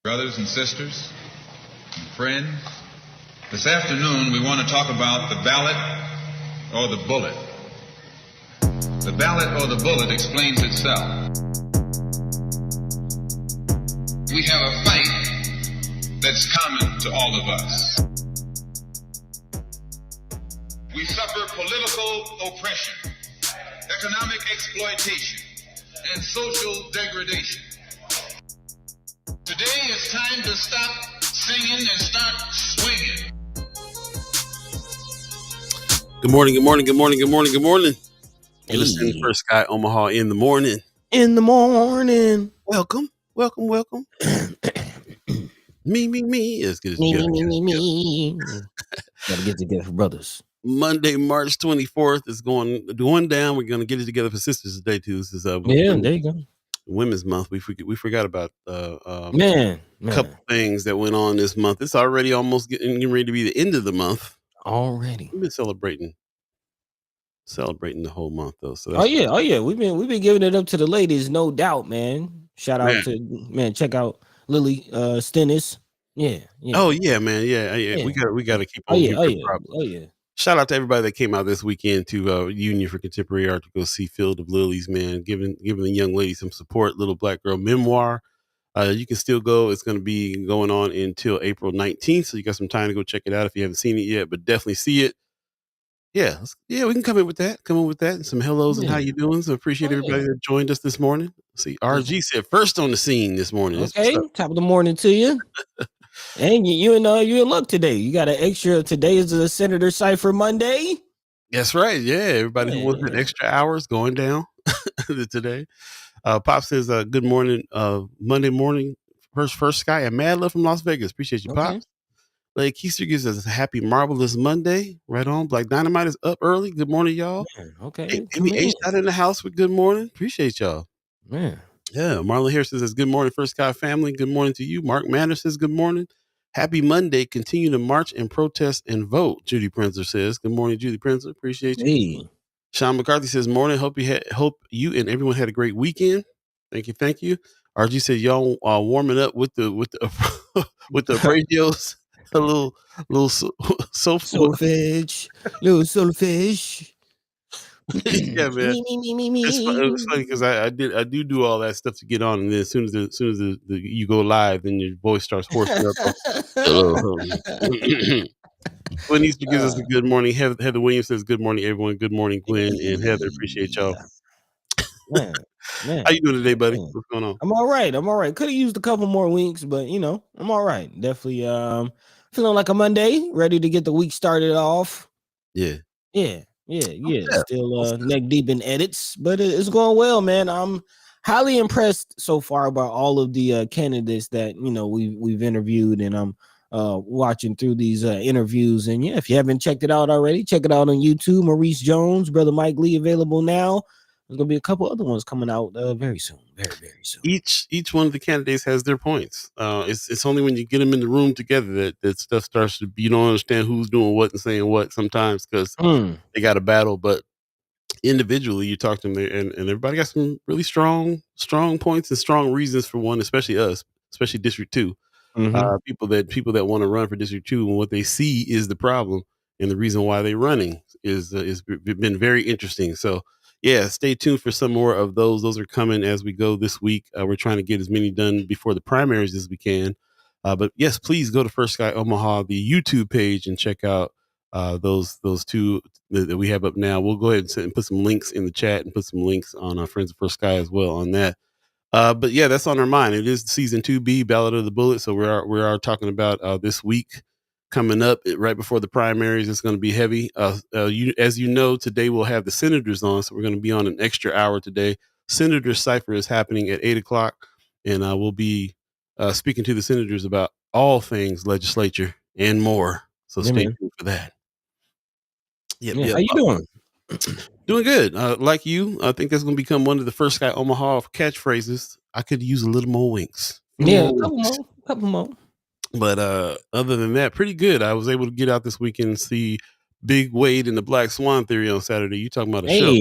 Brothers and sisters and friends, this afternoon we want to talk about the ballot or the bullet. The ballot or the bullet explains itself. We have a fight that's common to all of us. We suffer political oppression, economic exploitation, and social degradation. Today it's time to stop singing and start swinging. Good morning, good morning, good morning, good morning, good morning. You're listening to First Guy Omaha in the morning. In the morning. Welcome, welcome, welcome. me. Let's get it together. Me. Gotta get together, brothers. Monday, March 24th is going down. We're going to get it together for Sisters Day too. This is there you go. Women's Month. We forgot about man. A couple things that went on this month. It's already almost getting ready to be the end of the month. Already. We've been celebrating the whole month though. So oh yeah. We've been giving it up to the ladies, no doubt, man. Shout out to check out Lily Stennis. Yeah. Oh yeah, man. Yeah. We gotta keep on. Oh yeah. Shout out to everybody that came out this weekend to Union for Contemporary Art to go see Field of Lilies, man. Giving the young lady some support. Little Black Girl Memoir. You can still go. It's going to be going on until April 19th, so you got some time to go check it out if you haven't seen it yet. But definitely see it. Yeah, we can come in with that. And some hellos and how you doing. So appreciate everybody that joined us this morning. See, RG said first on the scene this morning. Okay, top of the morning to you. And you in luck today. You got an extra. Today is the Senator Cypher Monday. That's right. Yeah, everybody who wants an extra hours going down today. Pop says, "Good morning, Monday morning, first Sky and mad love from Las Vegas. Appreciate you, Pops." Lake Keister gives us a happy marvelous Monday. Right on. Black Dynamite is up early. Good morning, y'all. Man, okay, Amy H out in the house with good morning. Appreciate y'all. Man. Yeah, Marlon Harrison says, "Good morning, First Sky family. Good morning to you." Mark Manor says, "Good morning. Happy Monday. Continue to march and protest and vote." Judy Prinzer says, "Good morning, Judy Prinzer. Appreciate you." Hey. Sean McCarthy says, "Morning. Hope you and everyone had a great weekend." Thank you. RG said, "Y'all warming up with the with the radios." A little solfege. Little solfege. Yeah, man. Me. It was funny because I do all that stuff to get on, and then as soon as you go live, then your voice starts horsing up. Gwen Easter gives us a good morning. Heather Williams says, "Good morning, everyone. Good morning, Gwen and Heather. Appreciate y'all." Man. How you doing today, buddy? What's going on? I'm all right. Could have used a couple more winks, but I'm all right. Definitely feeling like a Monday, ready to get the week started off. Yeah. Still neck deep in edits, but it's going well, man. I'm highly impressed so far by all of the candidates that we've interviewed, and I'm watching through these interviews. And if you haven't checked it out already, check it out on YouTube. Maurice Jones, Brother Mike Lee available now. There's gonna be a couple other ones coming out very soon, very soon. Each one of the candidates has their points. It's only when you get them in the room together that stuff starts to. You don't understand who's doing what and saying what sometimes because they got a battle. But individually, you talk to them and everybody got some really strong points and strong reasons for one, especially us, especially District 2. People that want to run for District 2 and what they see is the problem and the reason why they're running is been very interesting. So. Yeah, stay tuned for some more of those. Those are coming as we go this week. We're trying to get as many done before the primaries as we can. But yes, please go to First Sky Omaha, the YouTube page, and check out those two that we have up now. We'll go ahead and put some links in the chat and put some links on our Friends of First Sky as well on that. But yeah, that's on our mind. It is season 2B, Ballot of the Bullet. So we are talking about this week. Coming up right before the primaries, it's going to be heavy. As you know, today we'll have the senators on, so we're going to be on an extra hour today. Senator Cypher is happening at 8:00, and we'll be speaking to the senators about all things legislature and more. So stay tuned for that. How you doing? Doing good. Like you, I think that's going to become one of the First Sky Omaha catchphrases. I could use a little more winks. A couple more. But other than that, pretty good. I was able to get out this weekend and see Big Wade and the Black Swan Theory on Saturday. You talking about a show?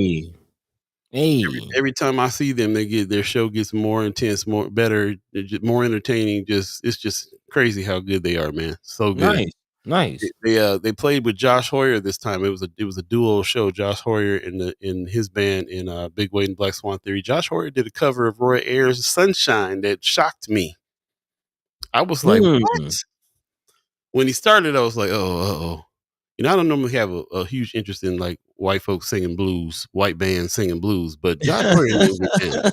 Hey, Every time I see them, their show gets more intense, more better, more entertaining. It's just crazy how good they are, man. So good. nice. They played with Josh Hoyer this time. It was a duo show. Josh Hoyer in his band in Big Wade and Black Swan Theory. Josh Hoyer did a cover of Roy Ayers' "Sunshine" that shocked me. I was like, what? When he started, I was like, oh. I don't normally have a huge interest in like white folks singing blues, white bands singing blues, but Josh Hoyer and them get down.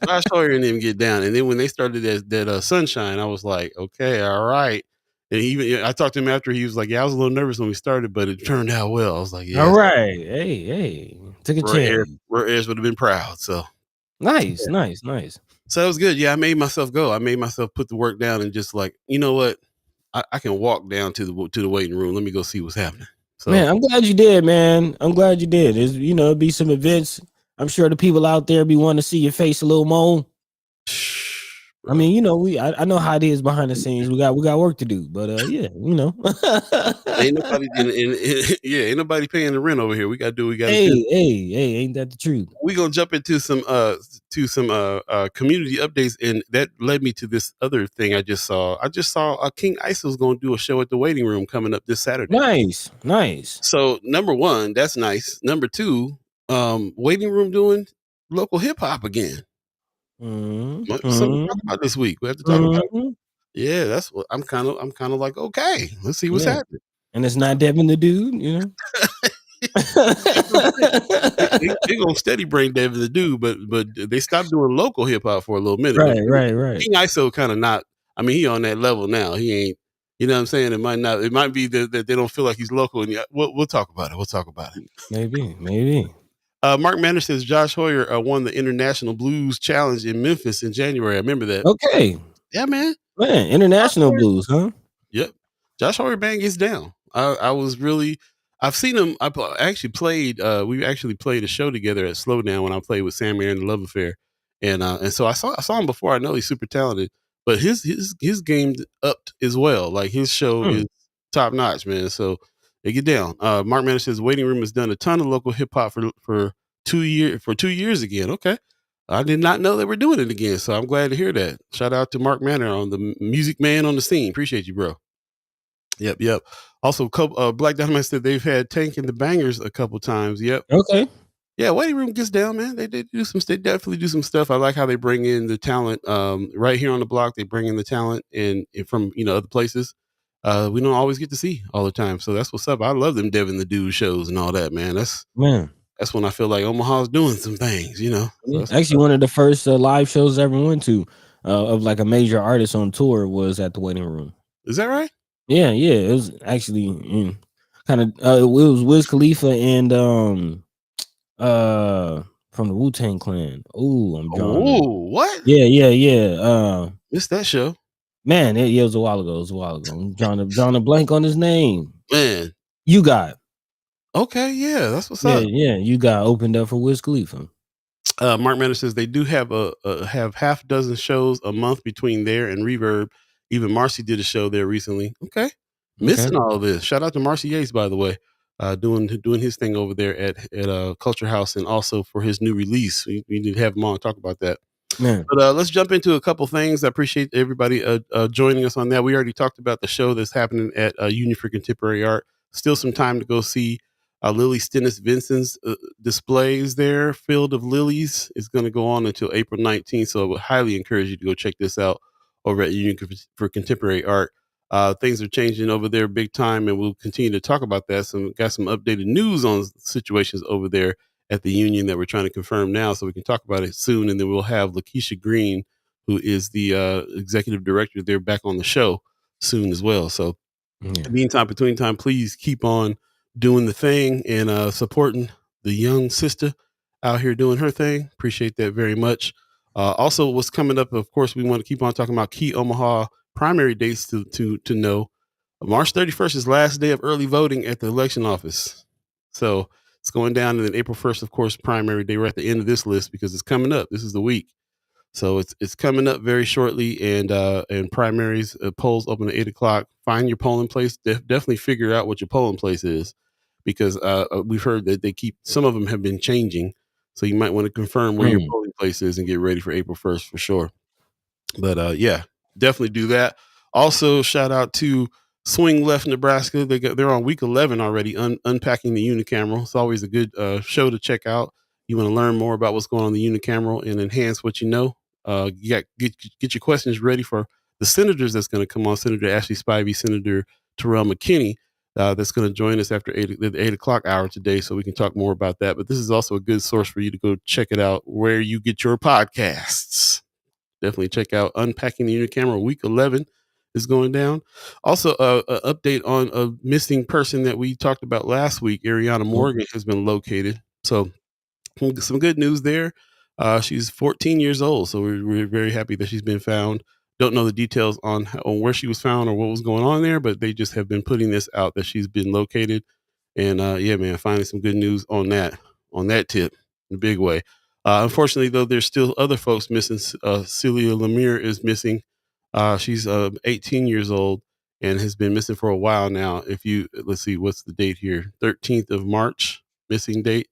Josh Hoyer and them get down, and then when they started that Sunshine, I was like, okay, all right. And I talked to him after. He was like, yeah, I was a little nervous when we started, but it turned out well. I was like, All yeah, right. Hey, took a chance. Roy Ayers would have been proud. So Nice. So it was good. Yeah, I made myself go. I made myself put the work down and just like, you know what? I can walk down to the waiting room. Let me go see what's happening. So Man, I'm glad you did, man. I'm glad you did. There's, it'd be some events. I'm sure the people out there be wanting to see your face a little more. I mean, I know how it is behind the scenes. We got work to do, but yeah, ain't nobody ain't nobody paying the rent over here. We gotta do what we gotta do. Hey, ain't that the truth? We gonna jump into some community updates, and that led me to this other thing I just saw. King Iso's gonna do a show at the Waiting Room coming up this Saturday. Nice. So number one, that's nice. Number two, Waiting Room doing local hip hop again. Something to talk about this week. We have to talk about it. Yeah, that's what I'm kind of like, okay, let's see what's happening. And it's not Devin the dude, they gonna steady bring Devin the dude, but they stopped doing local hip hop for a little minute. Right. King Iso kind of not. I mean, he on that level now. He ain't. You know what I'm saying? It might not. It might be that they don't feel like he's local. And we'll talk about it. We'll talk about it. Maybe. Mark Manor says Josh Hoyer won the International Blues Challenge in Memphis in January. I remember that. Okay. Yeah, man. International blues, huh? Yep. Josh Hoyer band gets down. I've seen him. I actually played. We actually played a show together at Slowdown when I played with Sam Aaron and the Love Affair, and so I saw him before. I know he's super talented, but his game upped as well. Like his show is top notch, man. So they get down. Mark Manor says Waiting Room has done a ton of local hip hop for 2 years again. Okay. I did not know they were doing it again, so I'm glad to hear that. Shout out to Mark Manor on the music man on the scene. Appreciate you, bro. Yep. Also, Black Dynamite said they've had Tank and the Bangers a couple times. Yep. Okay. Yeah, Waiting Room gets down, man. They definitely do some stuff. I like how they bring in the talent. Right here on the block, they bring in the talent and from other places. We don't always get to see all the time, so that's what's up. I love them Devin the Dude shows and all that, man. That's when I feel like Omaha's doing some things, So actually, one of the first live shows I ever went to of like a major artist on tour was at the Waiting Room. Is that right? Yeah. It was actually kind of it was Wiz Khalifa and from the Wu-Tang Clan. Oh, I'm drawing. Oh, what? Yeah. Missed that show. Man, it was a while ago. I'm drawing a blank on his name. Man, You Got. Okay, yeah, that's what's up. Yeah, You Got opened up for Wiz Khalifa. Mark Manor says they do have have half a dozen shows a month between there and Reverb. Even Marcy did a show there recently. Okay. Missing all of this. Shout out to Marcy Yates, by the way, doing his thing over there at Culture House, and also for his new release. We need to have him on and talk about that. Man. But let's jump into a couple things. I appreciate everybody joining us on that. We already talked about the show that's happening at Union for Contemporary Art. Still some time to go see Lily Stennis Vincent's displays there. Field of Lilies is going to go on until April 19th. So I would highly encourage you to go check this out over at Union for Contemporary Art. Things are changing over there big time, and we'll continue to talk about that. Got some updated news on situations over there at the Union that we're trying to confirm now, so we can talk about it soon. And then we'll have Lakeisha Green, who is the executive director there, back on the show soon as well. So between time, please keep on doing the thing and supporting the young sister out here doing her thing. Appreciate that very much. Also, what's coming up, of course, we want to keep on talking about key Omaha primary dates to know. March 31st is last day of early voting at the election office. So it's going down, and then April 1st, of course, primary day. We're at the end of this list because it's coming up. This is the week. So it's coming up very shortly, and primaries polls open at 8:00. Find your polling place. Definitely figure out what your polling place is, because we've heard that some of them have been changing. So you might want to confirm where your polling place is and get ready for April 1st for sure. But yeah, definitely do that. Also, shout out to Swing Left Nebraska. They're on week 11 already, unpacking the unicameral. It's always a good show to check out. You want to learn more about what's going on in the unicameral and enhance what you know. Get your questions ready for the senators that's going to come on. Senator Ashlei Spivey, Senator Terrell McKinney, that's going to join us after the 8 o'clock hour today, so we can talk more about that. But this is also a good source for you to go check it out where you get your podcasts. Definitely check out Unpacking the Unicameral. Week 11 is going down. Also, an update on a missing person that we talked about last week. Ariana Morgan has been located. So some good news there. She's 14 years old, so we're very happy that she's been found. Don't know the details on where she was found or what was going on there, but they just have been putting this out that she's been located. And yeah, man, finally some good news on that tip in a big way. Unfortunately, though, there's still other folks missing. Celia Lemire is missing. She's 18 years old and has been missing for a while now. Let's see, what's the date here? 13th of March, missing date.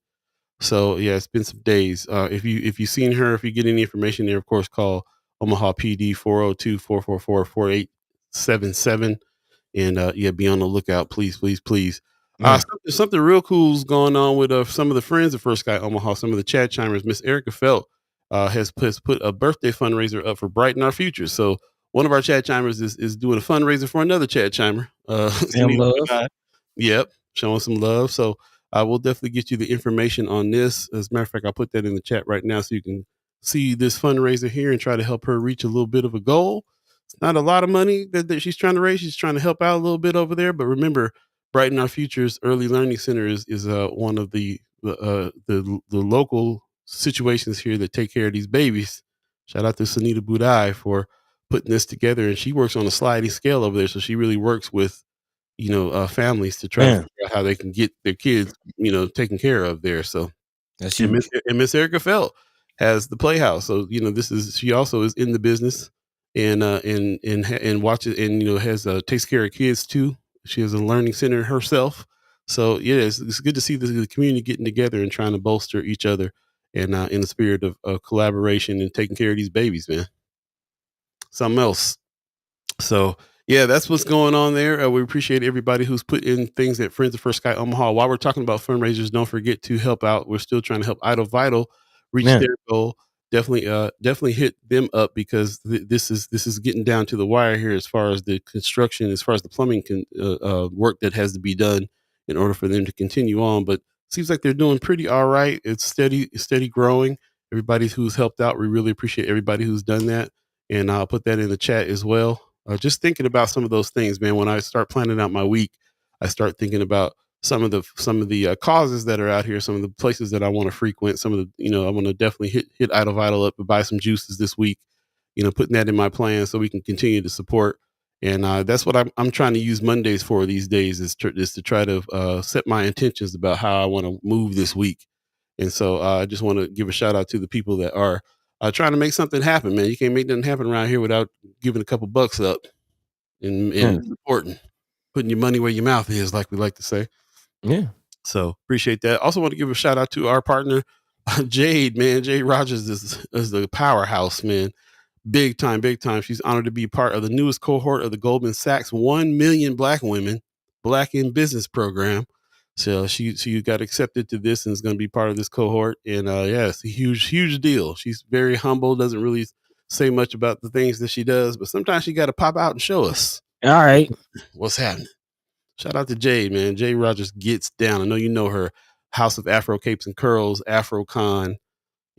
So yeah, it's been some days. If you've seen her, if you get any information there, of course, call Omaha PD 402-444-4877. And yeah, be on the lookout, please. Something real cool's going on with some of the friends of First Guy Omaha. Some of the Chad Chimers. Miss Erica Felt has put a birthday fundraiser up for Brighten Our Future. So one of our Chad Chimers is doing a fundraiser for another Chad Chimer. Yep, showing some love. So I will definitely get you the information on this. As a matter of fact, I'll put that in the chat right now so you can see this fundraiser here and try to help her reach a little bit of a goal. It's not a lot of money that she's trying to raise. She's trying to help out a little bit over there. But remember, Brighten Our Future's Early Learning Center is one of the local situations here that take care of these babies. Shout out to Sunita Budai for putting this together. And she works on a sliding scale over there. So she really works with families to try to figure out how they can get their kids, taken care of there. So that's and Miss Erica Felt has the Playhouse. So she also is in the business and watches and has takes care of kids too. She has a learning center herself. So yeah, it's good to see the community getting together and trying to bolster each other and in the spirit of collaboration and taking care of these babies, man. Something else. So yeah, that's what's going on there. We appreciate everybody who's put in things at Friends of First Sky Omaha. While we're talking about fundraisers, don't forget to help out. We're still trying to help Idle Vital reach their goal. Definitely hit them up because this is getting down to the wire here as far as the construction, as far as the plumbing work that has to be done in order for them to continue on. But seems like they're doing pretty all right. It's steady growing. Everybody who's helped out, we really appreciate everybody who's done that. And I'll put that in the chat as well. Just thinking about some of those things, man. When I start planning out my week, I start thinking about some of the causes that are out here, some of the places that I want to frequent. Some of the, I want to definitely hit Idle Vital up and buy some juices this week. Putting that in my plan so we can continue to support. And that's what I'm trying to use Mondays for these days is to try to set my intentions about how I want to move this week. And so I just want to give a shout out to the people that are trying to make something happen, man. You can't make nothing happen around here without giving a couple bucks up and supporting, putting your money where your mouth is, like we like to say. Yeah. So appreciate that. Also want to give a shout out to our partner, Jade, man. Jade Rogers is the powerhouse, man. Big time. She's honored to be part of the newest cohort of the Goldman Sachs 1 Million Black Women Black in Business program. So she got accepted to this and is going to be part of this cohort. And yeah, it's a huge deal. She's very humble, doesn't really say much about the things that she does, but sometimes she got to pop out and show us. All right, what's happening. Shout out to Jade, man. Jade Rogers gets down. I know you know her. House of Afro Capes and Curls, AfroCon,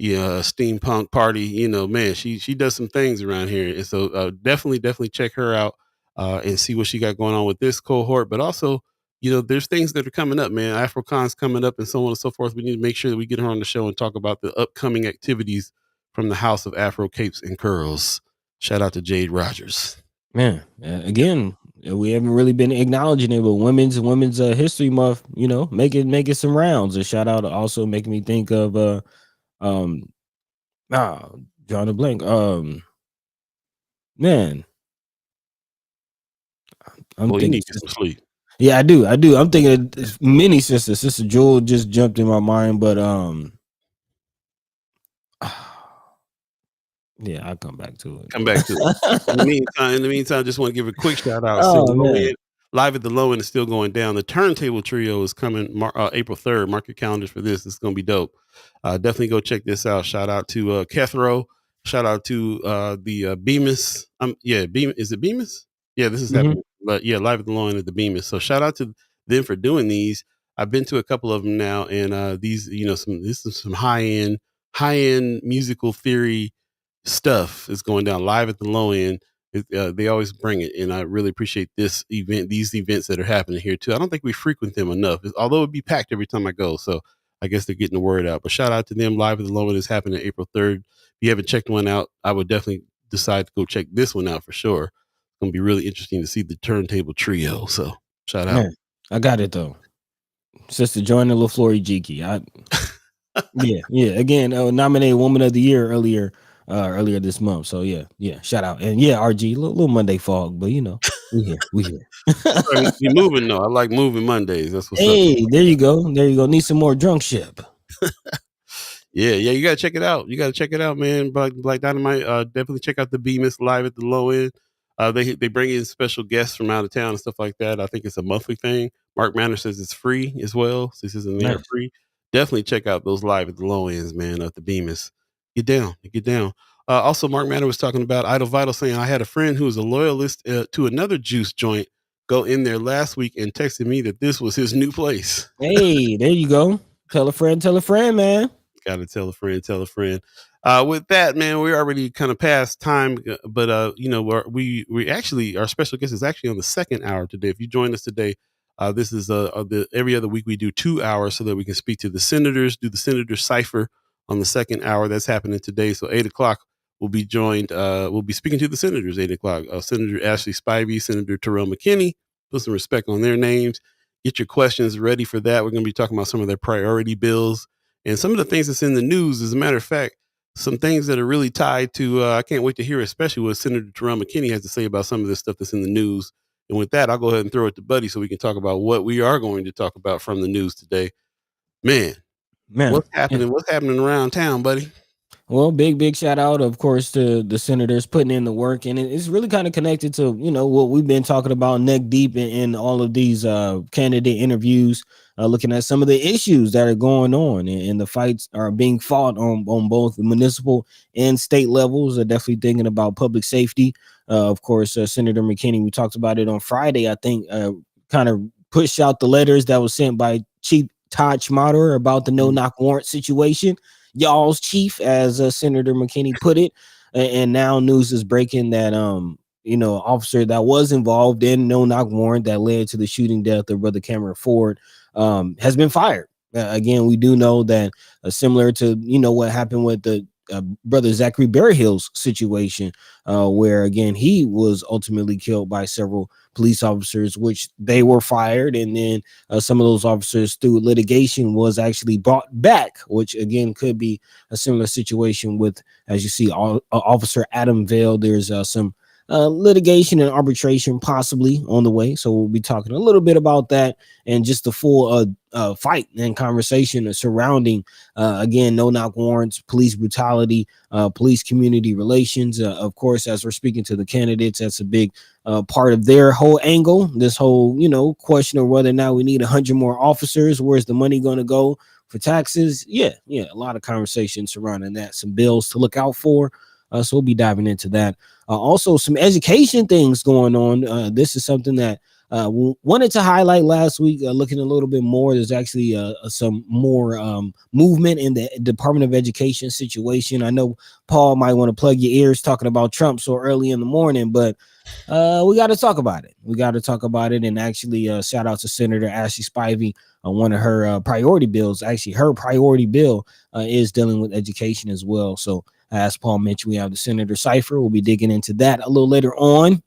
steampunk party. Man, she does some things around here. And so definitely check her out and see what she got going on with this cohort. But also, there's things that are coming up, man. AfroCon's coming up and so on and so forth. We need to make sure that we get her on the show and talk about the upcoming activities from the House of Afro Capes and Curls. Shout out to Jade Rogers. Man, again, we haven't really been acknowledging it, but women's history month, making some rounds. A shout out also making me think of drawing a blank. Man, I'm thinking you need to get some sleep. Yeah, I do. I'm thinking of many sisters. Sister Jewel just jumped in my mind, but Yeah, I'll come back to it. Come back to it. In the meantime, I just want to give a quick shout out. So Oh man. Live at the Low End is still going down. The Turntable Trio is coming April 3rd. Mark your calendars for this. It's going to be dope. Definitely go check this out. Shout out to Kethro. Shout out to the Bemis. Is it Bemis? Yeah, this is happening. But yeah, Live at the Low End at the Bemis. So shout out to them for doing these. I've been to a couple of them now, and these, this is some high end musical theory stuff is going down live at the Low End. They always bring it, and I really appreciate these events that are happening here too. I don't think we frequent them enough, although it'd be packed every time I go. So I guess they're getting the word out. But shout out to them. Live at the Low End is happening April 3rd. If you haven't checked one out, I would definitely decide to go check this one out for sure. It's gonna be really interesting to see the Turntable Trio. So shout out. Man, I got it though. Sister Joyner LaFleur Jiki. Yeah. Again, nominated Woman of the Year earlier this month. So yeah. Shout out. And yeah, RG, little Monday fog, but we here. You moving though. I like moving Mondays. That's what's up. Hey, there you go. Need some more drunk ship. Yeah, you gotta check it out. You gotta check it out, man. Black Dynamite. Definitely check out the Bemis Live at the Low End. They bring in special guests from out of town and stuff like that. I think it's a monthly thing. Mark Manor says it's free as well. So he says they're free. Definitely check out those Live at the Low Ends, man, at the Bemis. Get down. Also, Mark Manor was talking about Idle Vital, saying, I had a friend who was a loyalist to another juice joint go in there last week and texted me that this was his new place. Hey, there you go. Tell a friend, man. Gotta tell a friend. With that, man, we're already kind of past time, but we actually, our special guest is actually on the second hour today. If you join us today, this is every other week we do 2 hours so that we can speak to the senators, do the senator Cypher on the second hour. That's happening today. So 8:00 we'll be joined. We'll be speaking to the senators. 8:00. Senator Ashlei Spivey, Senator Terrell McKinney. Put some respect on their names. Get your questions ready for that. We're going to be talking about some of their priority bills and some of the things that's in the news. As a matter of fact, some things that are really tied to. I can't wait to hear, especially what Senator Terrell McKinney has to say about some of this stuff that's in the news. And with that, I'll go ahead and throw it to Buddy so we can talk about what we are going to talk about from the news today. Man, what's happening? What's happening around town, Buddy? Well, big shout out, of course, to the senators putting in the work, and it's really kind of connected to what we've been talking about neck deep in all of these candidate interviews, looking at some of the issues that are going on, and the fights are being fought on both the municipal and state levels. Definitely thinking about public safety. Of course, Senator McKinney, we talked about it on Friday, I think, kind of pushed out the letters that was sent by Chief Todd Schmatter about the no-knock warrant situation. Y'all's chief, as Senator McKinney put it, and now news is breaking that officer that was involved in no-knock warrant that led to the shooting death of Brother Cameron Ford has been fired. Again, we do know that similar to what happened with the Brother Zachary Berryhill's situation, where again he was ultimately killed by several police officers, which they were fired, and then some of those officers through litigation was actually brought back, which again could be a similar situation with, as you see, Officer Adam Vale. There's some litigation and arbitration possibly on the way, so we'll be talking a little bit about that and just the full fight and conversation surrounding again no-knock warrants, police brutality, police community relations. Of course, as we're speaking to the candidates, that's a big part of their whole angle. This whole question of whether or not we need 100 more officers, where's the money going to go for taxes? Yeah, a lot of conversation surrounding that, some bills to look out for. So we'll be diving into that. Also, some education things going on. This is something that we wanted to highlight last week, looking a little bit more. There's actually some more movement in the Department of Education situation. I know Paul might want to plug your ears talking about Trump so early in the morning, but we got to talk about it. And actually, shout out to Senator Ashlei Spivey. One of her priority bills, actually her priority bill is dealing with education as well. So as Paul mentioned, we have the Senator Cypher. We'll be digging into that a little later on,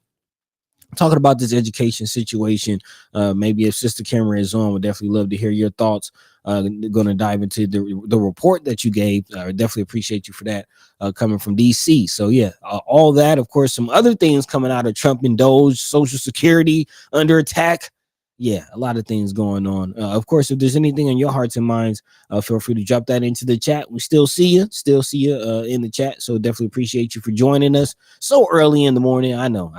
talking about this education situation. Maybe if Sister Cameron is on, we'd definitely love to hear your thoughts. Going to dive into the report that you gave. I definitely appreciate you for that, coming from DC. So yeah, all that. Of course, some other things coming out of Trump and Doge, Social Security under attack. Yeah, a lot of things going on. Of course, if there's anything on your hearts and minds, feel free to drop that into the chat. We still see you in the chat. So definitely appreciate you for joining us so early in the morning. I know.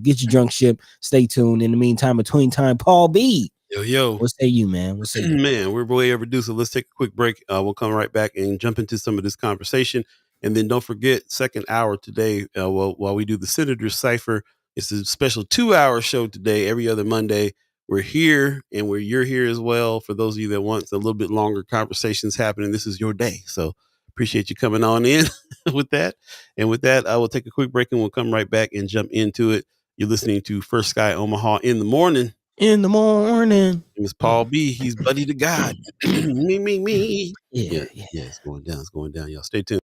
Get your drunk ship. Stay tuned. In the meantime, between time, Paul B. Yo. What say you, man? What say you? Man, we're way overdue. So let's take a quick break. We'll come right back and jump into some of this conversation. And then don't forget, second hour today, while we do the Senator Cypher, it's a special 2-hour show today, every other Monday. We're here and you're here as well. For those of you that want a little bit longer conversations happening, this is your day. So appreciate you coming on in with that. And with that, I will take a quick break and we'll come right back and jump into it. You're listening to First Sky Omaha in the morning. In the morning. It's Paul B. He's buddy to God. me. Yeah. It's going down. It's going down. Y'all stay tuned.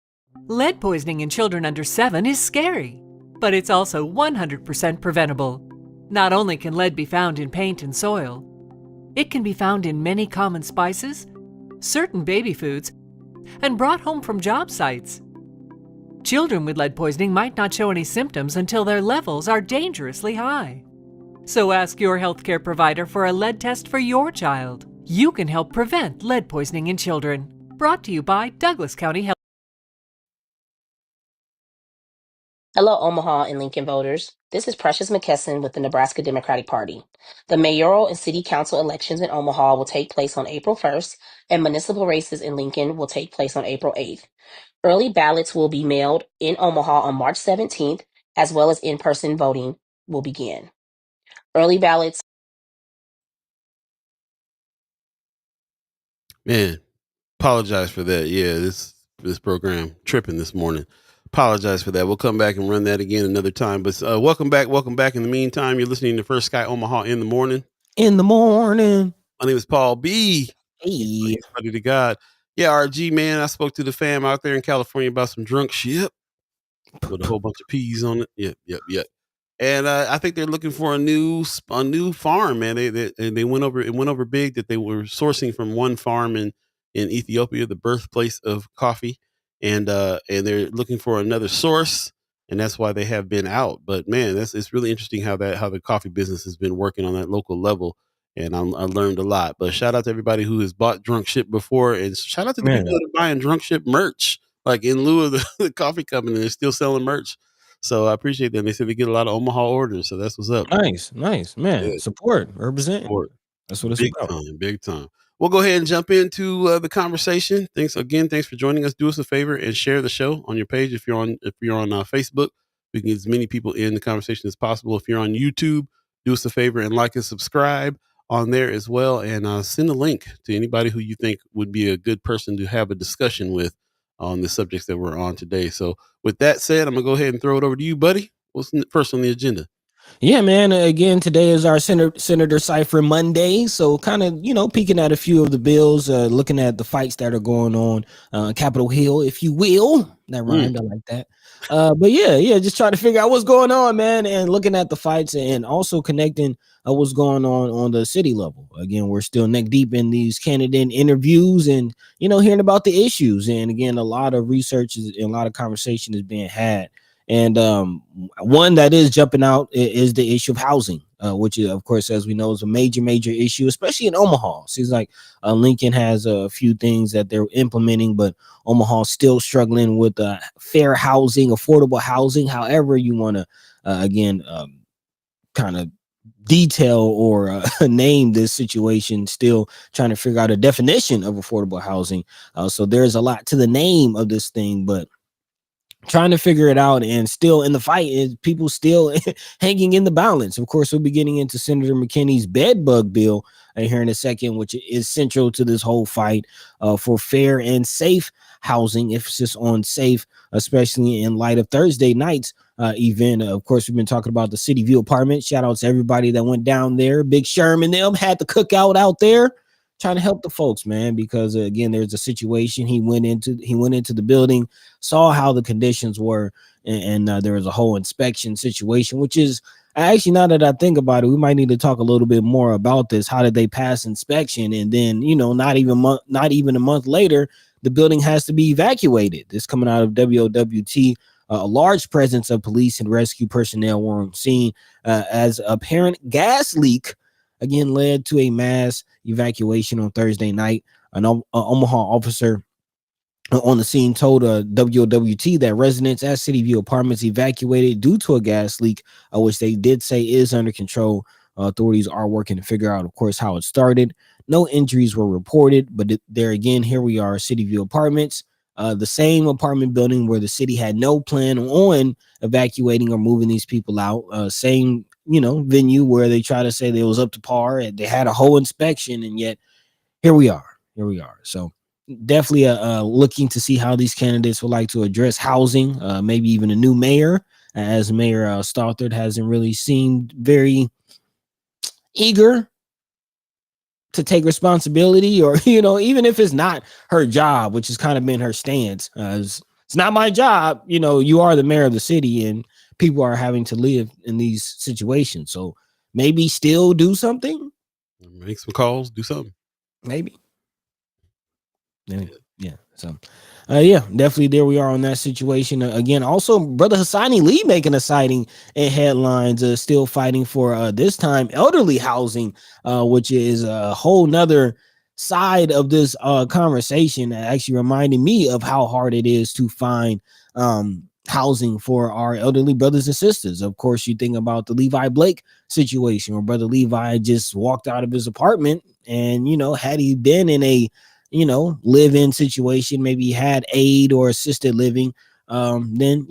Lead poisoning in children under 7 is scary, but it's also 100% preventable. Not only can lead be found in paint and soil, it can be found in many common spices, certain baby foods, and brought home from job sites. Children with lead poisoning might not show any symptoms until their levels are dangerously high. So ask your healthcare provider for a lead test for your child. You can help prevent lead poisoning in children. Brought to you by Douglas County Health. Hello, Omaha and Lincoln voters. This is Precious McKesson with the Nebraska Democratic Party. The mayoral and city council elections in Omaha will take place on April 1st, and municipal races in Lincoln will take place on April 8th. Early ballots will be mailed in Omaha on March 17th, as well as in-person voting will begin. Early ballots. Man, apologize for that. Yeah, this program tripping this morning. Apologize for that. We'll come back and run that again another time. But welcome back. In the meantime, you're listening to First Sky Omaha in the morning. In the morning. My name is Paul B. Hey, buddy to God. Yeah, RG, man. I spoke to the fam out there in California about some drunk shit with a whole bunch of peas on it. Yep. And I think they're looking for a new farm, man. They went over big that they were sourcing from one farm in Ethiopia, the birthplace of coffee, and they're looking for another source, and that's why they have been out. But man, it's really interesting how the coffee business has been working on that local level, and I learned a lot. But shout out to everybody who has bought drunk ship before, and shout out to the people that are buying drunk ship merch, like in lieu of the coffee company. They're still selling merch. So I appreciate that. They said they get a lot of Omaha orders, so that's what's up. Nice, man. Yeah. Support, represent. That's what it's about. Big time. We'll go ahead and jump into the conversation. Thanks for joining us. Do us a favor and share the show on your page. If you're on Facebook, we can get as many people in the conversation as possible. If you're on YouTube, do us a favor and like and subscribe on there as well, and send a link to anybody who you think would be a good person to have a discussion with on the subjects that we're on today. So with that said, I'm gonna go ahead and throw it over to you, buddy. What's first on the agenda? Yeah, man. Again, today is our Senator Cypher Monday. So kind of, peeking at a few of the bills, looking at the fights that are going on Capitol Hill, if you will. That rhymed. I like that. But yeah, just trying to figure out what's going on, man, and looking at the fights and also connecting what's going on the city level. Again, we're still neck deep in these candidate interviews and, hearing about the issues. And again, a lot of research and a lot of conversation is being had. And one that is jumping out is the issue of housing, which is, of course, as we know, is a major issue, especially in Omaha. Seems like Lincoln has a few things that they're implementing, but Omaha still struggling with fair housing, affordable housing, however you want to, kind of detail or name this situation, still trying to figure out a definition of affordable housing. So there's a lot to the name of this thing, but trying to figure it out, and still in the fight is people still hanging in the balance. Of course, we'll be getting into Senator McKinney's bed bug bill here in a second, which is central to this whole fight for fair and safe housing, emphasis on safe, especially in light of Thursday night's event. Of course, we've been talking about the City View apartment. Shout out to everybody that went down there. Big Sherman them had the cookout out there, trying to help the folks, man, because again, there's a situation. He went into the building, saw how the conditions were, and there was a whole inspection situation, which is actually, now that I think about it, we might need to talk a little bit more about this. How did they pass inspection? And then, not even a month later, the building has to be evacuated. This coming out of WOWT. A large presence of police and rescue personnel were on scene as apparent gas leak again led to a mass evacuation on Thursday night. An Omaha officer on the scene told WOWT that residents at City View Apartments evacuated due to a gas leak, which they did say is under control. Authorities are working to figure out, of course, how it started. No injuries were reported, but there again, here we are, City View Apartments, the same apartment building where the city had no plan on evacuating or moving these people out. Same, venue where they try to say they was up to par. They had a whole inspection, and yet here we are. So definitely looking to see how these candidates would like to address housing, maybe even a new mayor, as Mayor Stothard hasn't really seemed very eager to take responsibility, or even if it's not her job, which has kind of been her stance. It's not my job. You are the mayor of the city, and people are having to live in these situations. So maybe still do something, make some calls, do something. maybe. Yeah. So, definitely there we are on that situation. Again, also, Brother Hassani Lee making a sighting in headlines, still fighting for this time elderly housing, which is a whole nother side of this conversation, actually reminding me of how hard it is to find housing for our elderly brothers and sisters. Of course, you think about the Levi Blake situation, where Brother Levi just walked out of his apartment, and had he been in a live-in situation, maybe had aid or assisted living, then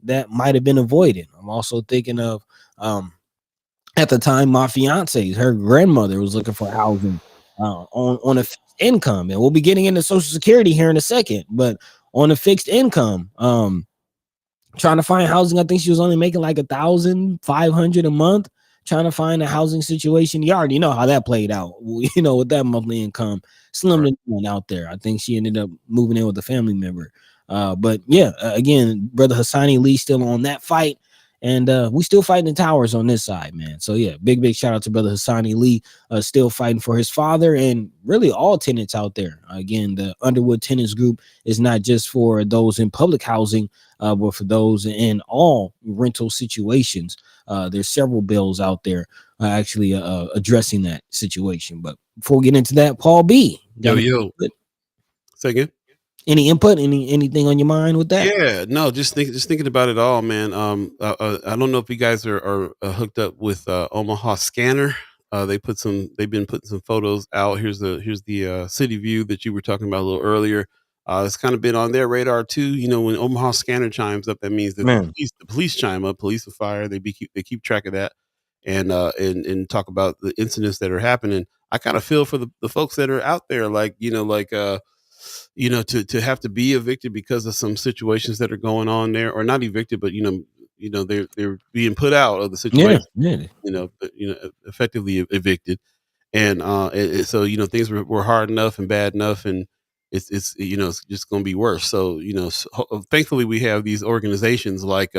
that might have been avoided. I'm also thinking of at the time, my fiance, her grandmother was looking for housing on a fixed income, and we'll be getting into Social Security here in a second, but on a fixed income, trying to find housing. I think she was only making like $1,500 a month, trying to find a housing situation. You already know how that played out, with that monthly income, slim to none out there. I think she ended up moving in with a family member. But again, Brother Hassani Lee still on that fight, and we still fighting the towers on this side, man. So big shout out to Brother Hassani Lee, still fighting for his father, and really all tenants out there. Again, the Underwood Tenants Group is not just for those in public housing, but for those in all rental situations. There's several bills out there actually addressing that situation. But before we get into that, Paul B. Yo. Say again. Any input? Anything on your mind with that? Yeah, no, just thinking about it all, man. I don't know if you guys are hooked up with Omaha Scanner. They've been putting some photos out. Here's the city view that you were talking about a little earlier. It's kind of been on their radar too. When Omaha Scanner chimes up, that means that the police chime up, police and fire. They keep track of that, and talk about the incidents that are happening. I kind of feel for the folks that are out there, to have to be evicted because of some situations that are going on there, or not evicted, but they're being put out of the situation. Effectively evicted, and so things were hard enough and bad enough, and it's just going to be worse. So thankfully we have these organizations like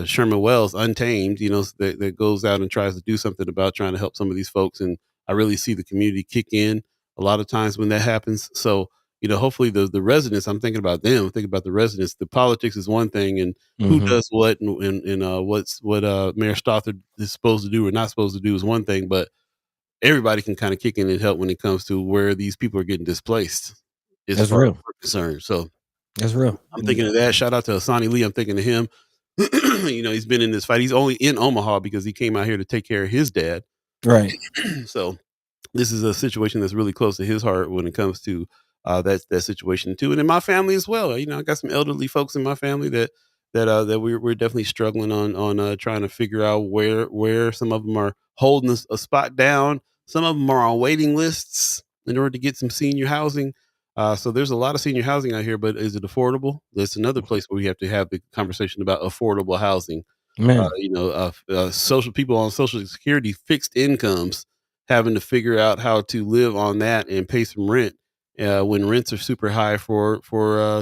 Sherman Wells Untamed, that goes out and tries to do something about trying to help some of these folks, and I really see the community kick in a lot of times when that happens. So hopefully the residents, I'm thinking about them, I'm thinking about the residents. The politics is one thing, and who does what, and what Mayor Stothard is supposed to do or not supposed to do is one thing, but everybody can kind of kick in and help when it comes to where these people are getting displaced. That's real. We're concerned. So that's real. I'm thinking of that. Shout out to Hassani Lee. I'm thinking of him. He's been in this fight. He's only in Omaha because he came out here to take care of his dad. Right. So this is a situation that's really close to his heart when it comes to that situation too, and in my family as well. I got some elderly folks in my family that we're definitely struggling on trying to figure out where some of them are holding a spot down. Some of them are on waiting lists in order to get some senior housing. So there's a lot of senior housing out here, but is it affordable? That's another place where we have to have the conversation about affordable housing. Social people on Social Security, fixed incomes, having to figure out how to live on that and pay some rent when rents are super high for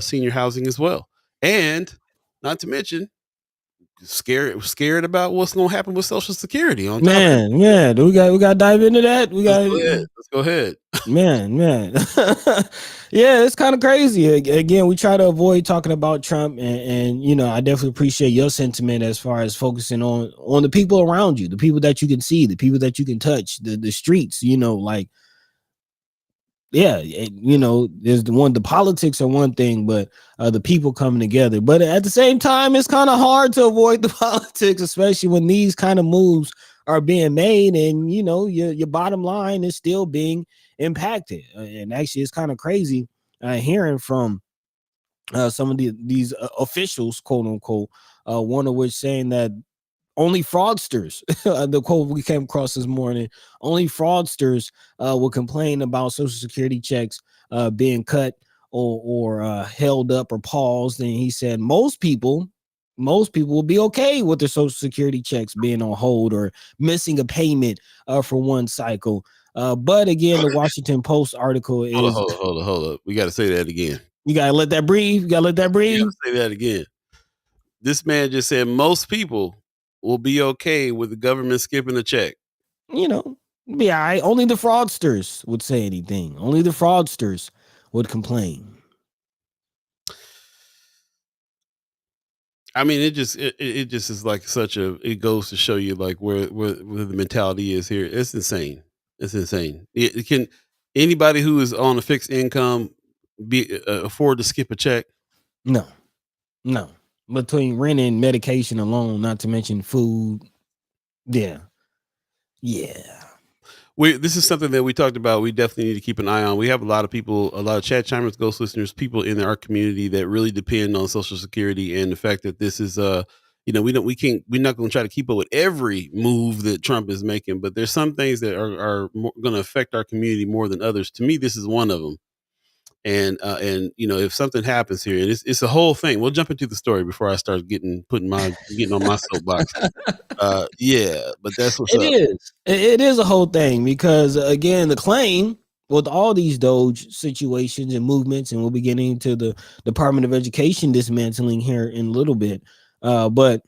senior housing as well. And not to mention, scared about what's going to happen with Social Security. On man, top yeah, we got to dive into that. Let's go ahead. Man. Yeah, it's kind of crazy. Again, we try to avoid talking about Trump, and I definitely appreciate your sentiment as far as focusing on the people around you, the people that you can see, the people that you can touch, the streets. Like, yeah, there's the politics are one thing, but the people coming together. But at the same time, it's kind of hard to avoid the politics, especially when these kind of moves are being made, and your bottom line is still being impacted. And actually, it's kind of crazy hearing from some of these officials, quote unquote, one of which saying that only fraudsters, the quote we came across this morning, only fraudsters will complain about Social Security checks being cut or held up or paused. And he said most people will be okay with their Social Security checks being on hold or missing a payment for one cycle. But again, the Washington Post article is hold up. We got to say that again. You gotta let that breathe. You gotta let that breathe. You gotta say that again. This man just said most people will be okay with the government skipping a check. Yeah, only the fraudsters would say anything. Only the fraudsters would complain. I mean, it just is like it goes to show you like where the mentality is here. It's insane. It's insane. It can anybody who is on a fixed income afford to skip a check? No. Between rent and medication alone, not to mention food. Yeah. This is something that we talked about. We definitely need to keep an eye on. We have a lot of people, a lot of Chad Chimers, Ghost listeners, people in our community that really depend on Social Security, and the fact that this is we're not going to try to keep up with every move that Trump is making, but there's some things that are going to affect our community more than others. To me, this is one of them. And if something happens here, and it's a whole thing. We'll jump into the story before I start getting on my soapbox. But that's what's up. It is a whole thing because again, the claim with all these Doge situations and movements, and we'll be getting into the Department of Education dismantling here in a little bit. But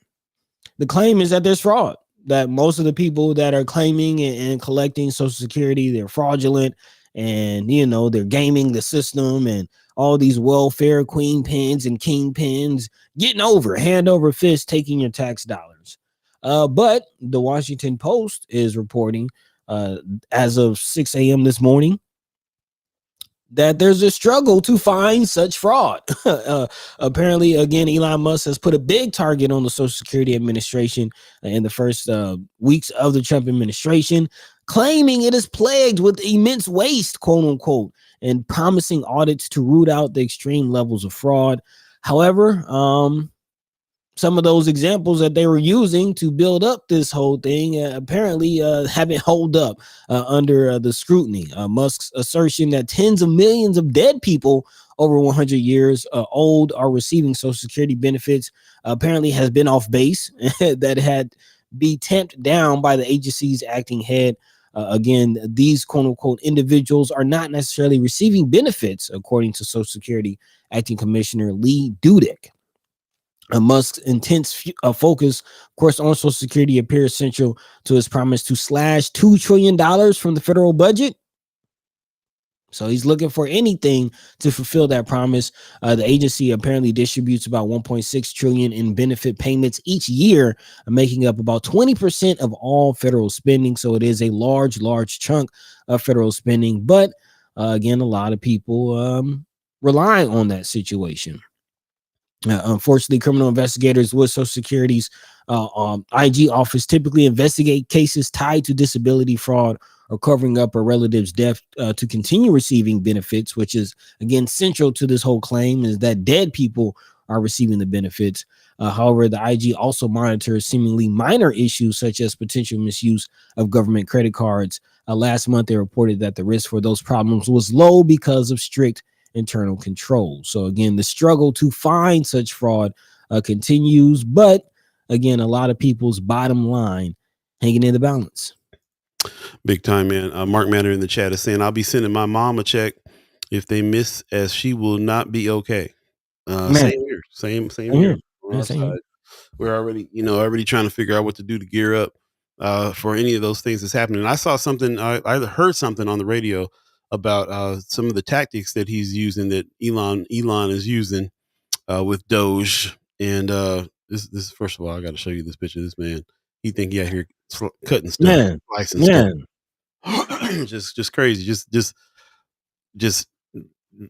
the claim is that there's fraud, that most of the people that are claiming and collecting Social Security, they're fraudulent. And they're gaming the system, and all these welfare queen pins and king pins getting hand over fist, taking your tax dollars. But the Washington Post is reporting as of 6 a.m. this morning that there's a struggle to find such fraud. Apparently, again, Elon Musk has put a big target on the Social Security Administration in the first weeks of the Trump administration, claiming it is plagued with immense waste, quote unquote, and promising audits to root out the extreme levels of fraud. However, some of those examples that they were using to build up this whole thing apparently haven't held up under the scrutiny. Musk's assertion that tens of millions of dead people over 100 years old are receiving Social Security benefits apparently has been off base. That had be tamped down by the agency's acting head. Again, these quote unquote individuals are not necessarily receiving benefits, according to Social Security Acting Commissioner Lee Dudek. Musk's intense focus, of course, on Social Security appears central to his promise to slash $2 trillion from the federal budget. So he's looking for anything to fulfill that promise. The agency apparently distributes about $1.6 trillion in benefit payments each year, making up about 20% of all federal spending. So it is a large chunk of federal spending. But again, a lot of people rely on that situation. Unfortunately, criminal investigators with Social Security's IG office typically investigate cases tied to disability fraud or covering up a relative's death to continue receiving benefits, which is, again, central to this whole claim, is that dead people are receiving the benefits. However, the IG also monitors seemingly minor issues such as potential misuse of government credit cards. Last month, they reported that the risk for those problems was low because of strict internal control. So again, the struggle to find such fraud continues, but again, a lot of people's bottom line hanging in the balance. Big time, man. Mark Manor in the chat is saying, I'll be sending my mom a check if they miss, as she will not be okay. Same here. Same here. On our side. we're already trying to figure out what to do to gear up for any of those things that's happening. I saw something, I heard something on the radio about some of the tactics that he's using, that Elon is using with Doge. And this first of all, I got to show you this picture of this man. He think he out here cutting stuff, slicing stuff. just crazy, just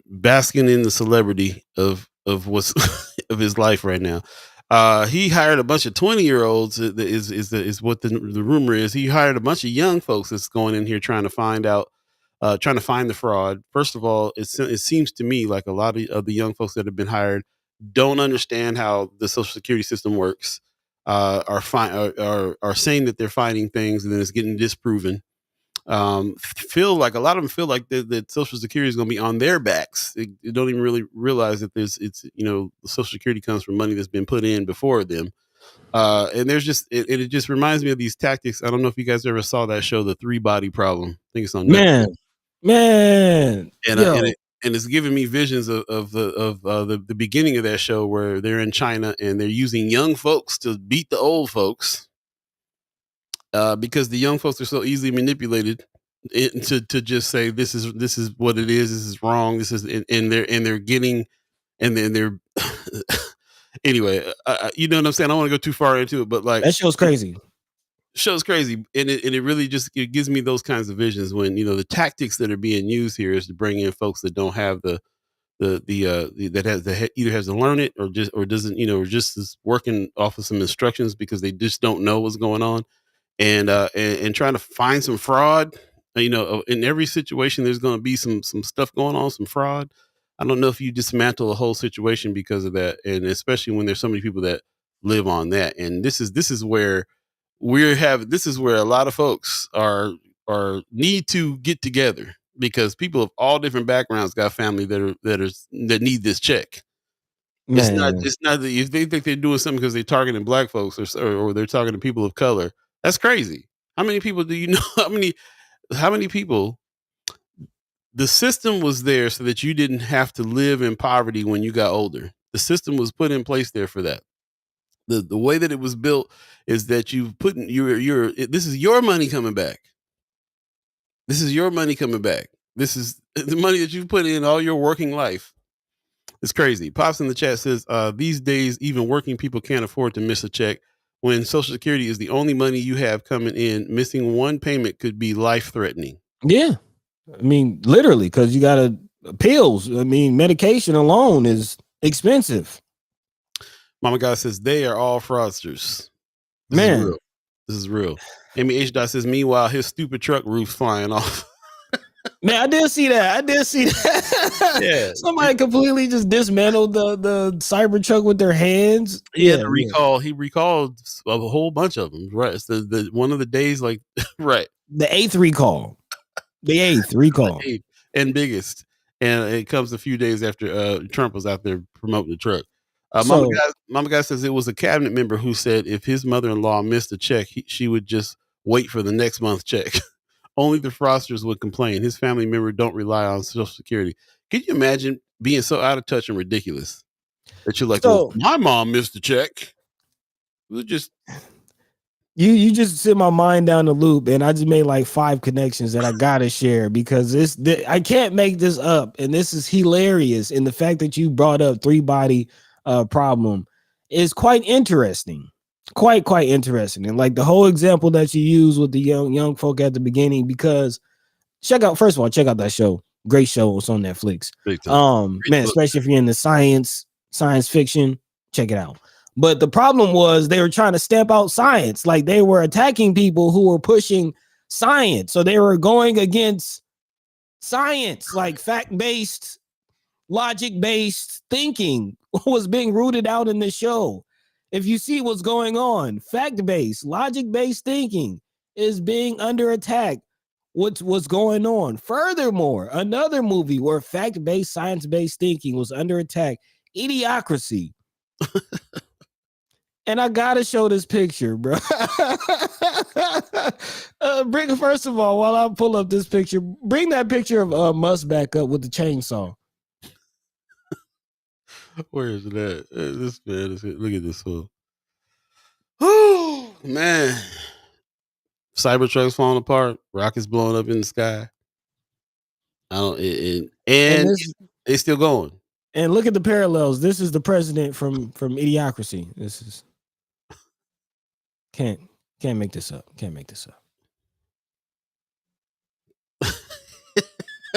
basking in the celebrity of what's of his life right now. He hired a bunch of 20-year-olds. Is what the rumor is. He hired a bunch of young folks that's going in here trying to find out, trying to find the fraud. First of all, it seems to me like a lot of the young folks that have been hired don't understand how the Social Security system works. Are saying that they're finding things and then it's getting disproven. Feel like a lot of them feel like that Social Security is going to be on their backs. They don't even really realize that the Social Security comes from money that's been put in before them. And there's just it just reminds me of these tactics. I don't know if you guys ever saw that show, The 3-Body Problem. I think it's on Netflix. Man, and it's giving me visions of the beginning of that show where they're in China and they're using young folks to beat the old folks. Because the young folks are so easily manipulated to just say this is what it is. This is wrong. This is and they're getting and then they're anyway. You know what I'm saying? I don't want to go too far into it, but like that show's crazy. Show's crazy, and it really just it gives me those kinds of visions when the tactics that are being used here is to bring in folks that don't have that either has to learn it or doesn't or just is working off of some instructions because they just don't know what's going on. And trying to find some fraud, in every situation, there's going to be some stuff going on, some fraud. I don't know if you dismantle a whole situation because of that. And especially when there's so many people that live on that. And this is where a lot of folks are need to get together because people of all different backgrounds got family that need this check. Man. It's not that if they think they're doing something because they're targeting black folks or they're targeting people of color. That's crazy. How many people do you know? How many people? The system was there so that you didn't have to live in poverty when you got older. The system was put in place there for that. The way that it was built is that you put this is your money coming back. This is your money coming back. This is the money that you put in all your working life. It's crazy. Pops in the chat says, these days, even working people can't afford to miss a check. When Social Security is the only money you have coming in, missing one payment could be life-threatening. Yeah. I mean, literally, because you got pills. I mean, medication alone is expensive. Mama God says, they are all fraudsters. This is real. Amy H. Dot says, meanwhile, his stupid truck roof's flying off. Man, I did see that. Yeah. Somebody completely just dismantled the Cybertruck with their hands. He had to recall. He recalled a whole bunch of them. Right. It's the one of the days, like right. The eighth recall. And biggest. And it comes a few days after Trump was out there promoting the truck. Mama Guy says it was a cabinet member who said if his mother-in-law missed a check, she would just wait for the next month's check. Only the fraudsters would complain. His family member don't rely on Social Security. Can you imagine being so out of touch and ridiculous that you're like, well, my mom missed a check? We'll just you just sent my mind down the loop, and I just made like 5 connections that I gotta share because I can't make this up, and this is hilarious. And the fact that you brought up 3-body problem is quite interesting. Quite interesting. And like the whole example that you use with the young folk at the beginning, because check out that show. Great show. It's on Netflix. Man, especially if you're in the science fiction, check it out. But the problem was they were trying to stamp out science. Like they were attacking people who were pushing science. So they were going against science, like fact-based, logic-based thinking was being rooted out in this show. If you see what's going on, fact-based, logic-based thinking is being under attack. What's going on? Furthermore, another movie where fact-based, science-based thinking was under attack, Idiocracy. And I gotta show this picture, bro. First of all, while I pull up this picture, bring that picture of Musk back up with the chainsaw. Where is that? This man is. Look at this fool. Oh man, Cybertruck's falling apart. Rockets blowing up in the sky. I don't, and this it's still going. and look at the parallels. This is the president from Idiocracy. This is can't make this up. Can't make this up.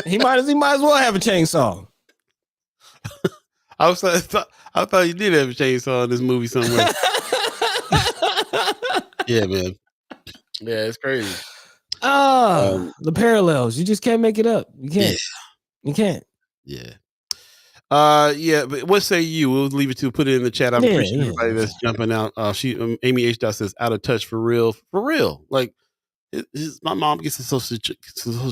he might as well have a chainsaw. I thought you did have a chainsaw in this movie somewhere. Yeah, man. Yeah, it's crazy. The parallels. You just can't make it up. You can't. Yeah. You can't. Yeah. Yeah, but what say you? We'll leave it to put it in the chat. I appreciate everybody that's jumping out. Amy H. Dot says out of touch for real. For real. Like my mom gets a social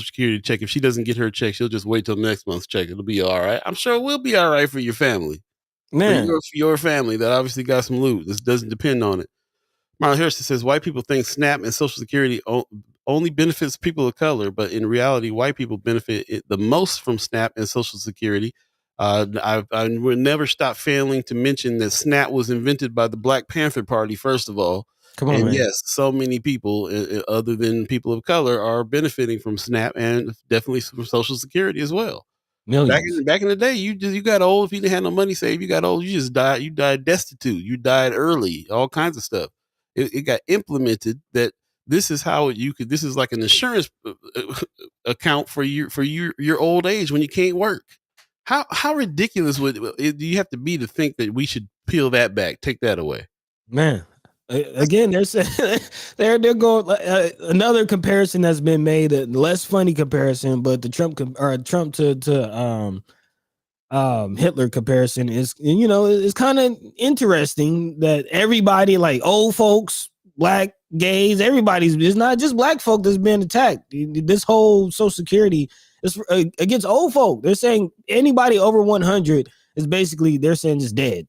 security check. If she doesn't get her check, she'll just wait till next month's check. It'll be all right. I'm sure it will be all right for your family. Man. For your family that obviously got some loot. This doesn't depend on it. Marlon Harrison says white people think SNAP and Social Security only benefits people of color, but in reality, white people benefit the most from SNAP and Social Security. I will never stop failing to mention that SNAP was invented by the Black Panther Party, first of all. Come on, man. Yes, so many people, other than people of color, are benefiting from SNAP and definitely from Social Security as well. Millions. Back in the day, you got old. If you didn't have no money saved, you got old. You just died. You died destitute. You died early. All kinds of stuff. It got implemented that this is how you could. This is like an insurance account for your old age when you can't work. How ridiculous do you have to be to think that we should peel that back, take that away? Man, again, they're saying they're going another comparison that's been made, a less funny comparison, but the Trump to Hitler comparison is, it's kind of interesting that everybody, like old folks, black, gays, it's not just black folk that's been attacked. This whole Social Security is against old folk. They're saying anybody over 100 is basically, they're saying, just dead.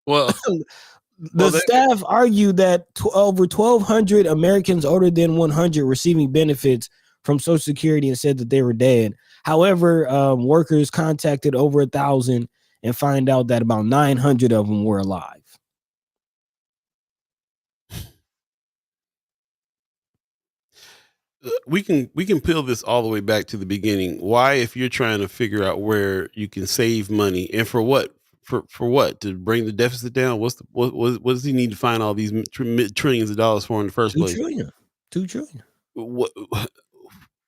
Well, staff argued that over 1,200 Americans older than 100 receiving benefits from Social Security and said that they were dead. However, workers contacted over 1,000 and find out that about 900 of them were alive. We can peel this all the way back to the beginning. Why, if you're trying to figure out where you can save money, and for what? For what? To bring the deficit down? What does he need to find all these trillions of dollars for in the first place? $2 trillion.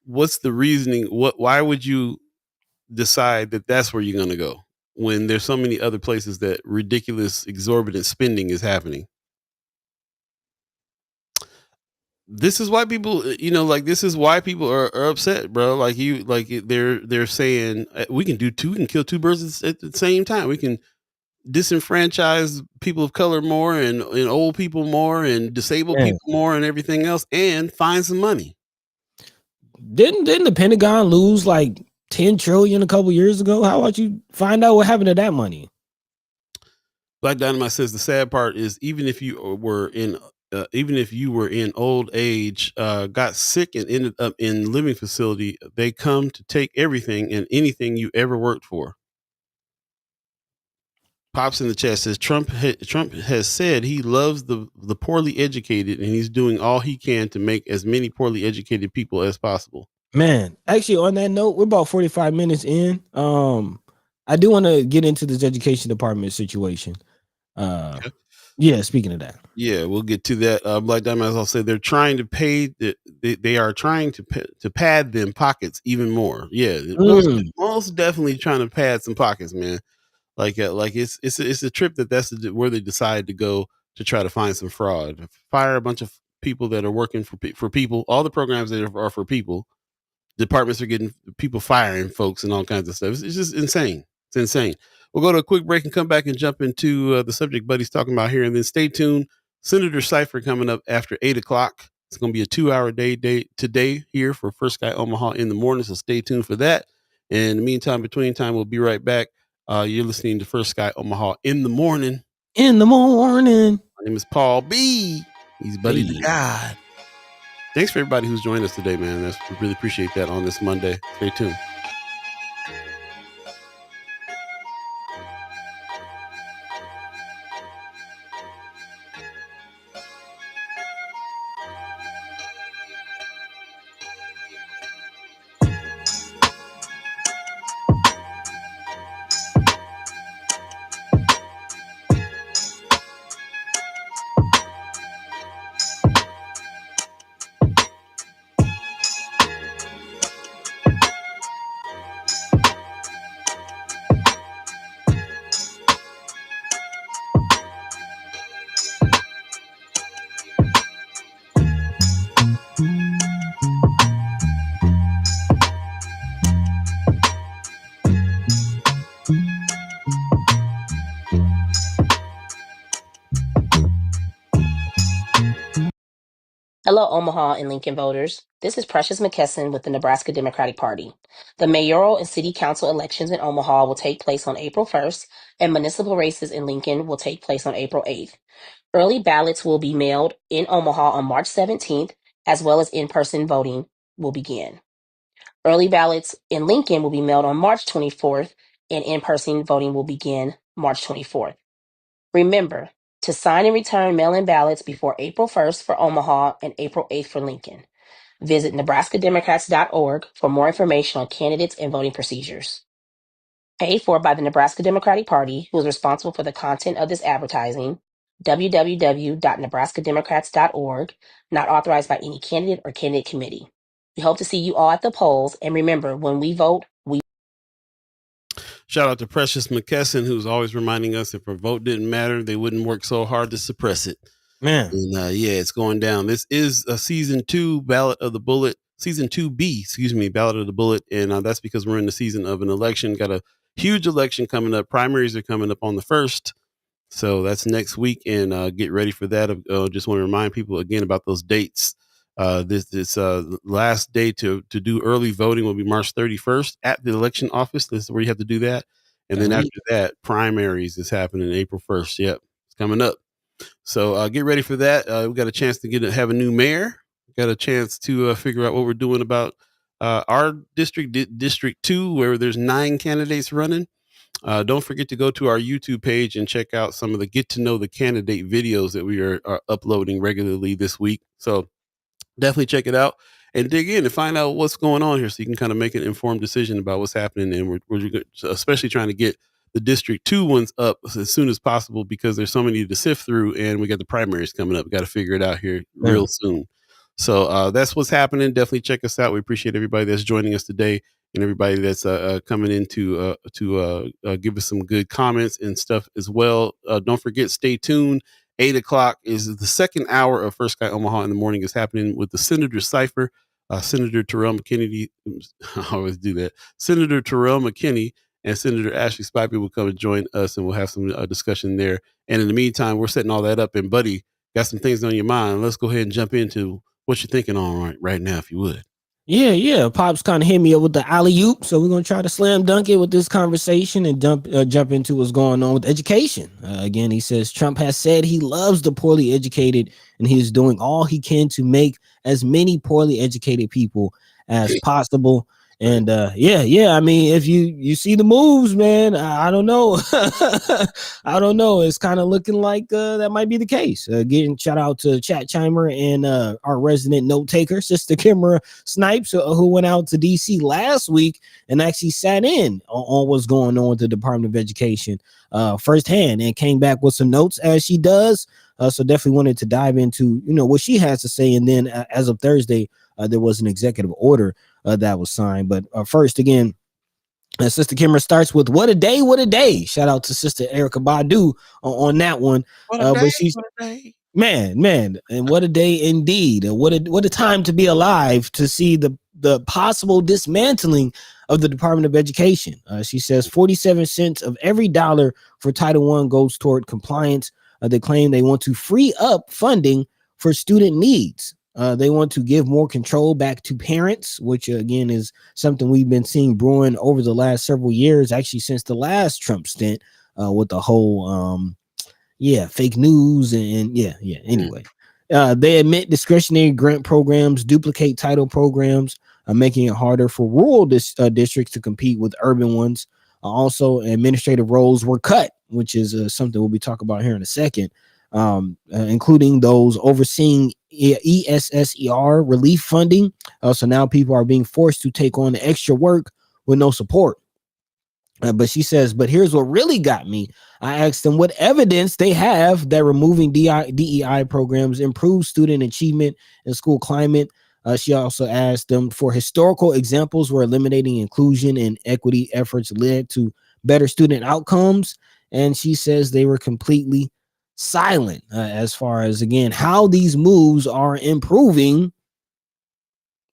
What's the reasoning? Why would you decide that that's where you're going to go when there's so many other places that ridiculous, exorbitant spending is happening? This is why people, this is why people are upset, bro. They're saying we can kill two birds at the same time. We can disenfranchise people of color more and old people more and disabled people more and everything else and find some money. Didn't the Pentagon lose like 10 trillion a couple years ago? How about you find out what happened to that money? Black Dynamite says the sad part is even if you were in old age, got sick and ended up in living facility, they come to take everything and anything you ever worked for. Pops in the chat says Trump has said he loves the poorly educated and he's doing all he can to make as many poorly educated people as possible. Man, actually, on that note, we're about 45 minutes in. I do want to get into this education department situation. Okay. Yeah, speaking of that. Yeah, we'll get to that. Black Diamond, I'll say they're trying to pay. They are trying to pad them pockets even more. Yeah, most definitely trying to pad some pockets, man. Like it's a trip that's where they decide to go to try to find some fraud. Fire a bunch of people that are working for people. All the programs that are for people. Departments are getting people firing folks and all kinds of stuff. It's just insane. It's insane. We'll go to a quick break and come back and jump into the subject Buddy's talking about here. And then stay tuned. Senator Cypher coming up after 8 o'clock. It's going to be a 2-hour day today here for First Guy Omaha in the morning. So stay tuned for that. And in the meantime, between time, we'll be right back. You're listening to First Guy Omaha in the morning. In the morning. My name is Paul B. He's Buddy the God. Thanks for everybody who's joined us today, man. We really appreciate that on this Monday. Stay tuned. Hello, Omaha and Lincoln voters. This is Precious McKesson with the Nebraska Democratic Party. The mayoral and city council elections in Omaha will take place on April 1st, and municipal races in Lincoln will take place on April 8th. Early ballots will be mailed in Omaha on March 17th, as well as in-person voting will begin. Early ballots in Lincoln will be mailed on March 24th, and in-person voting will begin March 24th. Remember to sign and return mail-in ballots before April 1st for Omaha and April 8th for Lincoln. Visit nebraskademocrats.org for more information on candidates and voting procedures. Paid for by the Nebraska Democratic Party, who is responsible for the content of this advertising. www.nebraskademocrats.org, not authorized by any candidate or candidate committee. We hope to see you all at the polls, and remember, when we vote, we Shout out to Precious McKesson, who's always reminding us if our vote didn't matter, they wouldn't work so hard to suppress it. Man. And yeah, it's going down. This is a season 2 Ballot of the Bullet, season 2B, Ballot of the Bullet. And that's because we're in the season of an election. Got a huge election coming up. Primaries are coming up on the 1st. So that's next week. And get ready for that. Just want to remind people again about those dates. This last day to do early voting will be March 31st at the election office. This is where you have to do that. And then after that, primaries is happening April 1st. Yep, it's coming up. So get ready for that. We got a chance to have a new mayor. Got a chance to figure out what we're doing about our district, District 2, where there's 9 candidates running. Don't forget to go to our YouTube page and check out some of the get to know the candidate videos that we are uploading regularly this week. So definitely check it out and dig in and find out what's going on here so you can kind of make an informed decision about what's happening. And we're especially trying to get the District 2 ones up as soon as possible because there's so many to sift through and we got the primaries coming up. We got to figure it out here real soon. So that's what's happening. Definitely check us out. We appreciate everybody that's joining us today and everybody that's coming in to give us some good comments and stuff as well. Don't forget, stay tuned. 8 o'clock is the second hour of First Guy Omaha in the morning is happening with the Senator Cypher, Senator Terrell McKinney. I always do that. Senator Terrell McKinney and Senator Ashlei Spivey will come and join us and we'll have some discussion there. And in the meantime, we're setting all that up. And buddy, got some things on your mind. Let's go ahead and jump into what you're thinking on right now, if you would. Yeah. Pops kind of hit me up with the alley-oop, so we're gonna try to slam dunk it with this conversation and jump into what's going on with education. Again, he says Trump has said he loves the poorly educated, and he is doing all he can to make as many poorly educated people as possible. And I mean, if you see the moves, man, I don't know. I don't know. It's kind of looking like that might be the case. Again, shout out to Chat Chimer and our resident note taker, Sister Kimra Snipes, who went out to DC last week and actually sat in on what's going on with the Department of Education firsthand and came back with some notes as she does. So definitely wanted to dive into, what she has to say. And then as of Thursday, there was an executive order that was signed. But first, again, Sister Kimmer starts with what a day. Shout out to Sister Erica Badu on that one. What a day. Man, and what a day indeed. What a time to be alive to see the possible dismantling of the Department of Education. She says 47 cents of every dollar for Title I goes toward compliance. They claim they want to free up funding for student needs. They want to give more control back to parents, which again is something we've been seeing brewing over the last several years, actually since the last Trump stint with the whole fake news and anyway. They admit discretionary grant programs duplicate title programs, making it harder for rural districts to compete with urban ones. Also, administrative roles were cut, which is something we'll be talking about here in a second, including those overseeing ESSER relief funding. So now people are being forced to take on the extra work with no support. But she says, but here's what really got me. I asked them what evidence they have that removing DEI programs improves student achievement and school climate. She also asked them for historical examples where eliminating inclusion and equity efforts led to better student outcomes. And she says they were completely silent as far as, again, how these moves are improving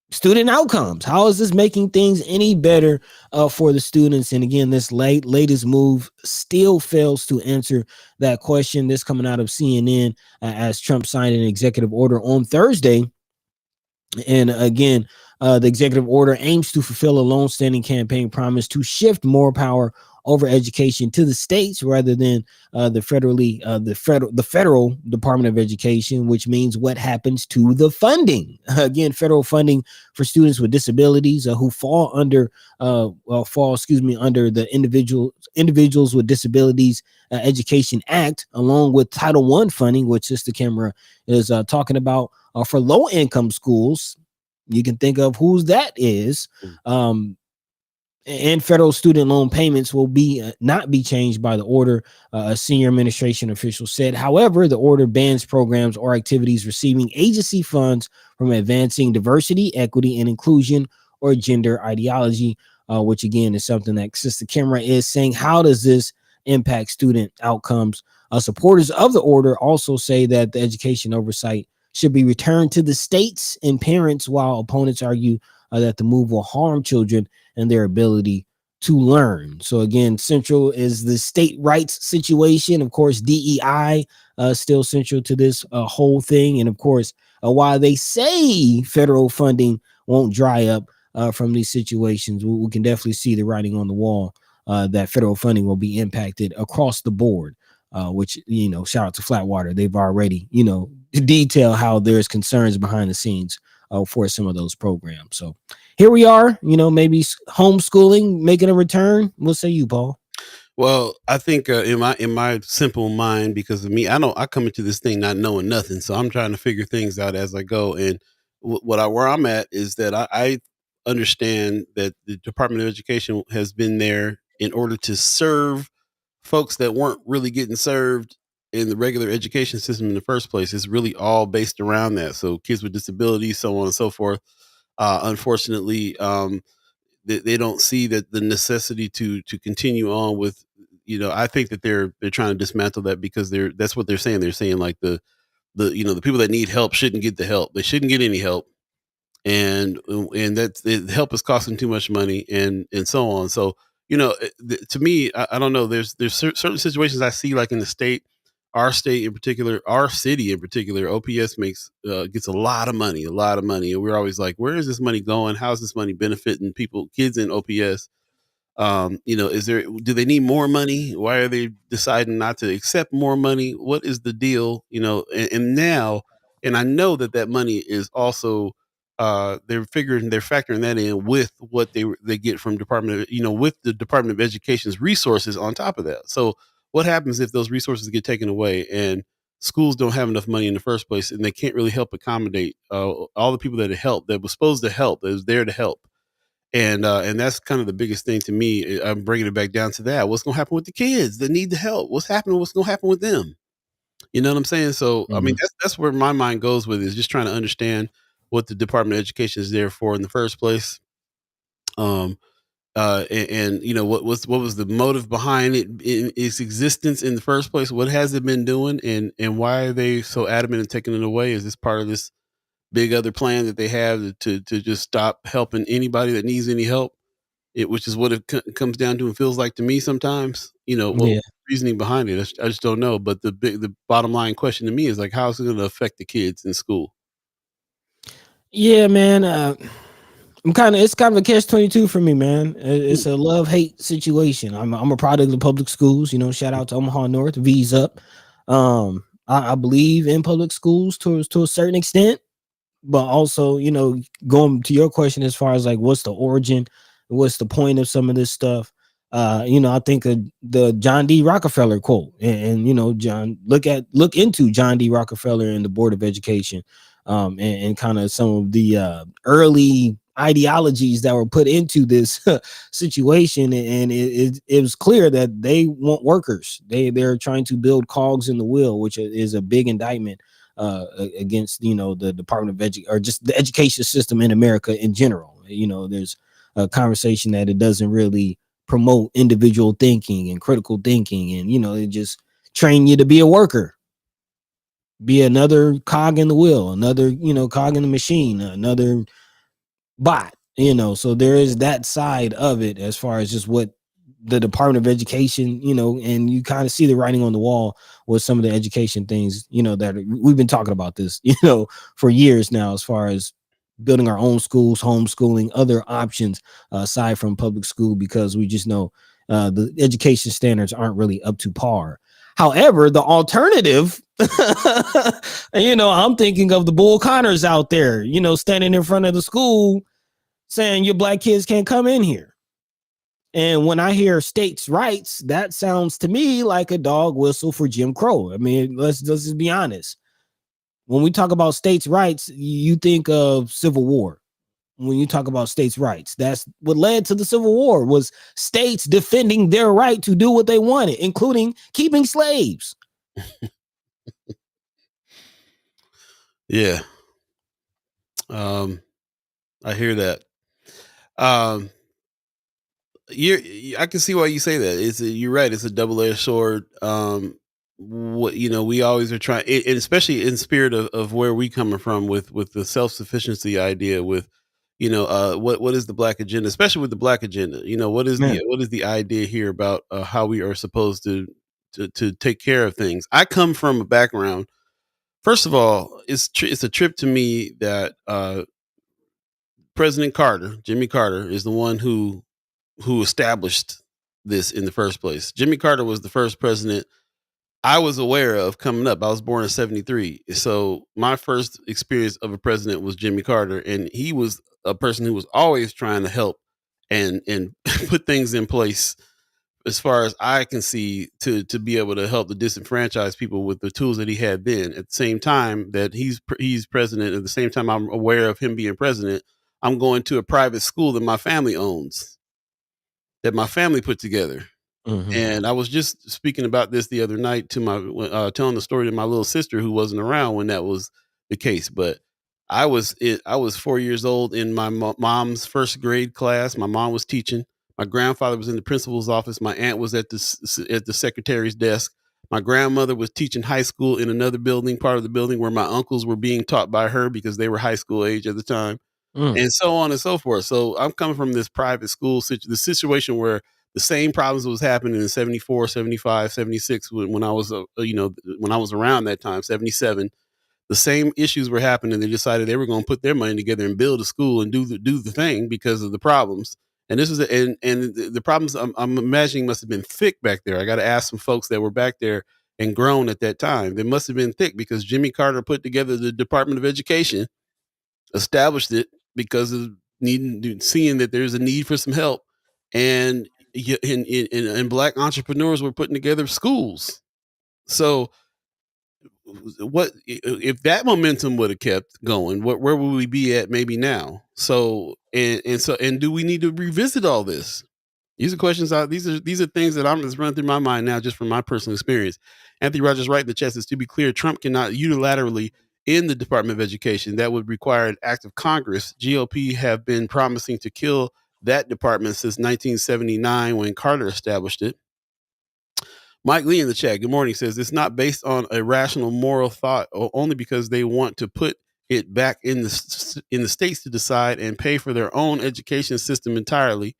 student outcomes. How is this making things any better for the students? And again, this latest move still fails to answer that question. This coming out of CNN as Trump signed an executive order on Thursday And again, the executive order aims to fulfill a long-standing campaign promise to shift more power over education to the states rather than the federal Department of Education, which means what happens to the funding. Again, federal funding for students with disabilities who fall under under the Individuals with Disabilities Education Act, along with Title I funding, which Sister Camera is talking about for low-income schools. You can think of whose that is. And federal student loan payments will not be changed by the order, a senior administration official said. However, the order bans programs or activities receiving agency funds from advancing diversity, equity, and inclusion or gender ideology, which again is something that Sister Kimra is saying. How does this impact student outcomes? Supporters of the order also say that the education oversight should be returned to the states and parents, while opponents argue that the move will harm children and their ability to learn. So again, central is the state rights situation. Of course, DEI still central to this whole thing. And of course, while they say federal funding won't dry up from these situations, we can definitely see the writing on the wall that federal funding will be impacted across the board. Which, shout out to Flatwater. They've already, detail how there's concerns behind the scenes for some of those programs. So here we are, maybe homeschooling making a return. What say you, Paul? Well, I think in my simple mind, because of me, I come into this thing not knowing nothing, so I'm trying to figure things out as I go. And where I'm at is that I understand that the Department of Education has been there in order to serve folks that weren't really getting served in the regular education system in the first place. It's really all based around that. So kids with disabilities, so on and so forth. Unfortunately, they don't see that the necessity to continue on with, I think that they're trying to dismantle that, because that's what they're saying. They're saying like the people that need help shouldn't get the help. They shouldn't get any help. And that help is costing too much money, and so on. So, to me, I don't know. There's certain situations I see, like in our state in particular, our city in particular. OPS gets a lot of money, and we're always like, where is this money going? How's this money benefiting kids in OPS? Do they need more money? Why are they deciding not to accept more money? What is the deal? And now, and I know that money is also, they're factoring that in with what they get from with the Department of Education's resources on top of that. So what happens if those resources get taken away and schools don't have enough money in the first place, and they can't really help accommodate all the people that was supposed to help, that was there to help? And that's kind of the biggest thing to me. I'm bringing it back down to that. What's going to happen with the kids that need the help? What's happening? What's going to happen with them? You know what I'm saying? So, I mean, that's where my mind goes with, is just trying to understand what the Department of Education is there for in the first place. And what was the motive behind its existence in the first place? What has it been doing, and why are they so adamant in taking it away? Is this part of this big other plan that they have to just stop helping anybody that needs any help? Which is what it comes down to and feels like to me sometimes. What reasoning behind it, I just don't know. But the bottom line question to me is like, how is it going to affect the kids in school? Yeah, man. It's kind of a catch-22 for me, man. It's a love-hate situation. I'm a product of public schools. Shout out to Omaha North, V's up. I believe in public schools to a certain extent, but also, going to your question as far as like what's the origin, what's the point of some of this stuff. I think of the John D. Rockefeller quote, and John, look into John D. Rockefeller and the Board of Education, and kind of some of the early ideologies that were put into this situation, and it was clear that they want workers. They're trying to build cogs in the wheel, which is a big indictment against the Department of or just the education system in America in general. There's a conversation that it doesn't really promote individual thinking and critical thinking, and it just train you to be a worker, be another cog in the wheel, another cog in the machine, another bot. So there is that side of it as far as just what the Department of Education, and you kind of see the writing on the wall with some of the education things, that we've been talking about this, for years now, as far as building our own schools, homeschooling, other options aside from public school, because we just know the education standards aren't really up to par. However, the alternative, I'm thinking of the Bull Connors out there, standing in front of the school saying your black kids can't come in here. And when I hear states' rights, that sounds to me like a dog whistle for Jim Crow. I mean, let's just be honest. When we talk about states' rights, you think of Civil War. When you talk about states' rights, that's what led to the Civil War, was states defending their right to do what they wanted, including keeping slaves. Yeah. I hear that. I can see why you say that. You're right. It's a double-edged sword. We always are trying, and especially in spirit of where we coming from with the self-sufficiency idea, with what is the black agenda, especially with the black agenda. What is the idea here about how we are supposed to take care of things. I come from a background. First of all, it's a trip to me that President Carter, Jimmy Carter, is the one who established this in the first place. Jimmy Carter was the first president I was aware of coming up. I was born in 73. So my first experience of a president was Jimmy Carter. And he was a person who was always trying to help and put things in place, as far as I can see, to be able to help the disenfranchised people with the tools that he had then. At the same time that he's president, at the same time I'm aware of him being president, I'm going to a private school that my family owns, that my family put together. Mm-hmm. And I was just speaking about this the other night to my telling the story to my little sister, who wasn't around when that was the case. But I was 4 years old in my mom's first grade class. My mom was teaching. My grandfather was in the principal's office. My aunt was at the secretary's desk. My grandmother was teaching high school in another building, part of the building where my uncles were being taught by her because they were high school age at the time, and so on and so forth. So I'm coming from this private school, the situation where the same problems was happening in 74, 75, 76 when I was, when I was around that time, 77. The same issues were happening. They decided they were going to put their money together and build a school and do the thing because of the problems. And this is and the problems I'm imagining must have been thick back there. I got to ask some folks that were back there and grown at that time. They must have been thick because Jimmy Carter put together the Department of Education, established it because of seeing that there's a need for some help. And black entrepreneurs were putting together schools. So what if that momentum would have kept going? Where would we be at maybe now? So and do we need to revisit all this? These are questions. These are things that I'm just running through my mind now, just from my personal experience. Anthony Rogers right in the chat says, to be clear, Trump cannot unilaterally in the Department of Education. That would require an act of Congress. GOP have been promising to kill that department since 1979 when Carter established it. Mike Lee in the chat, good morning, says it's not based on a rational moral thought, or only because they want to put it back in the states to decide and pay for their own education system entirely.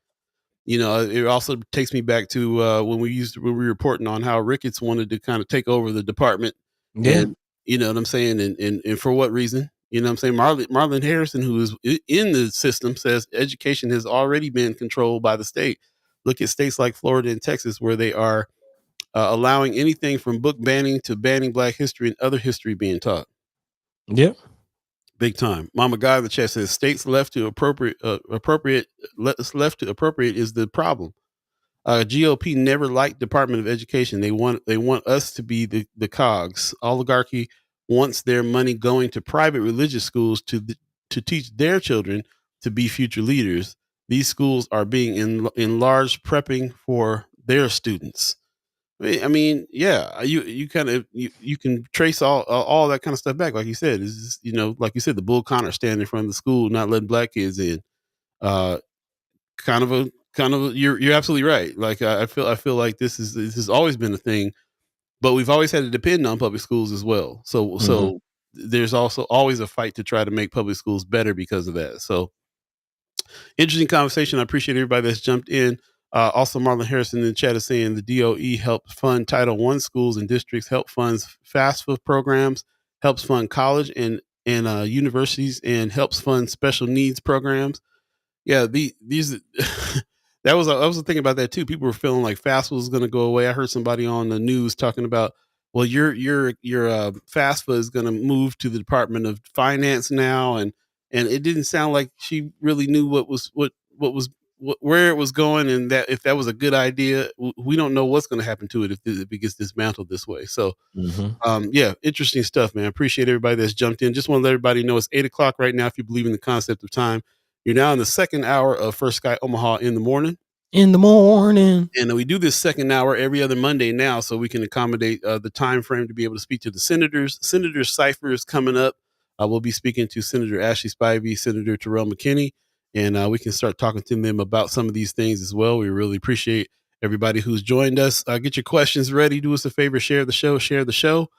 It also takes me back to when we were reporting on how Ricketts wanted to kind of take over the department. Yeah. And you know what I'm saying? And for what reason? You know what I'm saying? Marlon Harrison, who is in the system, says education has already been controlled by the state. Look at states like Florida and Texas, where they are allowing anything from book banning to banning Black history and other history being taught. Yep. Big time. Mama Guy in the chat says states left to appropriate is the problem. GOP never liked Department of Education. They want us to be the cogs. Oligarchy wants their money going to private religious schools to teach their children to be future leaders. These schools are being enlarged, prepping for their students. I mean, yeah, you can trace all that kind of stuff back, like you said. Is like you said, the Bull Connor standing in front of the school, not letting Black kids in. You're absolutely right. Like I feel like this has always been a thing, but we've always had to depend on public schools as well. So there's also always a fight to try to make public schools better because of that. So interesting conversation. I appreciate everybody that's jumped in. Also, Marlon Harrison in the chat is saying the DOE helps fund Title I schools and districts, help funds FAFSA programs, helps fund college and and universities and helps fund special needs programs. Yeah, these I was thinking about that too. People were feeling like FAFSA was going to go away. I heard somebody on the news talking about, well, your FAFSA is going to move to the Department of Finance now, and it didn't sound like she really knew where it was going, and that if that was a good idea. We don't know what's going to happen to it if it gets dismantled this way. So, yeah, interesting stuff, man. Appreciate everybody that's jumped in. Just want to let everybody know it's 8:00 right now. If you believe in the concept of time, you're now in the second hour of First Sky Omaha in the morning. And we do this second hour every other Monday now, so we can accommodate the time frame to be able to speak to the senators. Senator Cypher is coming up. We'll be speaking to Senator Ashlei Spivey, Senator Terrell McKinney, and we can start talking to them about some of these things as well. We really appreciate everybody who's joined us. Get your questions ready. Do us a favor, share the show,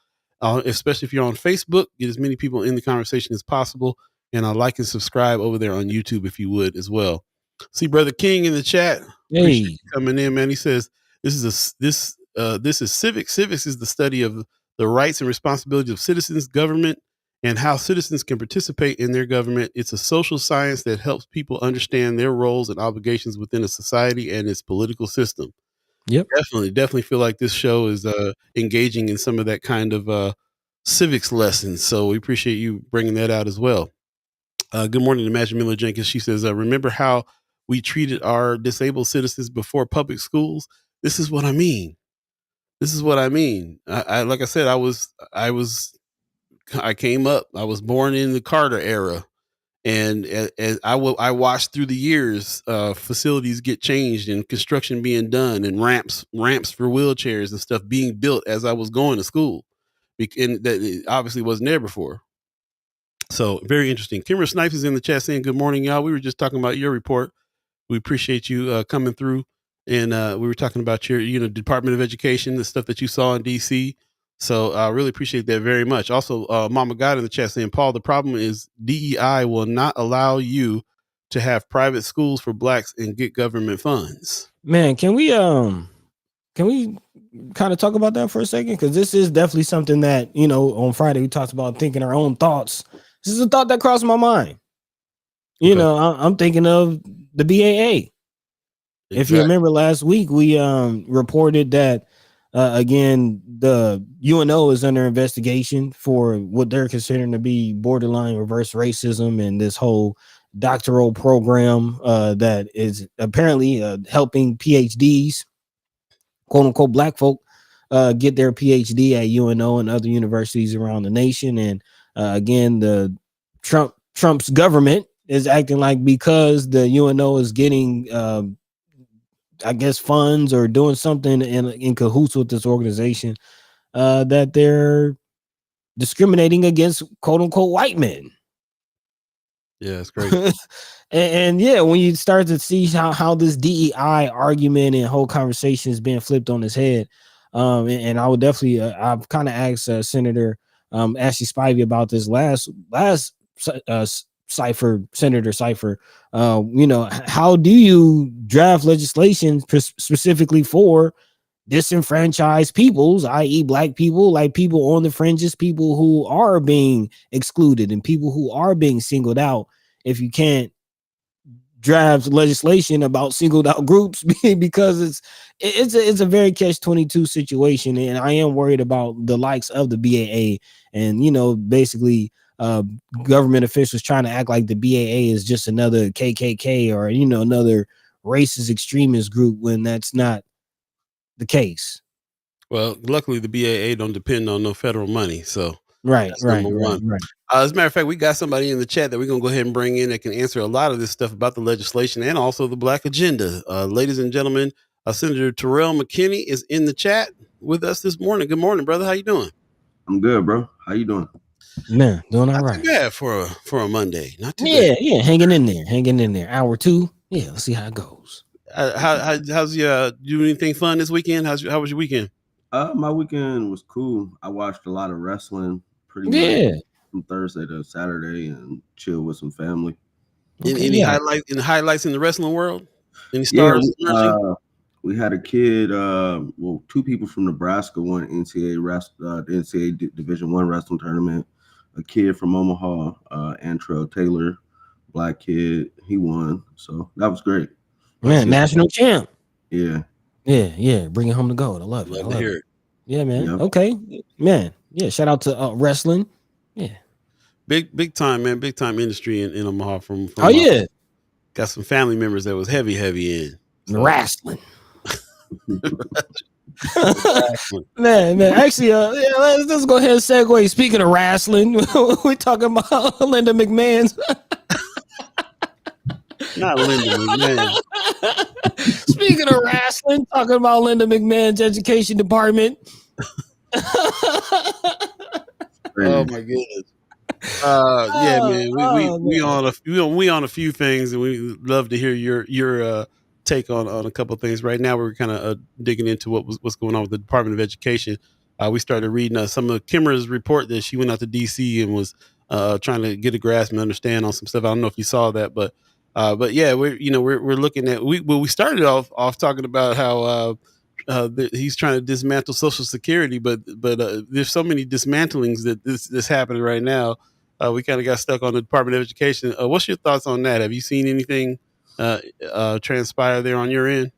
especially if you're on Facebook. Get as many people in the conversation as possible, and like and subscribe over there on YouTube if you would as well. See Brother King in the chat. Appreciate you coming in, man. He says this is civics. Civics is the study of the rights and responsibilities of citizens, government, and how citizens can participate in their government. It's a social science that helps people understand their roles and obligations within a society and its political system. Yep. Definitely feel like this show is engaging in some of that kind of civics lessons. So we appreciate you bringing that out as well. Good morning to Magic Miller Jenkins. She says, remember how we treated our disabled citizens before public schools? This is what I mean. I like I said, I came up. I was born in the Carter era, and I watched through the years facilities get changed and construction being done and ramps for wheelchairs and stuff being built as I was going to school, and that it obviously wasn't there before. So very interesting. Kimber Snipes is in the chat saying, "Good morning, y'all. We were just talking about your report. We appreciate you coming through, and we were talking about your Department of Education, the stuff that you saw in DC. So I really appreciate that very much. Also, Mama God in the chat saying, Paul, the problem is DEI will not allow you to have private schools for blacks and get government funds. Man, can we kind of talk about that for a second? Because this is definitely something that, on Friday we talked about thinking our own thoughts. This is a thought that crossed my mind. I'm thinking of the BAA. Exactly. If you remember last week, we reported that again, the UNO is under investigation for what they're considering to be borderline reverse racism and this whole doctoral program that is apparently helping PhDs, quote unquote, black folk get their PhD at UNO and other universities around the nation. And again, the Trump's government is acting like because the UNO is getting I guess funds or doing something in cahoots with this organization that they're discriminating against quote unquote white men. Yeah, it's great. and yeah, when you start to see how this DEI argument and whole conversation is being flipped on his head, and I would definitely I've kind of asked Senator Ashlei Spivey about this last Senator Cypher, how do you draft legislation specifically for disenfranchised peoples, i.e. black people, like people on the fringes, people who are being excluded and people who are being singled out, if you can't draft legislation about singled out groups? Because it's a very catch-22 situation, and I am worried about the likes of the BAA and basically government officials trying to act like the BAA is just another KKK or another racist extremist group when that's not the case. Well, luckily the BAA don't depend on no federal money, so right. Number one. As a matter of fact, we got somebody in the chat that we're gonna go ahead and bring in that can answer a lot of this stuff about the legislation and also the black agenda. Ladies and gentlemen, Senator Terrell McKinney is in the chat with us this morning. Good morning, brother. How you doing? I'm good, bro. How you doing? Man, doing all right. Not too bad for a Monday. Not too bad. Yeah, hanging in there. Hour 2. Yeah, let's see how it goes. How's your do anything fun this weekend? How was your weekend? My weekend was cool. I watched a lot of wrestling pretty much from Thursday to Saturday and chill with some family. Any highlights in the wrestling world? Any stars? We had a kid, 2 people from Nebraska won NCAA the NCAA Division I wrestling tournament. a kid from Omaha, Terrell Taylor, black kid. He won, so that was great. Man, national champ. Yeah. Bringing home the gold. I love it. Love to hear it. Yeah, man. Yep. Okay, man. Yeah, shout out to wrestling. Yeah, big time, man. Big time industry in Omaha. From got some family members that was heavy in wrestling. man. Actually, let's go ahead and segue. Speaking of wrestling, we're talking about Linda McMahon's. Not Linda McMahon. Speaking of wrestling, talking about Linda McMahon's education department. Oh my goodness. Yeah, man. We on a few things, and we love to hear your take on a couple of things. Right now, we're kind of digging into what's going on with the Department of Education. We started reading some of Kimmer's report that she went out to DC and was trying to get a grasp and understand on some stuff. I don't know if you saw that, but yeah, we're looking at we started off talking about how he's trying to dismantle Social Security, but there's so many dismantlings that this happening right now. We kind of got stuck on the Department of Education. What's your thoughts on that? Have you seen anything transpire there on your end?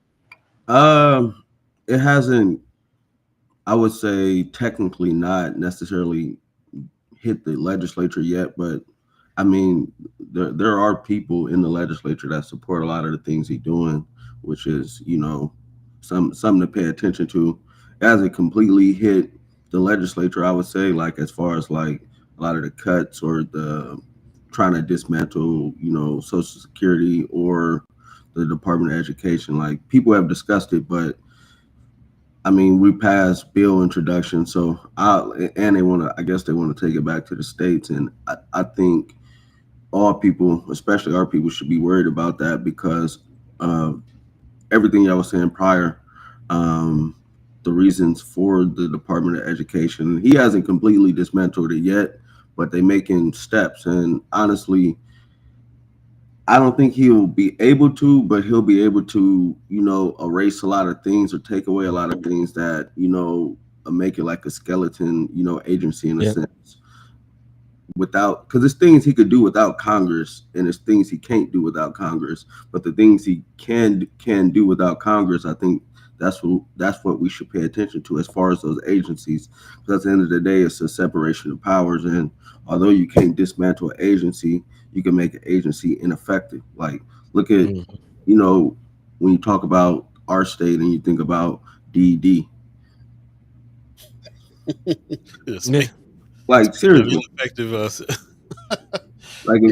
It hasn't. I would say technically not necessarily hit the legislature yet, but I mean, there are people in the legislature that support a lot of the things he's doing, which is, something to pay attention to. It hasn't completely hit the legislature, I would say, like as far as like a lot of the cuts or the trying to dismantle, Social Security or the Department of Education. Like people have discussed it, but I mean, we passed bill introduction, so they want to. I guess they want to take it back to the states, and I think all people, especially our people, should be worried about that because everything I was saying prior, the reasons for the Department of Education. He hasn't completely dismantled it yet, but they're making steps. And honestly, I don't think he'll be able to, but he'll be able to, erase a lot of things or take away a lot of things that, make it like a skeleton, agency in a sense. Because there's things he could do without Congress, and there's things he can't do without Congress. But the things he can do without Congress, I think that's what we should pay attention to as far as those agencies. Because at the end of the day, it's a separation of powers, and although you can't dismantle an agency, you can make an agency ineffective. Like look at when you talk about our state and you think about DED. Like seriously, ineffective like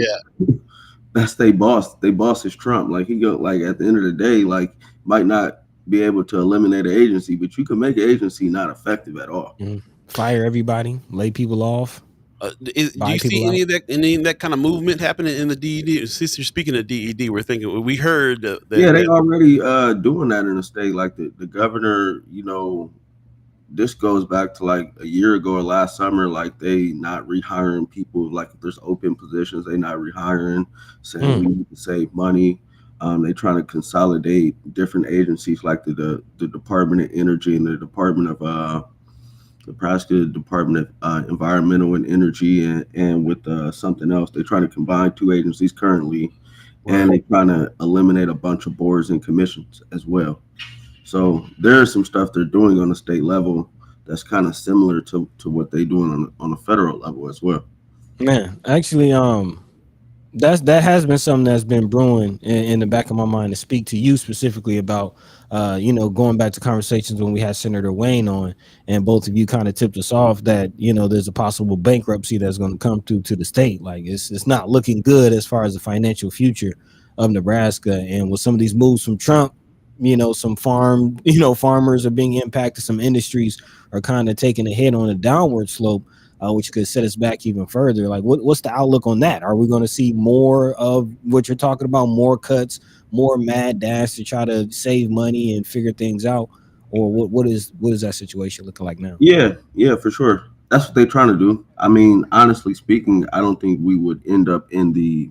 that's they boss. They boss is Trump. Like he go like at the end of the day, like might not be able to eliminate an agency, but you can make an agency not effective at all. Fire everybody, lay people off. Do you see any of that kind of movement happening in the DED? Since you're speaking of DED, we heard that they already doing that in the state. Like the governor, this goes back to like a year ago or last summer. Like they not rehiring people. Like if there's open positions, they not rehiring. Saying we need to save money. They trying to consolidate different agencies like the Department of Energy and the Department of Nebraska Department of Environmental and Energy and with something else. They're trying to combine two agencies currently, and they're trying to eliminate a bunch of boards and commissions as well. So there's some stuff they're doing on the state level that's kind of similar to what they're doing on the federal level as well. Man, actually, that has been something that's been brewing in the back of my mind to speak to you specifically about, going back to conversations when we had Senator Wayne on, and both of you kind of tipped us off that, there's a possible bankruptcy that's going to come through to the state. Like it's not looking good as far as the financial future of Nebraska. And with some of these moves from Trump, some farmers are being impacted. Some industries are kind of taking a hit on a downward slope, which could set us back even further. Like what's the outlook on that? Are we going to see more of what you're talking about, more cuts, more mad dash to try to save money and figure things out? Or what is that situation looking like now? Yeah, for sure. That's what they're trying to do. I mean, honestly speaking, I don't think we would end up we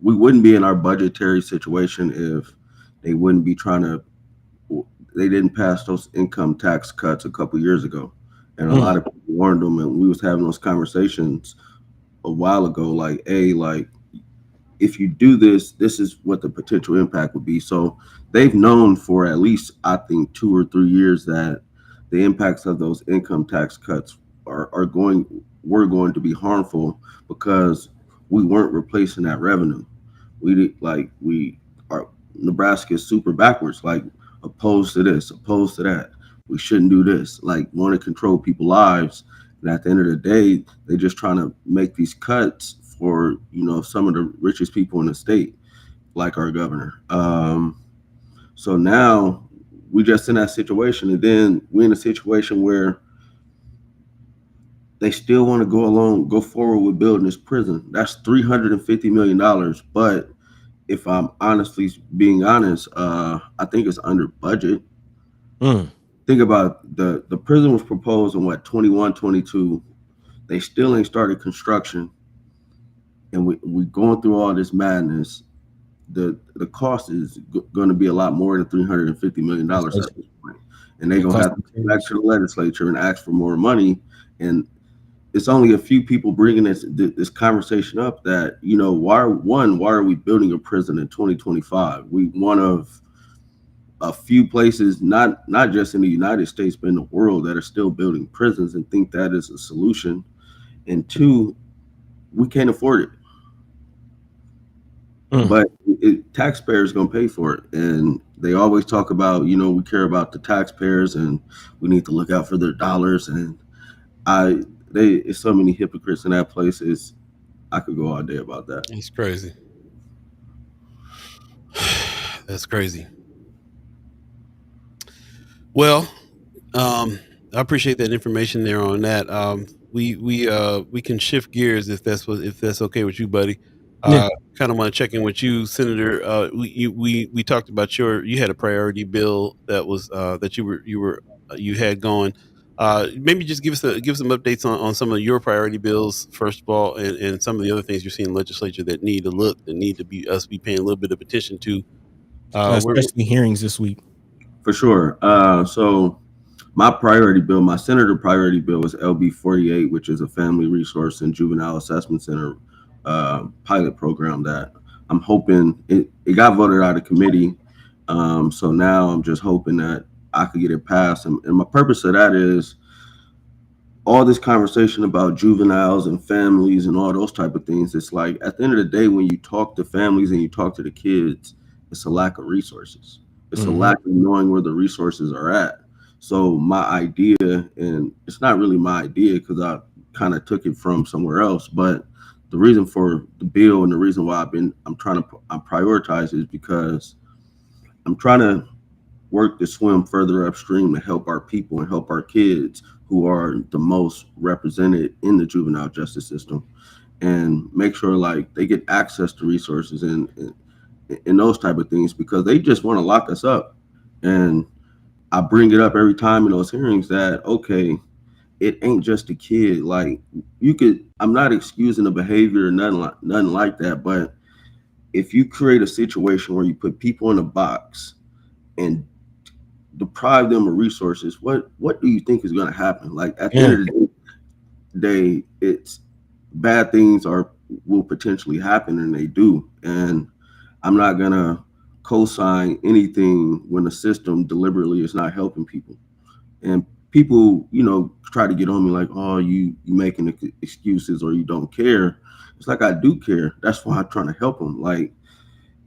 wouldn't be in our budgetary situation if they wouldn't be they didn't pass those income tax cuts a couple years ago. And a lot of people warned them, and we was having those conversations a while ago, like, hey, like, if you do this, this is what the potential impact would be. So they've known for at least, I think, 2 or 3 years that the impacts of those income tax cuts were going to be harmful because we weren't replacing that revenue. Nebraska is super backwards, like opposed to this, opposed to that. We shouldn't do this, like want to control people's lives. And at the end of the day, they're just trying to make these cuts for, some of the richest people in the state, like our governor. So now we just in that situation, and then we're in a situation where they still want to go forward with building this prison. That's $350 million. But if I'm being honest, I think it's under budget. Think about the prison was proposed in 21, 22. They still ain't started construction. And we going through all this madness. The cost is going to be a lot more than $350 million at this point. And they're going to have to come back to the legislature and ask for more money. And it's only a few people bringing this conversation up that, why are we building a prison in 2025? We one of a few places, not just in the United States, but in the world, that are still building prisons and think that is a solution. And two, we can't afford it. But taxpayers going to pay for it. And they always talk about, we care about the taxpayers and we need to look out for their dollars. And it's so many hypocrites in that place. I could go all day about that. It's crazy. That's crazy. Well, I appreciate that information there on that. We can shift gears if that's okay with you, buddy. Kind of want to check in with you, Senator. We talked about you had a priority bill that was that you had going. Maybe just give some updates on some of your priority bills first of all, and some of the other things you're seeing in the legislature that need to be paying a little bit of attention to. Especially hearings this week. For sure. So my senator priority bill was LB 48, which is a family resource and juvenile assessment center pilot program that I'm hoping it got voted out of committee. So now I'm just hoping that I could get it passed. And my purpose of that is all this conversation about juveniles and families and all those type of things. It's like at the end of the day, when you talk to families and you talk to the kids, it's a lack of resources. It's a lack of knowing where the resources are at. So my idea, and it's not really my idea because I kind of took it from somewhere else, but the reason for the bill and the reason why I'm prioritize is because I'm trying to work to swim further upstream to help our people and help our kids who are the most represented in the juvenile justice system, and make sure like they get access to resources and those type of things, because they just want to lock us up. And I bring it up every time in those hearings that, okay, it ain't just a kid. Like I'm not excusing the behavior or nothing like that. But if you create a situation where you put people in a box and deprive them of resources, what do you think is going to happen? Like at the end of the day, it's bad things will potentially happen, and they do. And I'm not going to co-sign anything when the system deliberately is not helping people. And people, try to get on me like, oh, you making excuses or you don't care. It's like, I do care. That's why I'm trying to help them. Like,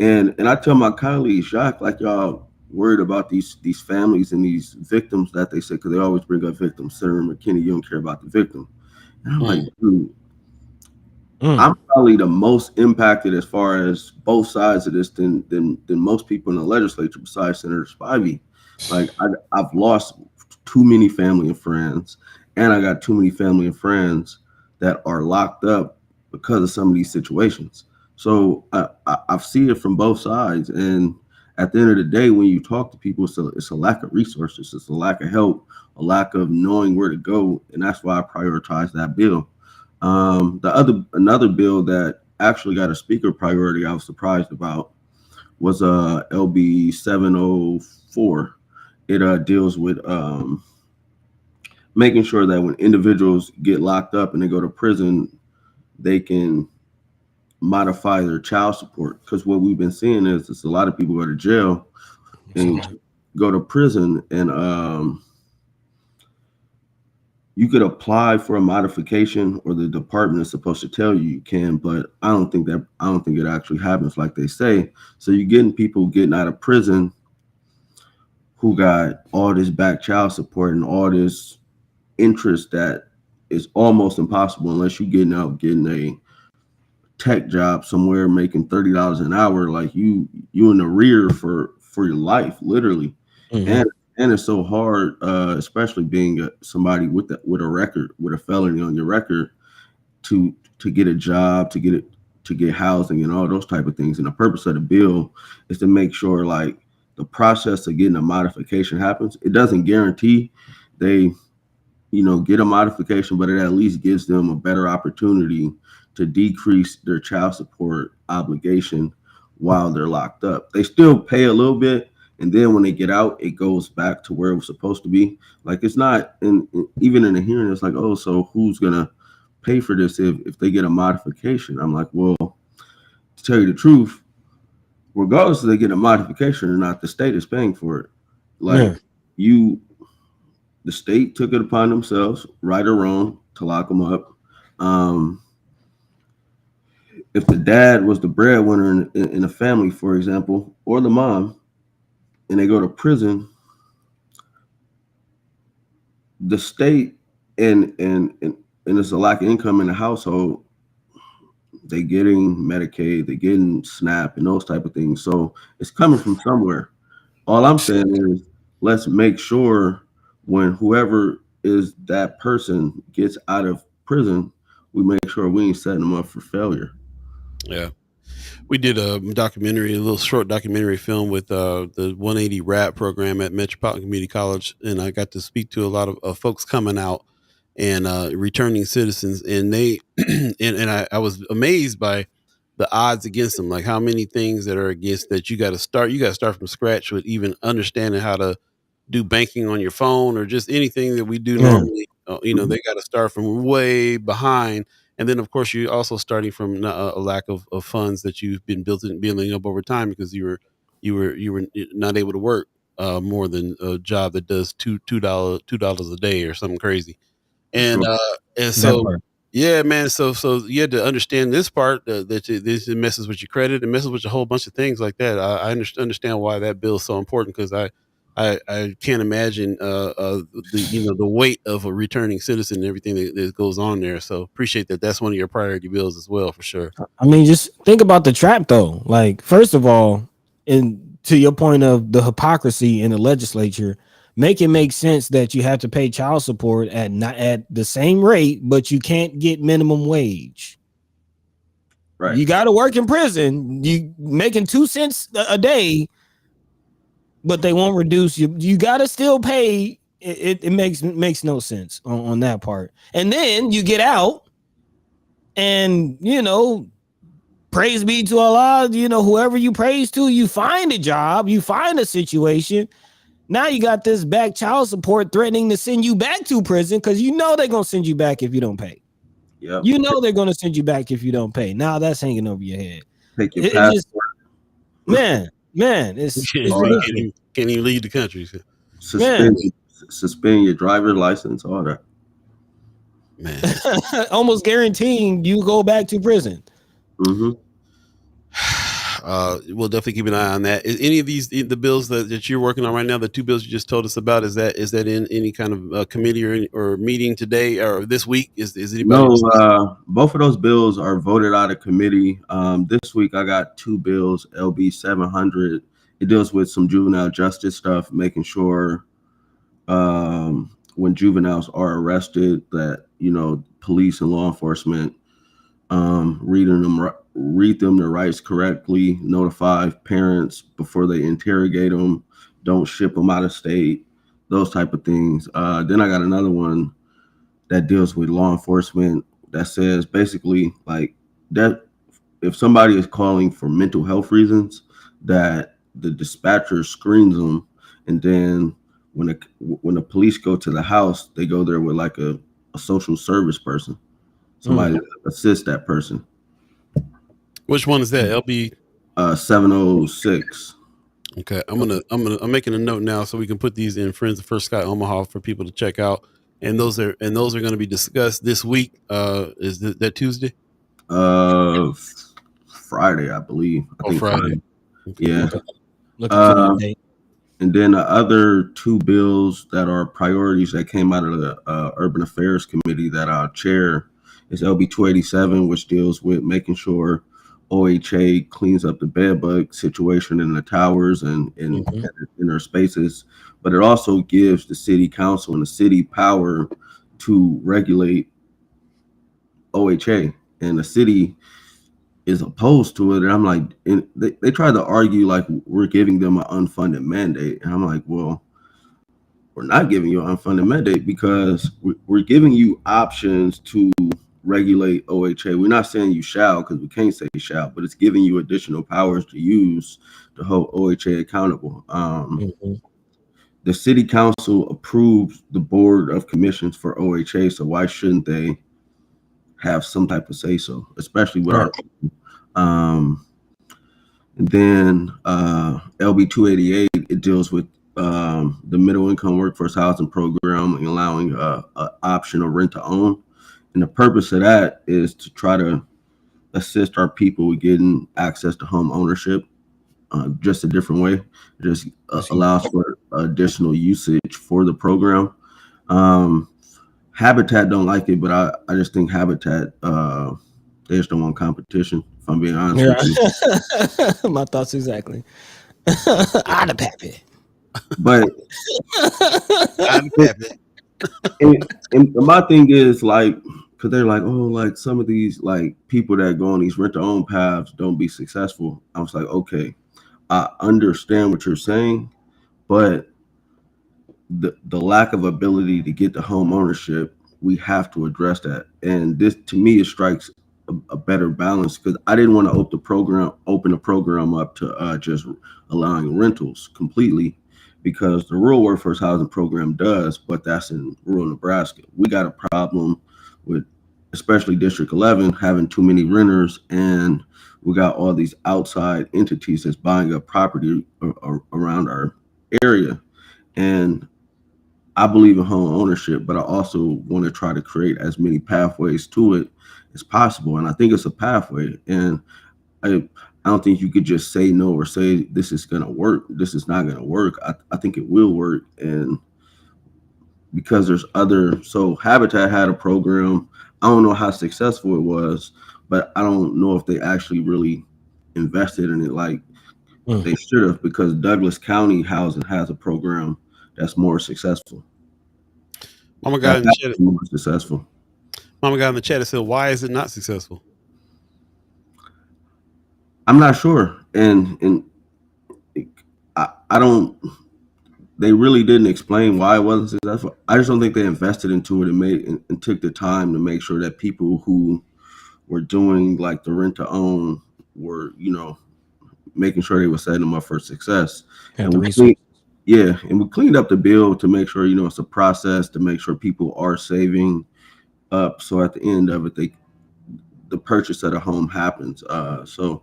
and I tell my colleagues, Jacques, like, y'all worried about these families and these victims that they say, because they always bring up victims. Senator McKinney, you don't care about the victim. And I'm like, dude, I'm probably the most impacted as far as both sides of this than most people in the legislature besides Senator Spivey. Like I've lost too many family and friends, and I got too many family and friends that are locked up because of some of these situations. So I've seen it from both sides. And at the end of the day, when you talk to people, it's a lack of resources, it's a lack of help, a lack of knowing where to go. And that's why I prioritize that bill. Another bill that actually got a speaker priority I was surprised about was LB 704. It deals with making sure that when individuals get locked up and they go to prison, they can modify their child support. Because what we've been seeing is a lot of people go to jail and go to prison, and you could apply for a modification, or the department is supposed to tell you can, but I don't think it actually happens like they say. So you're getting people getting out of prison who got all this back child support and all this interest that is almost impossible unless you're getting a tech job somewhere making $30 an hour. Like you in the rear for your life, literally. Mm-hmm. And it's so hard, especially being somebody with a record, with a felony on your record, to get a job, to get housing and all those type of things. And the purpose of the bill is to make sure like the process of getting a modification happens. It doesn't guarantee they, get a modification, but it at least gives them a better opportunity to decrease their child support obligation while they're locked up. They still pay a little bit, and then when they get out, it goes back to where it was supposed to be. Like it's not, even in the hearing, it's like, oh, so who's gonna pay for this if they get a modification? I'm like, well, to tell you the truth, regardless if they get a modification or not, the state is paying for it. Like the state took it upon themselves, right or wrong, to lock them up. If the dad was the breadwinner in a family, for example, or the mom, and they go to prison, the state and there's a lack of income in the household, they getting Medicaid, they getting SNAP and those type of things. So it's coming from somewhere. All I'm saying is let's make sure when whoever is that person gets out of prison, we make sure we ain't setting them up for failure. Yeah. We did a little short documentary film with the 180 RAP program at Metropolitan Community College, and I got to speak to a lot of folks coming out and returning citizens, and they and I was amazed by the odds against them, like how many things that are against that you got to start from scratch with even understanding how to do banking on your phone or just anything that we do normally. They got to start from way behind. And then, of course, you're also starting from a lack of funds that you've been building up over time because you were not able to work more than a job that does $2 a day or something crazy. And so yeah, man. So you had to understand this part that this messes with your credit and messes with a whole bunch of things like that. I understand why that bill is so important because I can't imagine the weight of a returning citizen and everything that goes on there. So appreciate that. That's one of your priority bills as well, for sure. I mean, just think about the trap though. Like, first of all, and to your point of the hypocrisy in the legislature, make it make sense that you have to pay child support at the same rate, but you can't get minimum wage. Right. You got to work in prison. You making 2 cents a day, but they won't reduce you. You got to still pay. It makes no sense on that part. And then you get out, and praise be to Allah. Whoever you praise to, you find a job, you find a situation. Now you got this back child support threatening to send you back to prison because they're gonna send you back if you don't pay. Yep. They're gonna send you back if you don't pay. Now that's hanging over your head. Take your passport. Man, it's can't even leave the country. Suspend your driver's license, all that. Man, almost guaranteeing you go back to prison. Mm-hmm. We'll definitely keep an eye on that. Is any of the bills that you're working on right now, the 2 bills you just told us about, is that in any kind of committee or meeting today or this week? Is anybody? No, both of those bills are voted out of committee. This week I got 2 bills, LB 700. It deals with some juvenile justice stuff, making sure when juveniles are arrested that police and law enforcement read them their rights correctly, notify parents before they interrogate them, don't ship them out of state, those type of things. Then I got another one that deals with law enforcement that says basically like that if somebody is calling for mental health reasons, that the dispatcher screens them, and then when the police go to the house, they go there with like a social service person. somebody to assist that person. Which one is that? LB 706. Okay, I'm making a note now so we can put these in Friends of First Sky Omaha for people to check out. And those are going to be discussed this week. Is that Tuesday? Friday, I believe. I think Friday. Okay. Yeah. Okay. Looking for that date. And then the other two bills that are priorities that came out of the Urban Affairs Committee that I chair is LB 287, which deals with making sure OHA cleans up the bed bug situation in the towers and in their spaces. But it also gives the city council and the city power to regulate OHA. And the city is opposed to it, and I'm like, and they try to argue like we're giving them an unfunded mandate, and I'm like, well, we're not giving you an unfunded mandate because we're giving you options to regulate OHA. We're not saying you shall because we can't say shall, but it's giving you additional powers to use to hold OHA accountable. The city council approves the board of commissions for OHA, so why shouldn't they have some type of say so, especially with our and then LB 288, it deals with the middle income workforce housing program and allowing an option of rent to own. And the purpose of that is to try to assist our people with getting access to home ownership just a different way. It just allows for additional usage for the program. Habitat don't like it, but I just think Habitat they just don't want competition, if I'm being honest with you. My thoughts exactly. I'd have happy. But and my thing is like, because they're like, oh, like some of these like people that go on these rent to own paths don't be successful. I was like, okay, I understand what you're saying, but the lack of ability to get to home ownership, we have to address that. And this, to me, it strikes a better balance because I didn't want to open the program up to just allowing rentals completely, because the rural workforce housing program does, but that's in rural Nebraska. We got a problem with, especially District 11, having too many renters, and we got all these outside entities that's buying up property around our area. And I believe in home ownership, but I also want to try to create as many pathways to it as possible. And I think it's a pathway. And I don't think you could just say no or say this is going to work. This is not going to work. I think it will work. And because there's so Habitat had a program. I don't know how successful it was, but I don't know if they actually really invested in it like they should have, because Douglas County Housing has a program that's more successful. Mama got in the chat. More successful. Mama got in the chat and said, "Why is it not successful?" I'm not sure, and I don't. They really didn't explain why it wasn't successful. I just don't think they invested into it and took the time to make sure that people who were doing like the rent to own were, making sure they were setting them up for success. And we cleaned up the bill to make sure, it's a process to make sure people are saving up. So at the end of it, the purchase of the home happens. So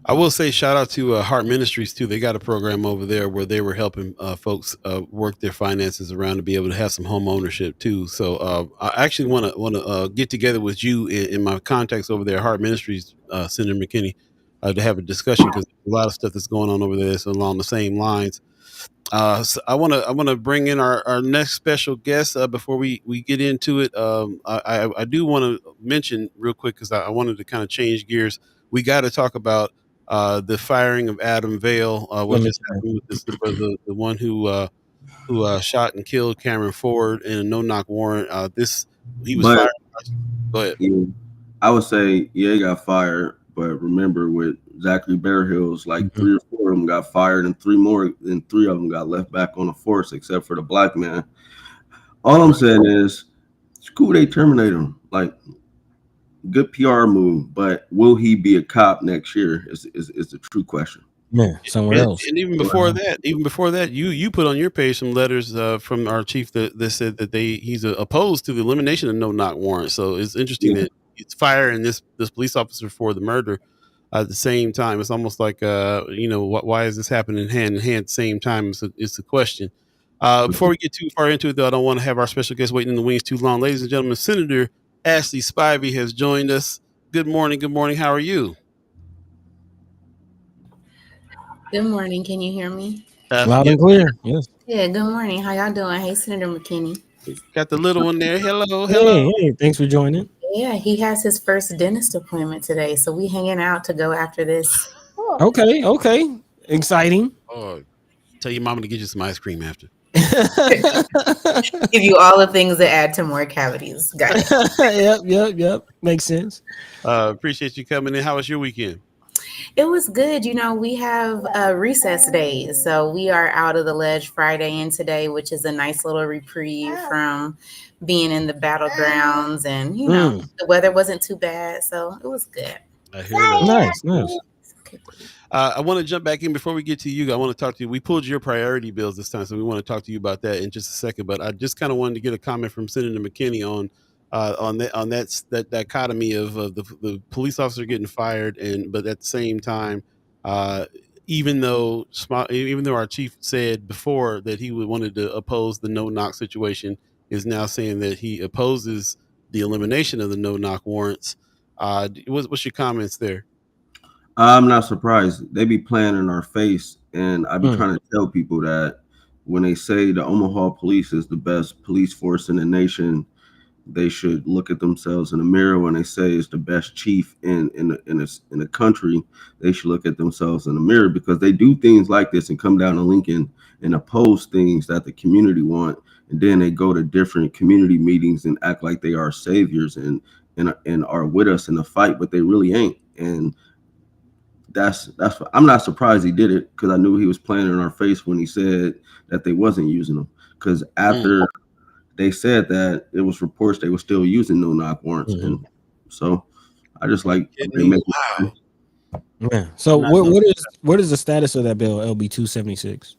I will say shout out to Heart Ministries too. They got a program over there where they were helping folks work their finances around to be able to have some home ownership too. So I actually want to get together with you in my contacts over there at Heart Ministries, Senator McKinney, to have a discussion, because a lot of stuff that's going on over there is along the same lines. So I want to bring in our next special guest before we get into it. I do want to mention real quick, because I wanted to kind of change gears. We got to talk about the firing of Adam Vale, what just happened with the one who shot and killed Cameron Ford in a no-knock warrant. He was fired. Go ahead. Yeah, I would say, he got fired. But remember, with Zachary Bearhills, like 3 or 4 of them got fired, and 3 of them got left back on the force, except for the black man. All I'm saying is, it's cool they terminate him. Like, good PR move, but will he be a cop next year is the true question. somewhere else. And even before that, you put on your page some letters from our chief that said that he's opposed to the elimination of no knock warrants. So it's interesting that he's firing this police officer for the murder at the same time. It's almost like why is this happening hand in hand at the same time? It's a question. Before we get too far into it, though, I don't want to have our special guest waiting in the wings too long. Ladies and gentlemen, Senator Ashlei Spivey has joined us. Good morning. Good morning. How are you? Good morning. Can you hear me? Loud and clear. Yes. Yeah, good morning. How y'all doing? Hey, Senator McKinney. Got the little one there. Hello. Hey, thanks for joining. Yeah, he has his first dentist appointment today, so we hanging out to go after this. Okay. Exciting. Oh, tell your mama to get you some ice cream after. Give you all the things that add to more cavities. Got it. Yep. Makes sense. Appreciate you coming in. How was your weekend? It was good. We have recess days, so we are out of the ledge Friday and today, which is a nice little reprieve from being in the battlegrounds, and the weather wasn't too bad, so it was good. I hear that. Nice. I want to jump back in before we get to you. I want to talk to you. We pulled your priority bills this time, so we want to talk to you about that in just a second. But I just kind of wanted to get a comment from Senator McKinney on that dichotomy of the police officer getting fired, but at the same time, even though our chief said before that he wanted to oppose the no knock situation, is now saying that he opposes the elimination of the no knock warrants. What's your comments there? I'm not surprised. They be playing in our face, and I be trying to tell people that when they say the Omaha police is the best police force in the nation, they should look at themselves in the mirror. When they say it's the best chief in the country, they should look at themselves in the mirror, because they do things like this and come down to Lincoln and oppose things that the community want, and then they go to different community meetings and act like they are saviors and are with us in the fight, but they really ain't. And that's what, I'm not surprised he did it, because I knew he was playing in our face when he said that they wasn't using them. Because after they said that, it was reports they were still using no knock warrants, and so I just like wow. Yeah. So what is the status of that bill, LB 276?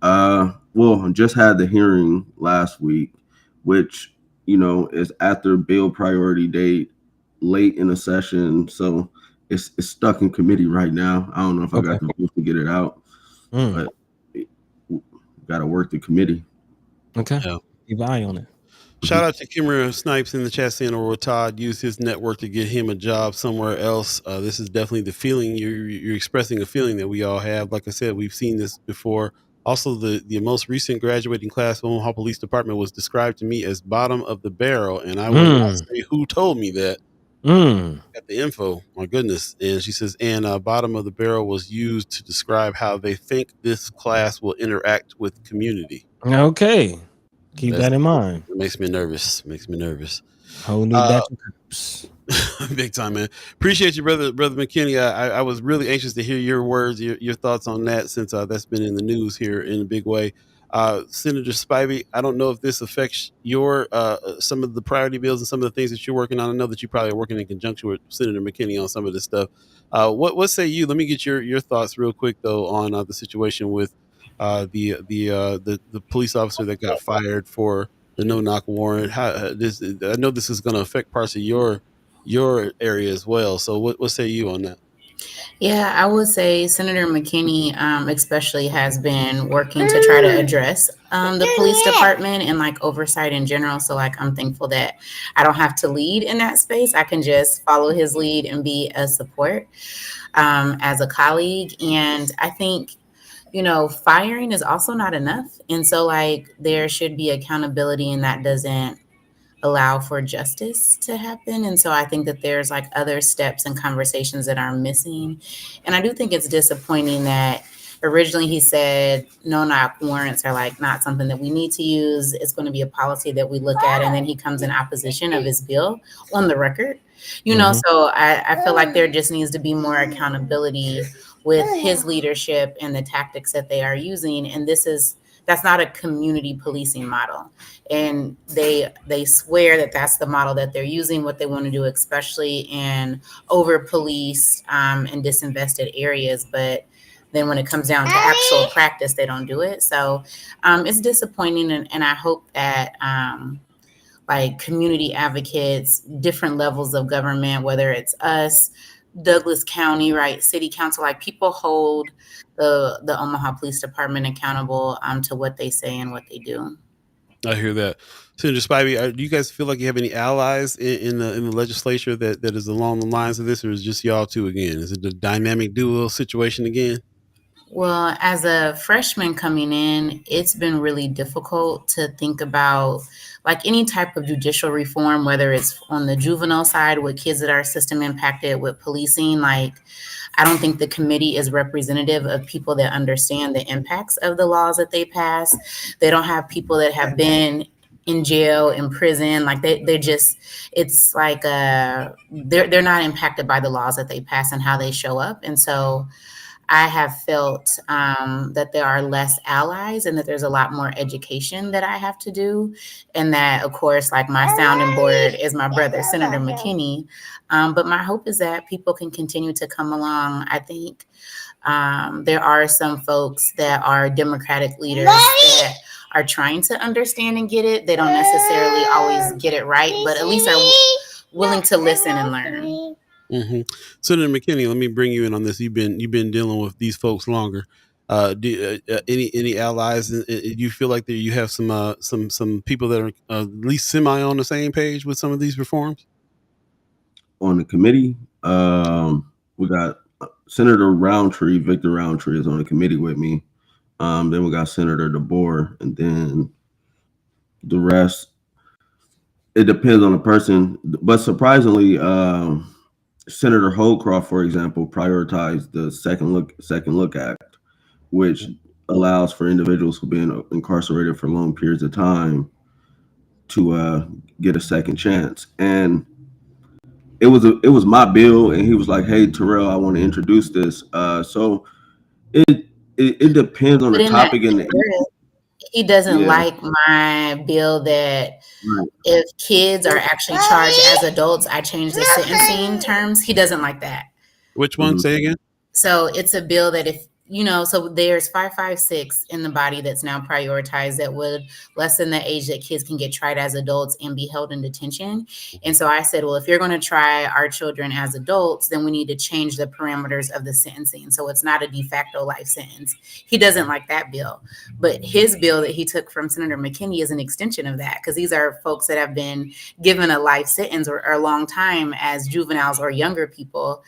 Well, I just had the hearing last week, which is after bill priority date, late in the session, so it's stuck in committee right now. I don't know if I got the votes to get it out, but got to work the committee. Okay. Yeah. Keep an eye on it. Shout out to Kimura Snipes in the chat saying, or Todd used his network to get him a job somewhere else. This is definitely the feeling you're expressing, a feeling that we all have. Like I said, we've seen this before. Also, the most recent graduating class of Omaha Police Department was described to me as bottom of the barrel, and I will not say who told me that. Got the info. My goodness. And she says, and bottom of the barrel was used to describe how they think this class will interact with community. Okay. Keep that in mind. It makes me nervous. Whole new batch of groups. Big time, man. Appreciate you, brother McKinney. I was really anxious to hear your words, your thoughts on that, since that's been in the news here in a big way. Senator Spivey, I don't know if this affects your some of the priority bills and some of the things that you're working on. I know that you probably are working in conjunction with Senator McKinney on some of this stuff. What say you? Let me get your thoughts real quick though on the situation with the police officer that got fired for the no knock warrant. I know this is going to affect parts of your area as well. So what say you on that? Yeah, I would say Senator McKinney especially has been working to try to address the police department and oversight in general. So I'm thankful that I don't have to lead in that space. I can just follow his lead and be a support as a colleague. And I think, firing is also not enough. And so there should be accountability, and that doesn't allow for justice to happen. And so I think that there's other steps and conversations that are missing. And I do think it's disappointing that originally he said no knock warrants are not something that we need to use. It's going to be a policy that we look at. And then he comes in opposition of his bill on the record, so I feel like there just needs to be more accountability with his leadership and the tactics that they are using. And that's not a community policing model. And they swear that that's the model that they're using, what they want to do, especially in over policed and disinvested areas. But then when it comes down to actual practice, they don't do it. So it's disappointing, and I hope that like community advocates, different levels of government, whether it's us, Douglas County, right, City Council, like people hold the Omaha Police Department accountable to what they say and what they do. I hear that. Senator Spivey, do you guys feel like you have any allies in the legislature that is along the lines of this, or is it just y'all two again? Is it the dynamic duo situation again? Well, as a freshman coming in, it's been really difficult to think about like any type of judicial reform, whether it's on the juvenile side with kids that are system impacted with policing. Like, I don't think the committee is representative of people that understand the impacts of the laws that they pass. They don't have people that have been in jail, in prison. Like they're just, it's like they're not impacted by the laws that they pass and how they show up. And so I have felt that there are less allies and that there's a lot more education that I have to do. And that, of course, like my sounding board is my brother, Senator McKinney. But my hope is that people can continue to come along. I think there are some folks that are Democratic leaders that are trying to understand and get it. They don't necessarily always get it right, but at least are willing to listen and learn. Mm-hmm. Senator McKinney, let me bring you in on this. You've been dealing with these folks longer. Any allies? Do you feel like that you have some people that are at least semi on the same page with some of these reforms? On the committee, we got Senator Roundtree, Victor Roundtree is on the committee with me. Then we got Senator DeBoer, and then the rest. It depends on the person, but surprisingly, Senator Holcroft, for example, prioritized the Second Look Act, which allows for individuals who've been incarcerated for long periods of time to get a second chance. And it was my bill, and he was like, "Hey, Terrell, I want to introduce this." So it depends on the topic and he doesn't like my bill that if kids are actually charged as adults, I change the sentencing terms. He doesn't like that. Which one? Say again. So it's a bill that if, so there's 556 in the body that's now prioritized that would lessen the age that kids can get tried as adults and be held in detention. And so I said, well, if you're going to try our children as adults, then we need to change the parameters of the sentencing. So it's not a de facto life sentence. He doesn't like that bill. But his bill that he took from Senator McKinney is an extension of that, because these are folks that have been given a life sentence or a long time as juveniles or younger people.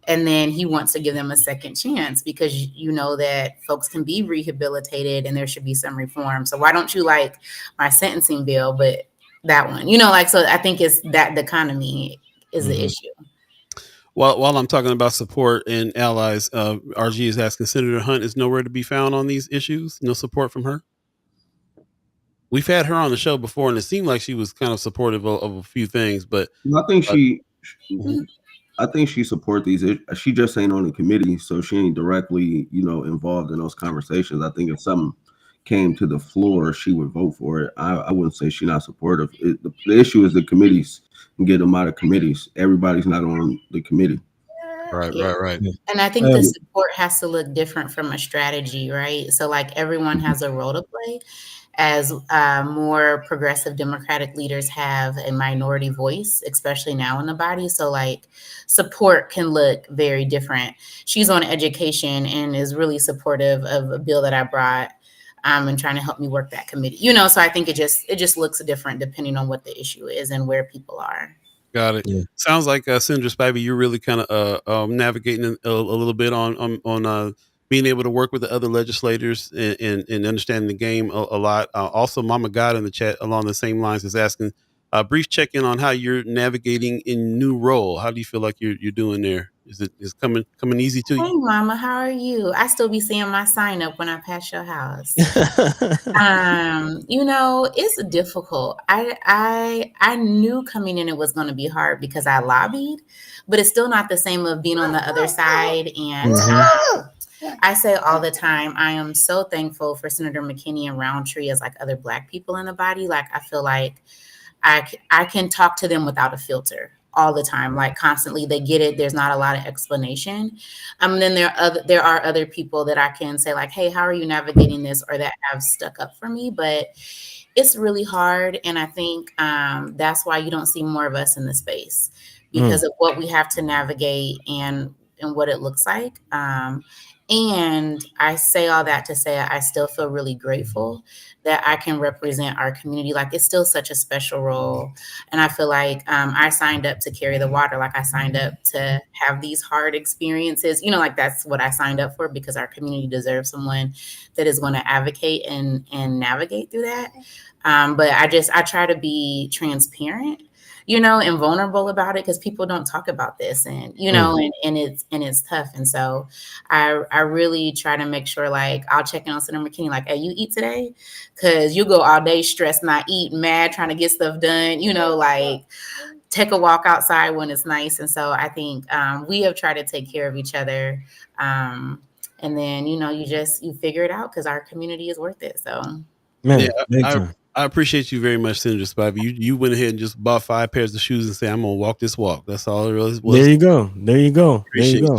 And then he wants to give them a second chance because you know that folks can be rehabilitated and there should be some reform. So why don't you like my sentencing bill, but that one, so I think it's that the economy is the issue. While I'm talking about support and allies, RG is asking, Senator Hunt is nowhere to be found on these issues. No support from her. We've had her on the show before, and it seemed like she was kind of supportive of a few things, but I think I think she support these. She just ain't on the committee, so she ain't directly, involved in those conversations. I think if something came to the floor, she would vote for it. I wouldn't say she's not supportive. The issue is the committees and get them out of committees. Everybody's not on the committee. Right. And I think the support has to look different from a strategy, right? So like everyone has a role to play. As more progressive Democratic leaders have a minority voice, especially now in the body. So like support can look very different. She's on education and is really supportive of a bill that I brought and trying to help me work that committee. So I think it just looks different depending on what the issue is and where people are. Got it. Yeah. Sounds like Senator Spivey, you're really kind of navigating a little bit on being able to work with the other legislators and understanding the game a lot. Also, Mama God in the chat along the same lines is asking a brief check-in on how you're navigating in new role. How do you feel like you're doing there? Is it coming easy to you? Hey, Mama, how are you? I still be seeing my sign up when I pass your house. It's difficult. I knew coming in it was going to be hard because I lobbied, but it's still not the same of being on the other side. And I say all the time, I am so thankful for Senator McKinney and Roundtree as like other Black people in the body. Like I feel like I can talk to them without a filter. all the time, like constantly. They get it. There's not a lot of explanation. Then there are other people that I can say like, hey, how are you navigating this, or that have stuck up for me. But it's really hard. And I think that's why you don't see more of us in the space, because of what we have to navigate and what it looks like. And I say all that to say I still feel really grateful that I can represent our community. Like, it's still such a special role. And I feel like I signed up to carry the water. Like, I signed up to have these hard experiences. You know, like, that's what I signed up for, because our community deserves someone that is going to advocate and navigate through that. But I try to be transparent, you know, and vulnerable about it, because people don't talk about this, and, you know, and it's tough. And so I really try to make sure, like, I'll check in on Senator McKinney, like, hey, you eat today? Because you go all day stressed, not eat, mad, trying to get stuff done, you know, like, take a walk outside when it's nice. And so I think we have tried to take care of each other. And then, you know, you figure it out, because our community is worth it. So, man, I appreciate you very much, Senator Spivey. You went ahead and just bought 5 pairs of shoes and said, I'm going to walk this walk. That's all it really was. There you go. Appreciate you.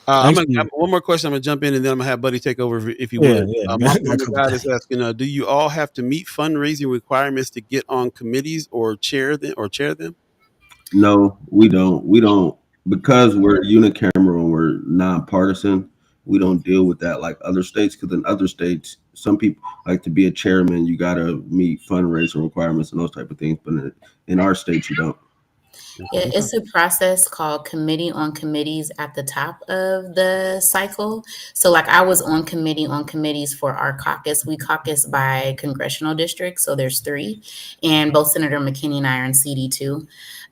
I'm one more question. I'm going to jump in, and then I'm going to have Buddy take over if you would. My God is asking, do you all have to meet fundraising requirements to get on committees or chair them? No, we don't. We don't, because we're unicameral and we're nonpartisan. We don't deal with that like other states, because in other states, some people, like, to be a chairman, you got to meet fundraising requirements and those type of things. But in our state, you don't. Yeah, it's a process called Committee on Committees at the top of the cycle. So, like, I was on committees for our caucus. We caucus by congressional districts, so there's 3, and both Senator McKinney and I are in CD2.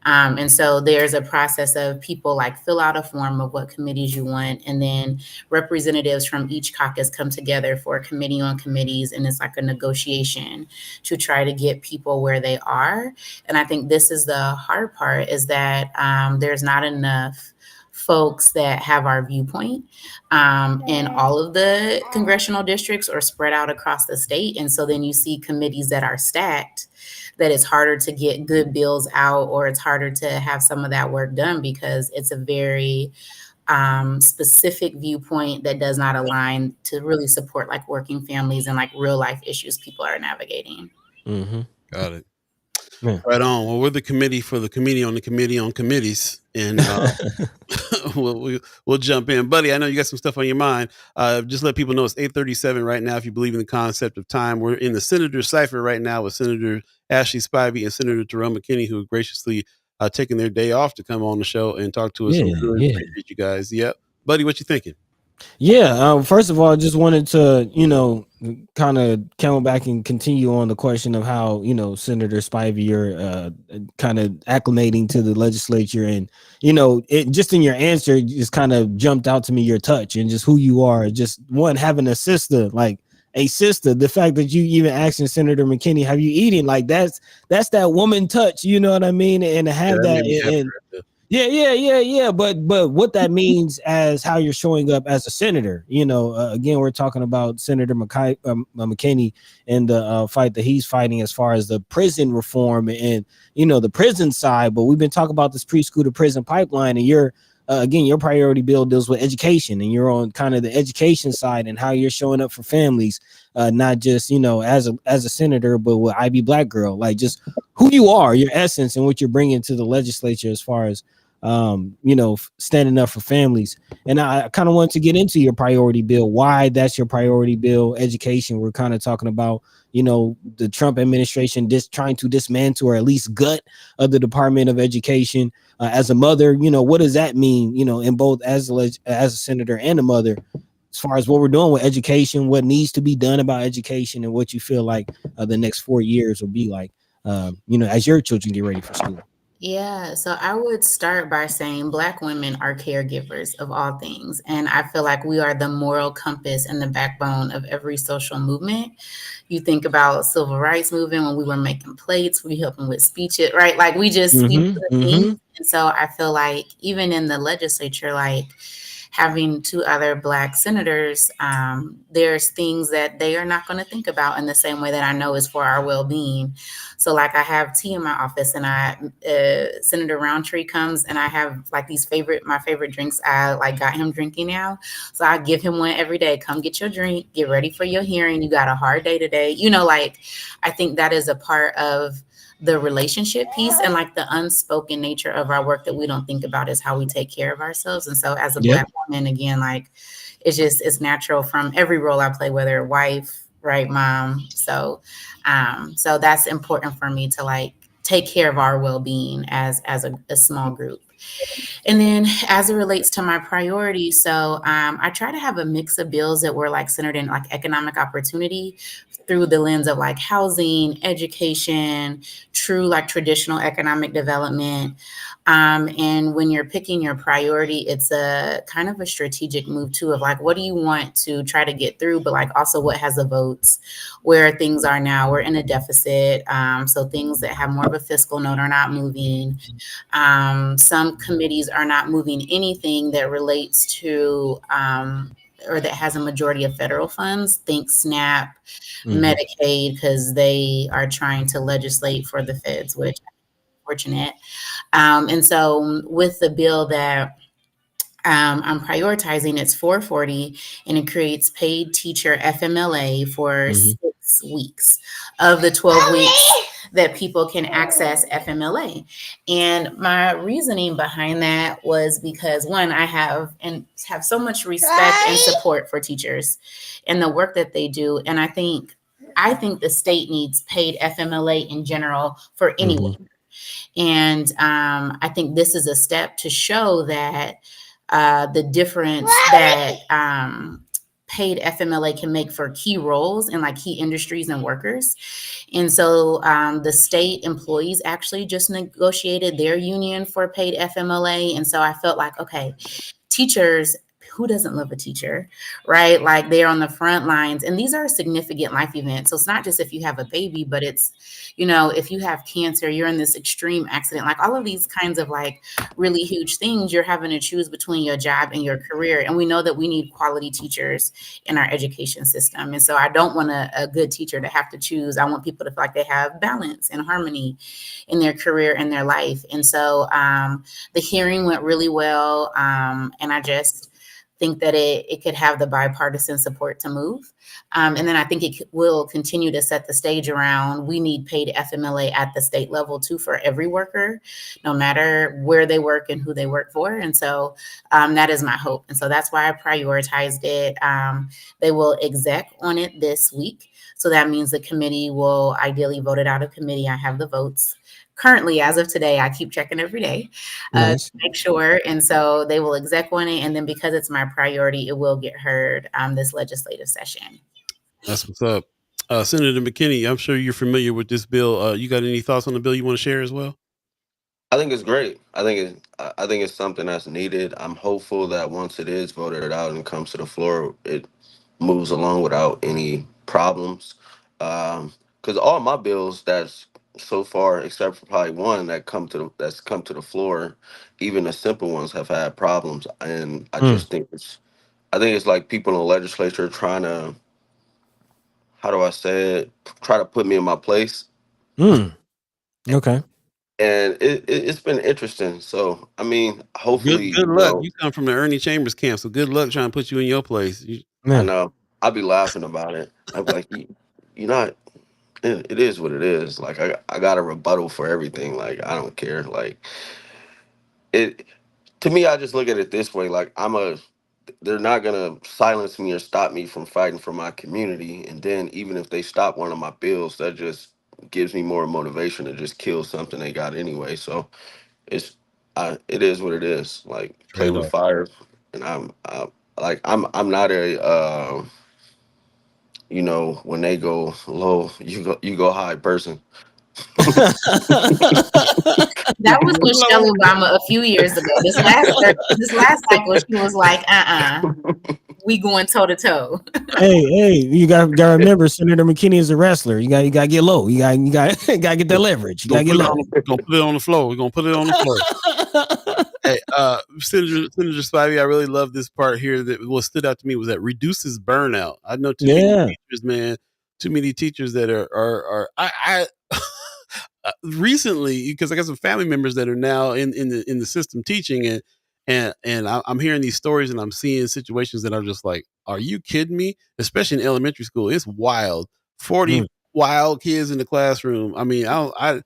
And so there's a process of people, like, fill out a form of what committees you want, and then representatives from each caucus come together for a committee on committees, and it's like a negotiation to try to get people where they are. And I think this is the hard part, is that there's not enough folks that have our viewpoint in all of the congressional districts or spread out across the state. And so then you see committees that are stacked, that it's harder to get good bills out, or it's harder to have some of that work done, because it's a very specific viewpoint that does not align to really support, like, working families and, like, real life issues people are navigating. Got it. Yeah. Right on. Well, we're the committee for the committee on committees, and we'll jump in. Buddy, I know you got some stuff on your mind. Just let people know it's 8:37 right now. If you believe in the concept of time, we're in the Senator Cypher right now with Senator Ashlei Spivey and Senator Terrell McKinney, who have graciously taken their day off to come on the show and talk to us. Yeah. Appreciate you guys. Yep. Buddy, what you thinking? Yeah, first of all, I just wanted to, kind of come back and continue on the question of how, Senator Spivey, you're kind of acclimating to the legislature, and, it just in your answer just kind of jumped out to me, your touch and just who you are. Just one, having a sister, the fact that you even asking Senator McKinney, have you eaten? Like, that's that woman touch, you know what I mean? And to have Yeah. But what that means as how you're showing up as a senator, again, we're talking about Senator McKinney and the fight that he's fighting as far as the prison reform and, the prison side. But we've been talking about this preschool to prison pipeline, and your priority bill deals with education, and you're on kind of the education side and how you're showing up for families, not just, as a senator, but with IB Black Girl, like just who you are, your essence, and what you're bringing to the legislature as far as standing up for families. And I kind of want to get into your priority bill, why that's your priority bill. Education, we're kind of talking about, the Trump administration trying to dismantle or at least gut of the Department of Education. As a mother, what does that mean, in both as a senator and a mother, as far as what we're doing with education, what needs to be done about education, and what you feel like the next 4 years will be like, as your children get ready for school? Yeah, so I would start by saying Black women are caregivers of all things. And I feel like we are the moral compass and the backbone of every social movement. You think about civil rights movement, when we were making plates, we helping with speech, right? Like, we just, we do the things. And so I feel like even in the legislature, like, having 2 other Black senators, there's things that they are not going to think about in the same way that I know is for our well-being. So like I have tea in my office, and Senator Roundtree comes, and I have like my favorite drinks I like got him drinking now. So I give him one every day. Come get your drink, get ready for your hearing. You got a hard day today. You know, like I think that is a part of the relationship piece, and like the unspoken nature of our work that we don't think about is how we take care of ourselves. And so as a Black woman, again, like it's natural from every role I play, whether wife, right, mom. So that's important for me to like take care of our well-being as a small group. And then as it relates to my priorities, so I try to have a mix of bills that were like centered in like economic opportunity through the lens of like housing, education, true like traditional economic development. And when you're picking your priority, it's a kind of a strategic move too of like, what do you want to try to get through, but like also what has the votes, where things are now, we're in a deficit. So things that have more of a fiscal note are not moving. Some committees are not moving anything that relates to, or that has a majority of federal funds, think SNAP, Medicaid, because they are trying to legislate for the feds, which fortunate. And so with the bill that I'm prioritizing, it's 440, and it creates paid teacher FMLA for 6 weeks of the 12 weeks that people can access FMLA. And my reasoning behind that was because one, I have so much respect and support for teachers and the work that they do. And I think the state needs paid FMLA in general for anyone. And I think this is a step to show that the difference that paid FMLA can make for key roles in like key industries and workers. And so the state employees actually just negotiated their union for paid FMLA. And so I felt like, okay, teachers, who doesn't love a teacher, right? Like they're on the front lines, and these are significant life events. So it's not just if you have a baby, but it's, you know, if you have cancer, you're in this extreme accident, like all of these kinds of like really huge things, you're having to choose between your job and your career. And we know that we need quality teachers in our education system. And so I don't want a good teacher to have to choose. I want people to feel like they have balance and harmony in their career and their life. And so the hearing went really well. And I just think that it could have the bipartisan support to move. And then I think it will continue to set the stage around, we need paid FMLA at the state level too for every worker, no matter where they work and who they work for. And so that is my hope. And so that's why I prioritized it. They will exec on it this week. So that means the committee will ideally vote it out of committee. I have the votes. Currently, as of today, I keep checking every day to make sure. And so they will exec on it. And then because it's my priority, it will get heard this legislative session. That's what's up. Senator McKinney, I'm sure you're familiar with this bill. You got any thoughts on the bill you want to share as well? I think it's great. I think it's something that's needed. I'm hopeful that once it is voted out and comes to the floor, it moves along without any problems. Because all my bills that's so far, except for probably one that's come to the floor, even the simple ones have had problems. And I just think it's like people in the legislature trying to, how do I say it, try to put me in my place. Okay. And it's been interesting. So, I mean, hopefully. Good luck. You come from the Ernie Chambers camp, so good luck trying to put you in your place. I know. I'll be laughing about it. I'm like, you're not. It is what it is. Like I got a rebuttal for everything. Like I don't care. Like it. To me, I just look at it this way. Like they're not gonna silence me or stop me from fighting for my community. And then even if they stop one of my bills, that just gives me more motivation to just kill something they got anyway. So it is what it is. Like play with fire, and I'm not a you know, when they go low, you go high person. That was Michelle Obama a few years ago. This last cycle, she was like, we going toe to toe. Hey, you got to remember, Senator McKinney is a wrestler. You got to get low. You got to get that leverage. You got to get low. We're gonna put it on the floor. We're gonna put it on the floor. Hey, Senator Spivey, I really love this part here. That what stood out to me was that reduces burnout. I know too many teachers, man. Too many teachers that are I recently, because I got some family members that are now in the system teaching, and I'm hearing these stories and I'm seeing situations that are just like, are you kidding me? Especially in elementary school, it's wild. 40 wild kids in the classroom. I mean, Well, and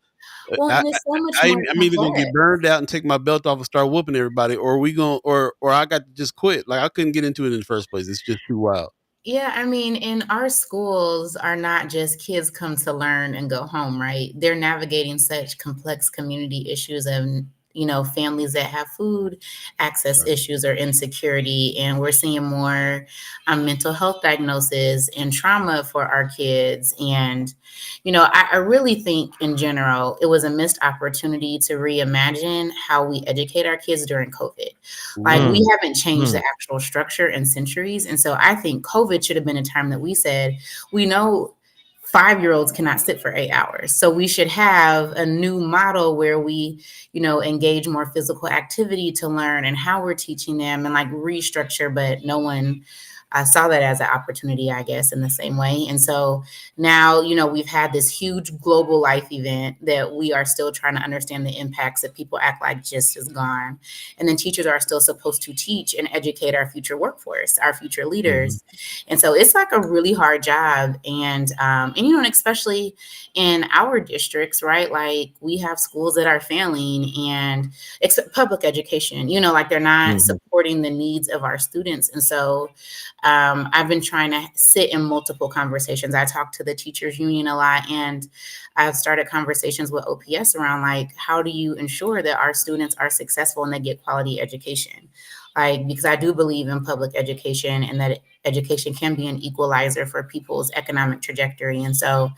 it's so much more I'm either gonna complex. get burned out and take my belt off and start whooping everybody, or we gonna or I got to just quit. Like I couldn't get into it in the first place. It's just too wild. Yeah, I mean, and our schools are not just kids come to learn and go home, right? They're navigating such complex community issues of, families that have food access issues or insecurity. And we're seeing more mental health diagnosis and trauma for our kids. And, I really think in general, it was a missed opportunity to reimagine how we educate our kids during COVID. Like we haven't changed the actual structure in centuries. And so I think COVID should have been a time that we said, we know 5-year-olds cannot sit for 8 hours. So we should have a new model where we, engage more physical activity to learn and how we're teaching them and like restructure, but no one saw that as an opportunity, I guess, in the same way. And so now, we've had this huge global life event that we are still trying to understand the impacts that people act like just is gone. And then teachers are still supposed to teach and educate our future workforce, our future leaders. And so it's like a really hard job. And especially in our districts, right? Like we have schools that are failing and it's public education, like they're not supporting the needs of our students. And so I've been trying to sit in multiple conversations. I talk to the teachers union a lot, and I've started conversations with OPS around like, how do you ensure that our students are successful and they get quality education? Like, because I do believe in public education and that education can be an equalizer for people's economic trajectory. And so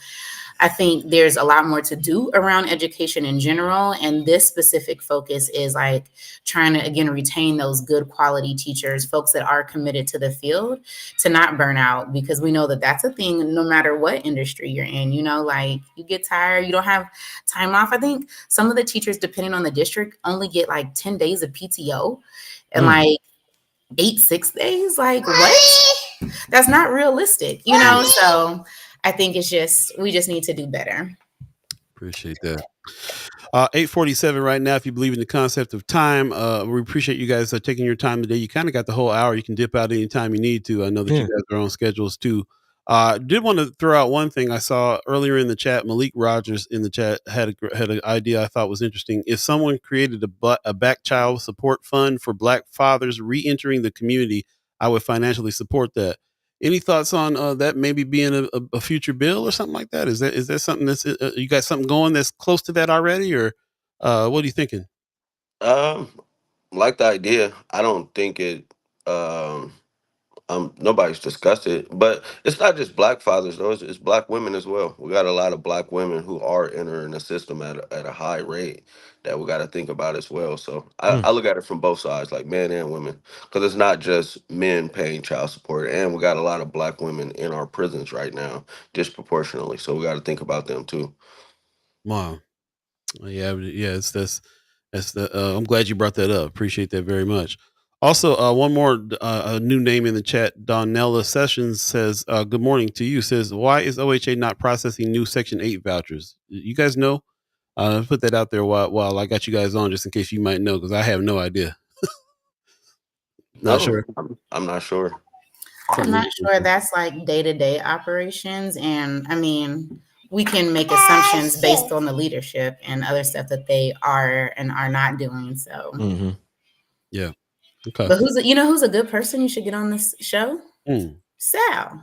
I think there's a lot more to do around education in general. And this specific focus is like trying to, again, retain those good quality teachers, folks that are committed to the field to not burn out, because we know that that's a thing no matter what industry you're in, like you get tired, you don't have time off. I think some of the teachers, depending on the district, only get like 10 days of PTO and like 8 sick days. Like what? That's not realistic, So I think we just need to do better. Appreciate that. 8:47 right now. If you believe in the concept of time, we appreciate you guys taking your time today. You kind of got the whole hour. You can dip out anytime you need to. I know that you guys are on schedules too. Did want to throw out one thing I saw earlier in the chat. Malik Rogers in the chat had an idea I thought was interesting. If someone created a back child support fund for Black fathers re-entering the community, I would financially support that. Any thoughts on that maybe being a future bill or something like that? Is that something that's you got something going that's close to that already, or what are you thinking? Like the idea. I don't think it. Nobody's discussed it, but it's not just Black fathers though. It's Black women as well. We got a lot of Black women who are entering the system at a high rate that we got to think about as well. So I look at it from both sides, like men and women, because it's not just men paying child support, and we got a lot of Black women in our prisons right now disproportionately. So we got to think about them too. Wow. Yeah. It's that's the. I'm glad you brought that up. Appreciate that very much. Also, one more a new name in the chat. Donella Sessions says, "Good morning to you." Says, "Why is OHA not processing new Section 8 vouchers?" You guys know? Put that out there while I got you guys on, just in case you might know, because I have no idea. Not sure. I'm not sure. I'm not sure. That's like day-to-day operations, and I mean, we can make assumptions based on the leadership and other stuff that they are and are not doing. So, yeah. Okay. But who's a good person you should get on this show? Sal.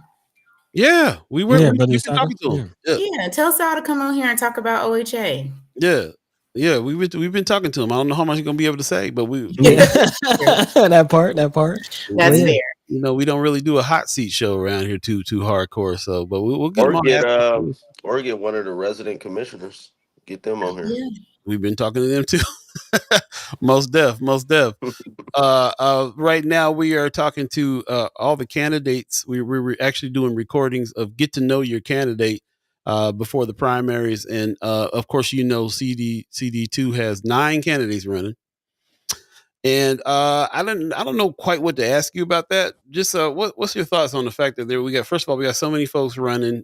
Yeah, we've been talking to him. Yeah, tell Sal to come on here and talk about OHA. Yeah, we've been talking to him. I don't know how much he's gonna be able to say, but that part. That's fair. We don't really do a hot seat show around here too hardcore. So, but we'll get him on. Or get one of the resident commissioners. Get them on here. Yeah. We've been talking to them too. Most def. Right now we are talking to all the candidates. We're actually doing recordings of get to know your candidate before the primaries, and of course CD2 has 9 candidates running, And I don't know quite what to ask you about that. Just what's your thoughts on the fact that we got, first of all, we got so many folks running.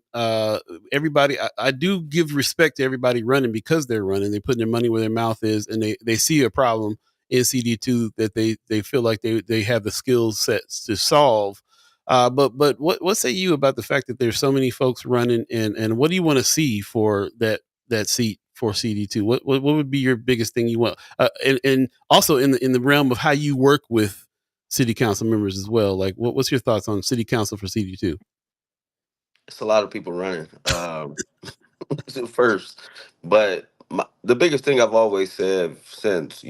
Everybody, I do give respect to everybody running because they're running. They're putting their money where their mouth is, and they see a problem in CD2 that they feel like they have the skill sets to solve. But what say you about the fact that there's so many folks running, and what do you want to see for that seat for CD2? What would be your biggest thing you want? And also in the realm of how you work with city council members as well. Like, what's your thoughts on city council for CD2? It's a lot of people running. First, but the biggest thing I've always said since,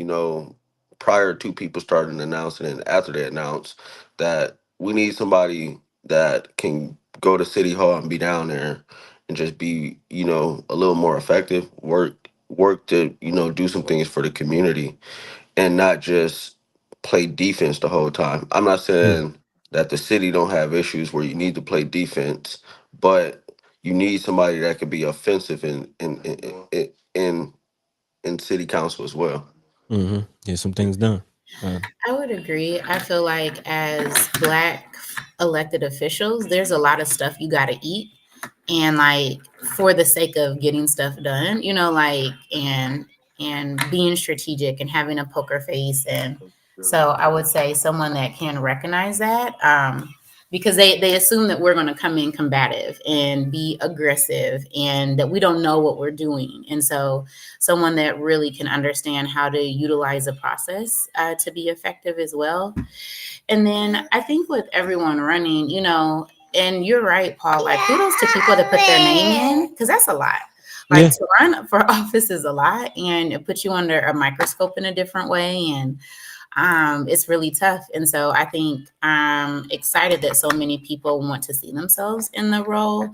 prior to people starting announcing and after they announce, that we need somebody that can go to City Hall and be down there and just be, a little more effective, work to, do some things for the community and not just play defense the whole time. I'm not saying that the city don't have issues where you need to play defense, but you need somebody that could be offensive in city council as well. Get some things done. I would agree. I feel like as Black elected officials, there's a lot of stuff you got to eat. And like for the sake of getting stuff done, and being strategic and having a poker face. And so I would say someone that can recognize that, because they assume that we're going to come in combative and be aggressive and that we don't know what we're doing. And so someone that really can understand how to utilize a process to be effective as well. And then I think with everyone running, and you're right, Paul, like kudos to people that put their name in, because that's a lot. Like to run for office is a lot, and it puts you under a microscope in a different way. And it's really tough. And so I think I'm excited that so many people want to see themselves in the role.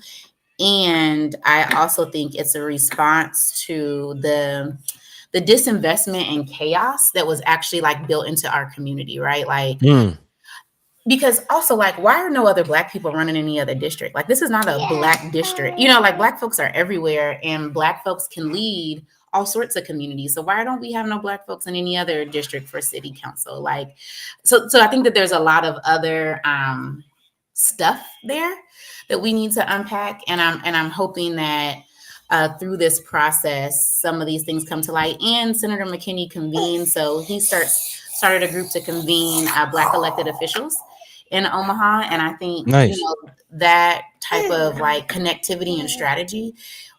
And I also think it's a response to the disinvestment and chaos that was actually like built into our community, right? Like, because also, like, why are no other Black people running any other district? Like, this is not a Black district. Like Black folks are everywhere, and Black folks can lead all sorts of communities. So why don't we have no Black folks in any other district for city council? Like, so I think that there's a lot of other stuff there that we need to unpack, and I'm hoping that through this process, some of these things come to light. And Senator McKinney convened, so he started a group to convene Black elected officials in Omaha. And I think that type of like connectivity and strategy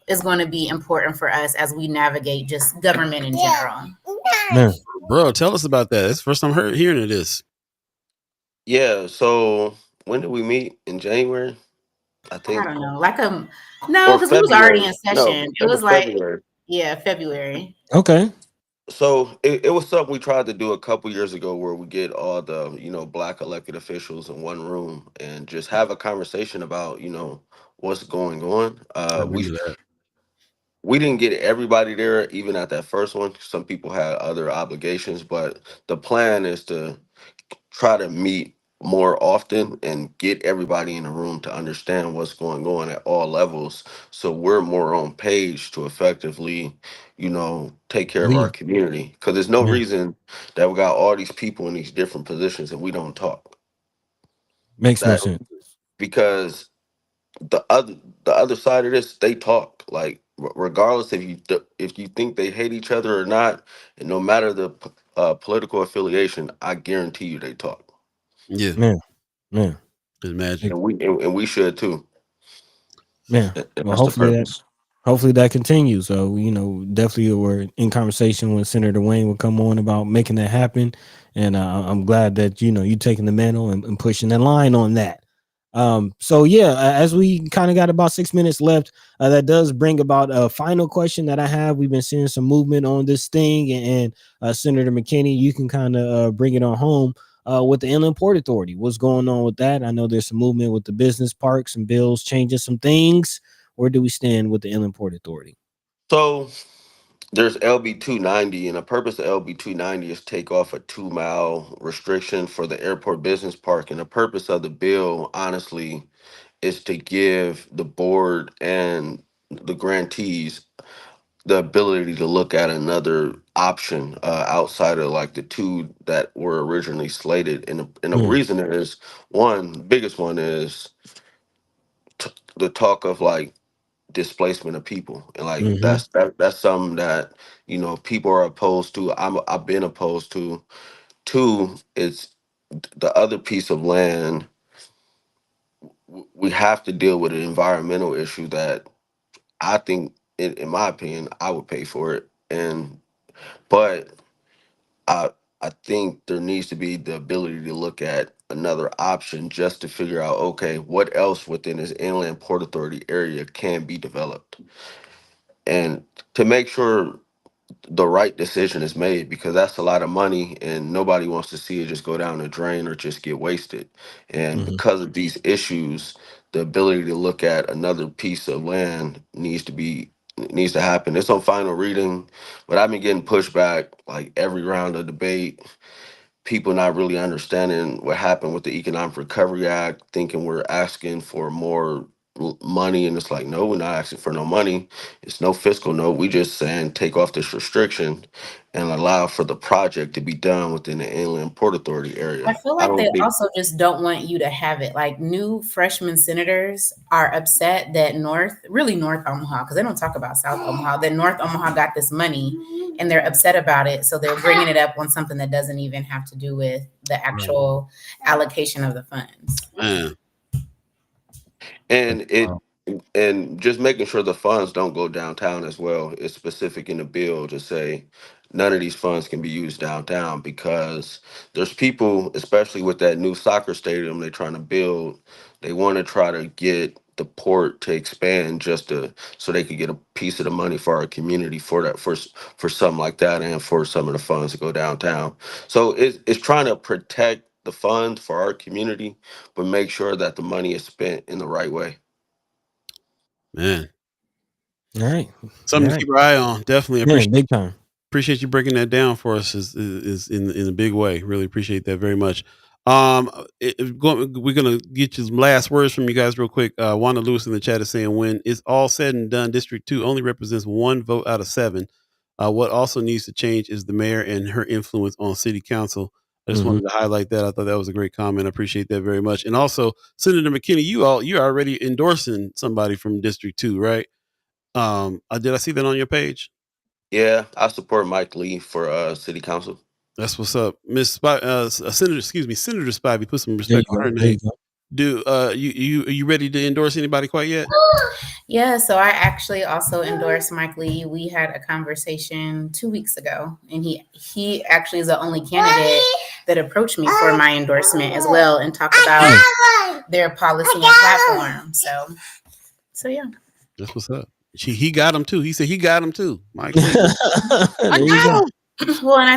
is going to be important for us as we navigate just government in general. Man, bro, tell us about that. It's the first time hearing of this. Yeah. So when did we meet? In January? I think. I don't know. No, because we was already in session. No, it was like February. Yeah, February. Okay. So it was something we tried to do a couple years ago where we get all the, Black elected officials in one room and just have a conversation about, what's going on. We didn't get everybody there, even at that first one. Some people had other obligations, but the plan is to try to meet more often and get everybody in the room to understand what's going on at all levels, so we're more on page to effectively, take care of our community. Because there's no reason that we got all these people in these different positions and we don't talk. Makes no sense. Because the other side of this, they talk. Like, regardless if you think they hate each other or not, and no matter the political affiliation, I guarantee you they talk. Yeah, man. Imagine. And we should too. Yeah. Well, hopefully that continues. So, definitely we're in conversation when Senator Wayne will come on about making that happen. And I'm glad that, you taking the mantle and pushing the line on that. So yeah, as we kind of got about 6 minutes left, that does bring about a final question that I have. We've been seeing some movement on this thing, and Senator McKinney, you can kind of bring it on home. With the Inland Port Authority, what's going on with that? I know there's some movement with the business parks and bills changing some things. Where do we stand with the Inland Port Authority? So there's LB-290, and the purpose of LB-290 is take off a 2-mile restriction for the airport business park. And the purpose of the bill, honestly, is to give the board and the grantees the ability to look at another option outside of like the two that were originally slated. And the reason is one, biggest one is the talk of like displacement of people, and like that's something that people are opposed to. I've been opposed to. Two, it's the other piece of land. We have to deal with an environmental issue that I think, in my opinion, I would pay for it. But I I think there needs to be the ability to look at another option just to figure out, okay, what else within this inland port authority area can be developed, and to make sure the right decision is made, because that's a lot of money and nobody wants to see it just go down the drain or just get wasted. And because of these issues, the ability to look at another piece of land needs to happen. It's on final reading, but I've been getting pushback like every round of debate, people not really understanding what happened with the Economic Recovery Act, thinking we're asking for more money, and it's like, no, we're not asking for no money. It's no fiscal note. We just saying take off this restriction and allow for the project to be done within the Inland Port Authority I area. feel I like don't they think. also just don't want you to have it. Like new freshman senators are upset that North Omaha, because they don't talk about South Omaha, that North Omaha got this money and they're upset about it. So they're bringing it up on something that doesn't even have to do with the actual allocation of the funds. Man, And it and just making sure the funds don't go downtown as well. It's specific in the bill to say none of these funds can be used downtown, because there's people, especially with that new soccer stadium they're trying to build, they want to try to get the port to expand just to so they could get a piece of the money for our community for that, for something like that, and for some of the funds to go downtown. So it's trying to protect the funds for our community, but make sure that the money is spent in the right way. man, All right. something to keep our eye on. Definitely Yeah, big time. appreciate you breaking that down for us. Is in a big way. Really appreciate that very much. We're gonna get you some last words from you guys real quick. Wanda Lewis in the chat is saying, when it's all said and done, District 2 only represents one vote out of 7. What also needs to change is the mayor and her influence on city council. I just wanted to highlight that. I thought that was a great comment. I appreciate that very much. And also, Senator McKinney, you're already endorsing somebody from District 2, right? Did I see that on your page? Yeah, I support Mike Lee for city council. That's what's up, Senator. Excuse me, Senator Spivey. Put some There you respect on go. her There you name. go. Do are you ready to endorse anybody quite yet? Yeah, so I actually also endorsed Mike Lee. We had a conversation 2 weeks ago, and he actually is the only candidate that approached me for my endorsement as well, and talked about their policy and platform. So yeah. That's what's up. He got him too. He said he got him too. Mike Lee. There you go. Well, and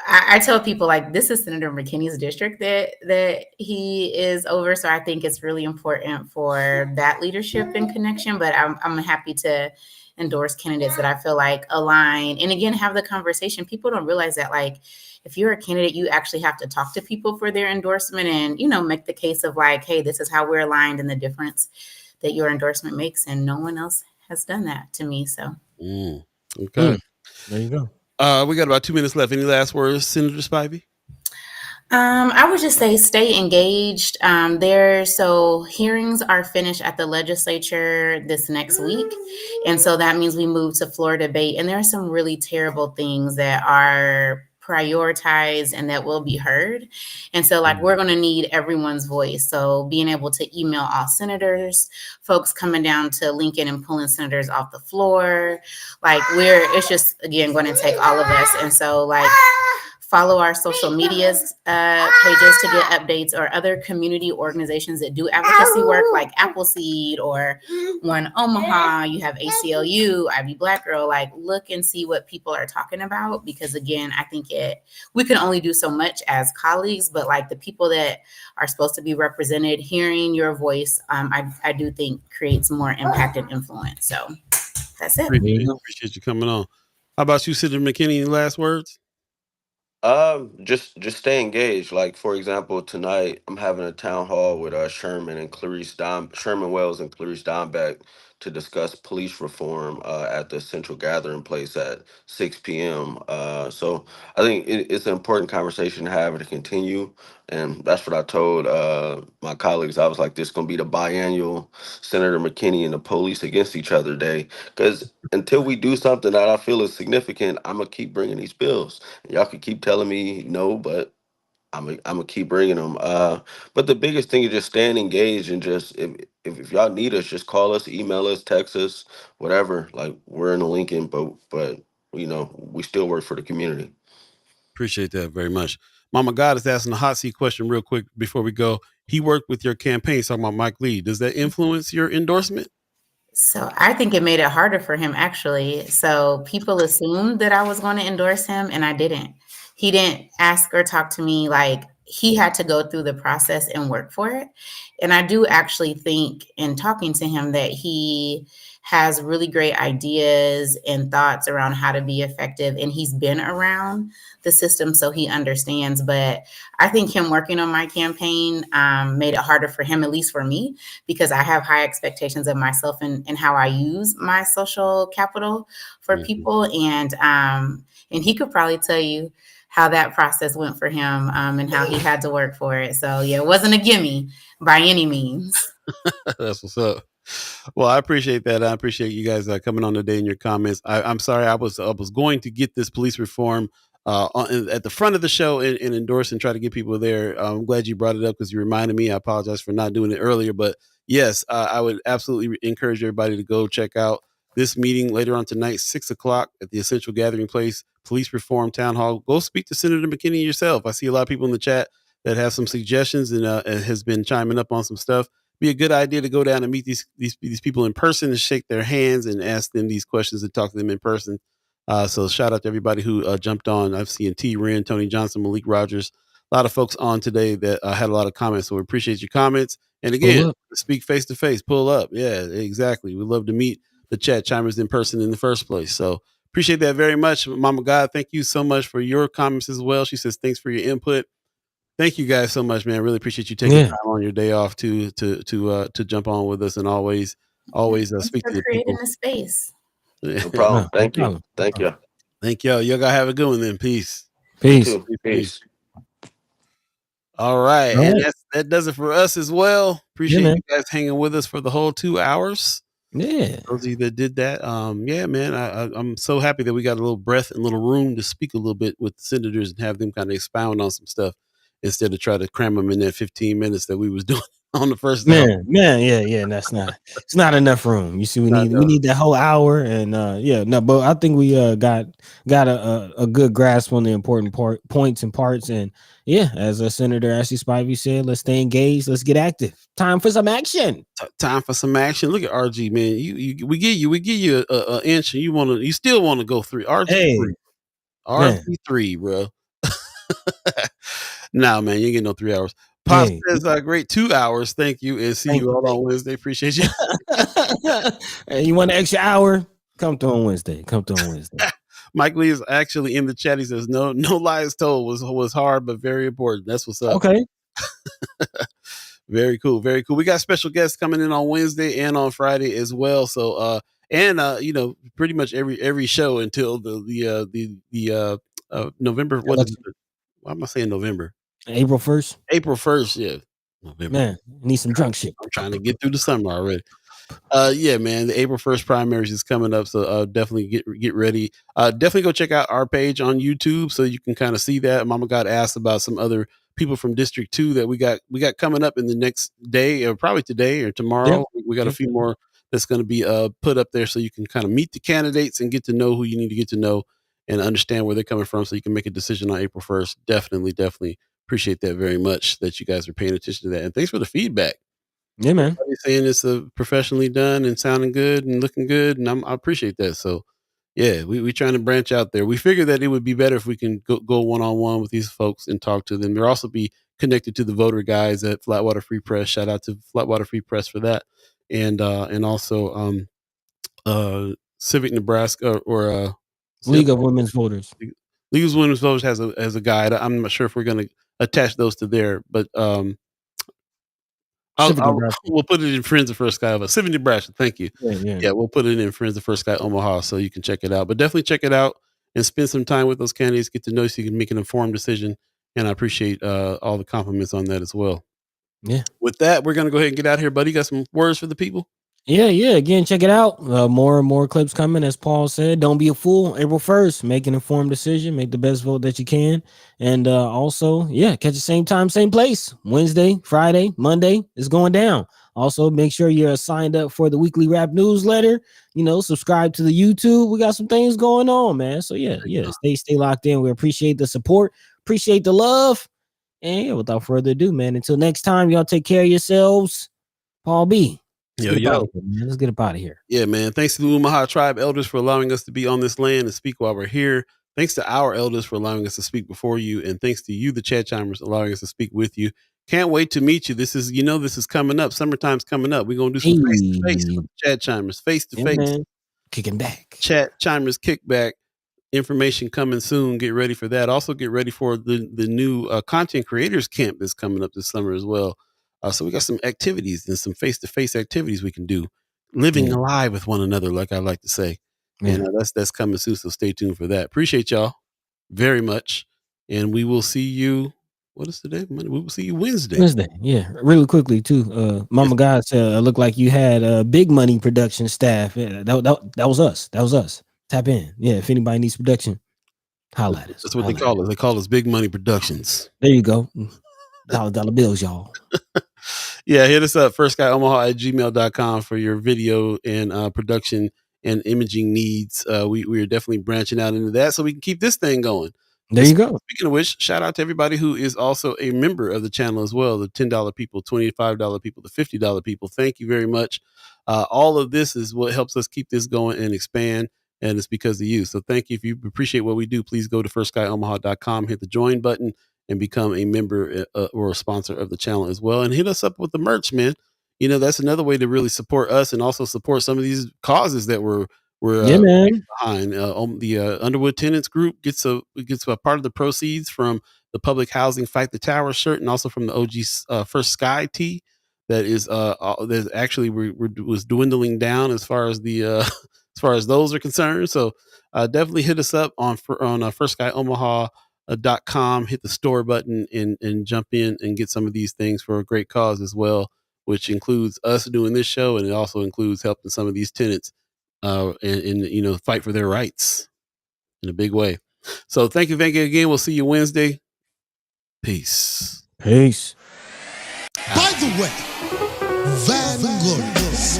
I tell people like this is Senator McKinney's district that he is over, so I think it's really important for that leadership and connection. But I'm happy to endorse candidates that I feel like align, and again have the conversation. People don't realize that like if you're a candidate, you actually have to talk to people for their endorsement, and make the case of like, hey, this is how we're aligned and the difference that your endorsement makes, and no one else has done that to me. So Okay. There you go. We got about 2 minutes left. Any last words, Senator Spivey? I would just say stay engaged. So hearings are finished at the legislature this next week. And so that means we move to floor debate. And there are some really terrible things that are prioritized and that will be heard. And so we're going to need everyone's voice. So being able to email all senators, folks coming down to Lincoln and pulling senators off the floor, it's just, again, going to take all of us. And so follow our social medias pages to get updates, or other community organizations that do advocacy work like Appleseed or One Omaha. You have ACLU, Ivy Black Girl. Look and see what people are talking about, because again, I think we can only do so much as colleagues, but the people that are supposed to be represented, hearing your voice, I do think creates more impact and influence. So that's it. Appreciate you coming on. How about you, Senator McKinney? Any last words? Just stay engaged. Like for example, tonight I'm having a town hall with Sherman Wells and Clarice Dombeck to discuss police reform at the central gathering place at 6 p.m. So I think it's an important conversation to have and to continue. And that's what I told my colleagues. I was like, this is going to be the biannual Senator McKinney and the police against each other day. Because until we do something that I feel is significant, I'm going to keep bringing these bills. And y'all can keep telling me no, but I'm gonna keep bringing them. But the biggest thing is just staying engaged and just if y'all need us, just call us, email us, text us, whatever. Like we're in Lincoln, but we still work for the community. Appreciate that very much. Mama God is asking a hot seat question real quick before we go. He worked with your campaign, talking about Mike Lee. Does that influence your endorsement? So I think it made it harder for him, actually. So people assumed that I was going to endorse him, and I didn't. He didn't ask or talk to me. Like, he had to go through the process and work for it. And I do actually think, in talking to him, that he has really great ideas and thoughts around how to be effective. And he's been around the system, so he understands. But I think him working on my campaign made it harder for him, at least for me, because I have high expectations of myself and how I use my social capital for people. And he could probably tell you how that process went for him and how he had to work for it. So yeah, it wasn't a gimme by any means. That's what's up. Well, I appreciate that. I appreciate you guys coming on today in your comments. I'm sorry, I was going to get this police reform at the front of the show and endorse and try to get people there. I'm glad you brought it up because you reminded me. I apologize for not doing it earlier, but yes, I would absolutely encourage everybody to go check out this meeting later on tonight, 6:00 at the Essential Gathering Place, Police Reform Town Hall. Go speak to Senator McKinney yourself. I see a lot of people in the chat that have some suggestions and has been chiming up on some stuff. Be a good idea to go down and meet these people in person and shake their hands and ask them these questions and talk to them in person. So shout out to everybody who jumped on. I've seen T. Wren, Tony Johnson, Malik Rogers, a lot of folks on today that had a lot of comments. So we appreciate your comments. And again, speak face to face, pull up. Yeah, exactly. We love to meet the chat chimers in person in the first place. So appreciate that very much. Mama God, thank you so much for your comments as well. She says, thanks for your input. Thank you guys so much, man. Really appreciate you taking time on your day off to jump on with us and always speak to the creating people. a space. No problem. Thank you. Thank you. Thank y'all. Y'all gotta have a good one then. Peace. Peace. All right. And that does it for us as well. Appreciate you guys hanging with us for the whole 2 hours. Yeah. Those of you that did that. Yeah, man. I'm so happy that we got a little breath and a little room to speak a little bit with the senators and have them kind of expound on some stuff instead of try to cram them in that 15 minutes that we was doing on the first hour. Yeah. It's not enough room. You see, we need that whole hour, and but I think we got a good grasp on the important points and parts, and as Senator Ashlei Spivey said, let's stay engaged, let's get active. Time for some action. Time for some action. Look at RG, man. We give you a inch, and you still want to go 3. RG3, bro. Nah, man, you ain't getting no 3 hours. Pop says, great 2 hours. Thank you. And see you all on Wednesday. Appreciate you. Hey, you want an extra hour? Come through on Wednesday. Mike Lee is actually in the chat. He says, no lies told was hard, but very important. That's what's up. Okay. Very cool. Very cool. We got special guests coming in on Wednesday and on Friday as well. So, pretty much every show until the November. What is it? Why am I saying November? April 1st. April 1st, yeah. November. Man, need some drunk shit. I'm trying to get through the summer already. Yeah, man. The April 1st primaries is coming up, so definitely get ready. Definitely go check out our page on YouTube so you can kind of see that. Mama got asked about some other people from District 2 that we got coming up in the next day, or probably today or tomorrow. Yep. We got a few more that's going to be put up there so you can kind of meet the candidates and get to know who you need to get to know and understand where they're coming from so you can make a decision on April 1st. Definitely appreciate that very much that you guys are paying attention to that. And thanks for the feedback. Yeah, man. Everybody's saying it's professionally done and sounding good and looking good. And I appreciate that. So yeah, we trying to branch out there. We figured that it would be better if we can go one-on-one with these folks and talk to them. They'll also be connected to the voter guys at Flatwater Free Press. Shout out to Flatwater Free Press for that. And also Civic Nebraska or League of Women's Voters. League of Women's Voters has a guide. I'm not sure if we're going to attach those to there, but I'm We'll put it in Friends of First Sky Omaha. Civic Nebraska. Thank you. Yeah, we'll put it in Friends of First Sky Omaha so you can check it out. But definitely check it out and spend some time with those candidates. Get to know so you can make an informed decision. And I appreciate all the compliments on that as well. Yeah. With that, we're gonna go ahead and get out of here, buddy. You got some words for the people? Yeah. Again, check it out. More and more clips coming, as Paul said. Don't be a fool. April 1st, make an informed decision. Make the best vote that you can. And also, catch the same time, same place. Wednesday, Friday, Monday is going down. Also, make sure you're signed up for the weekly rap newsletter. Subscribe to the YouTube. We got some things going on, man. So stay locked in. We appreciate the support, appreciate the love. And without further ado, man, until next time, y'all take care of yourselves. Paul B. Let's get up out of here. Yeah, man. Thanks to the Omaha Tribe elders for allowing us to be on this land and speak while we're here. Thanks to our elders for allowing us to speak before you. And thanks to you, the Chat Chimers, allowing us to speak with you. Can't wait to meet you. This is coming up. Summertime's coming up. We're going to do some face-to-face with the Chat Chimers. Face-to-face. Kicking back. Chat Chimers kickback. Information coming soon. Get ready for that. Also get ready for the new content creators camp that's coming up this summer as well. So we got some activities and some face-to-face activities we can do, living alive with one another, like I like to say. And that's coming soon. So stay tuned for that. Appreciate y'all very much. And we will see you. What is today? We will see you Wednesday. Yeah. Really quickly too. Mama God said, looked like you had big money production staff. Yeah, that was us. That was us. Tap in. Yeah. If anybody needs production, holla at us. That's what they call us. They call us Big Money Productions. There you go. Dollar bills, y'all. Yeah, hit us up, firstguyomaha@gmail.com for your video and production and imaging needs. We are definitely branching out into that so we can keep this thing going. There you go. Speaking of which, shout out to everybody who is also a member of the channel as well. The $10 people, $25 people, the $50 people. Thank you very much. All of this is what helps us keep this going and expand. And it's because of you. So thank you. If you appreciate what we do, please go to firstguyomaha.com, hit the join button, and become a member or a sponsor of the channel as well. And hit us up with the merch, man. That's another way to really support us and also support some of these causes that we're behind. The Underwood Tenants Group gets a part of the proceeds from the Public Housing Fight the Tower shirt and also from the OG First Sky tee that is that actually was dwindling down as far as the as far as those are concerned. So definitely hit us up on firstguyomaha.com, hit the store button and jump in and get some of these things for a great cause as well, which includes us doing this show. And it also includes helping some of these tenants and fight for their rights in a big way. So thank you again. We'll see you Wednesday. Peace. By the way, Vanglorious,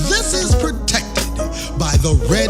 this is protected by the red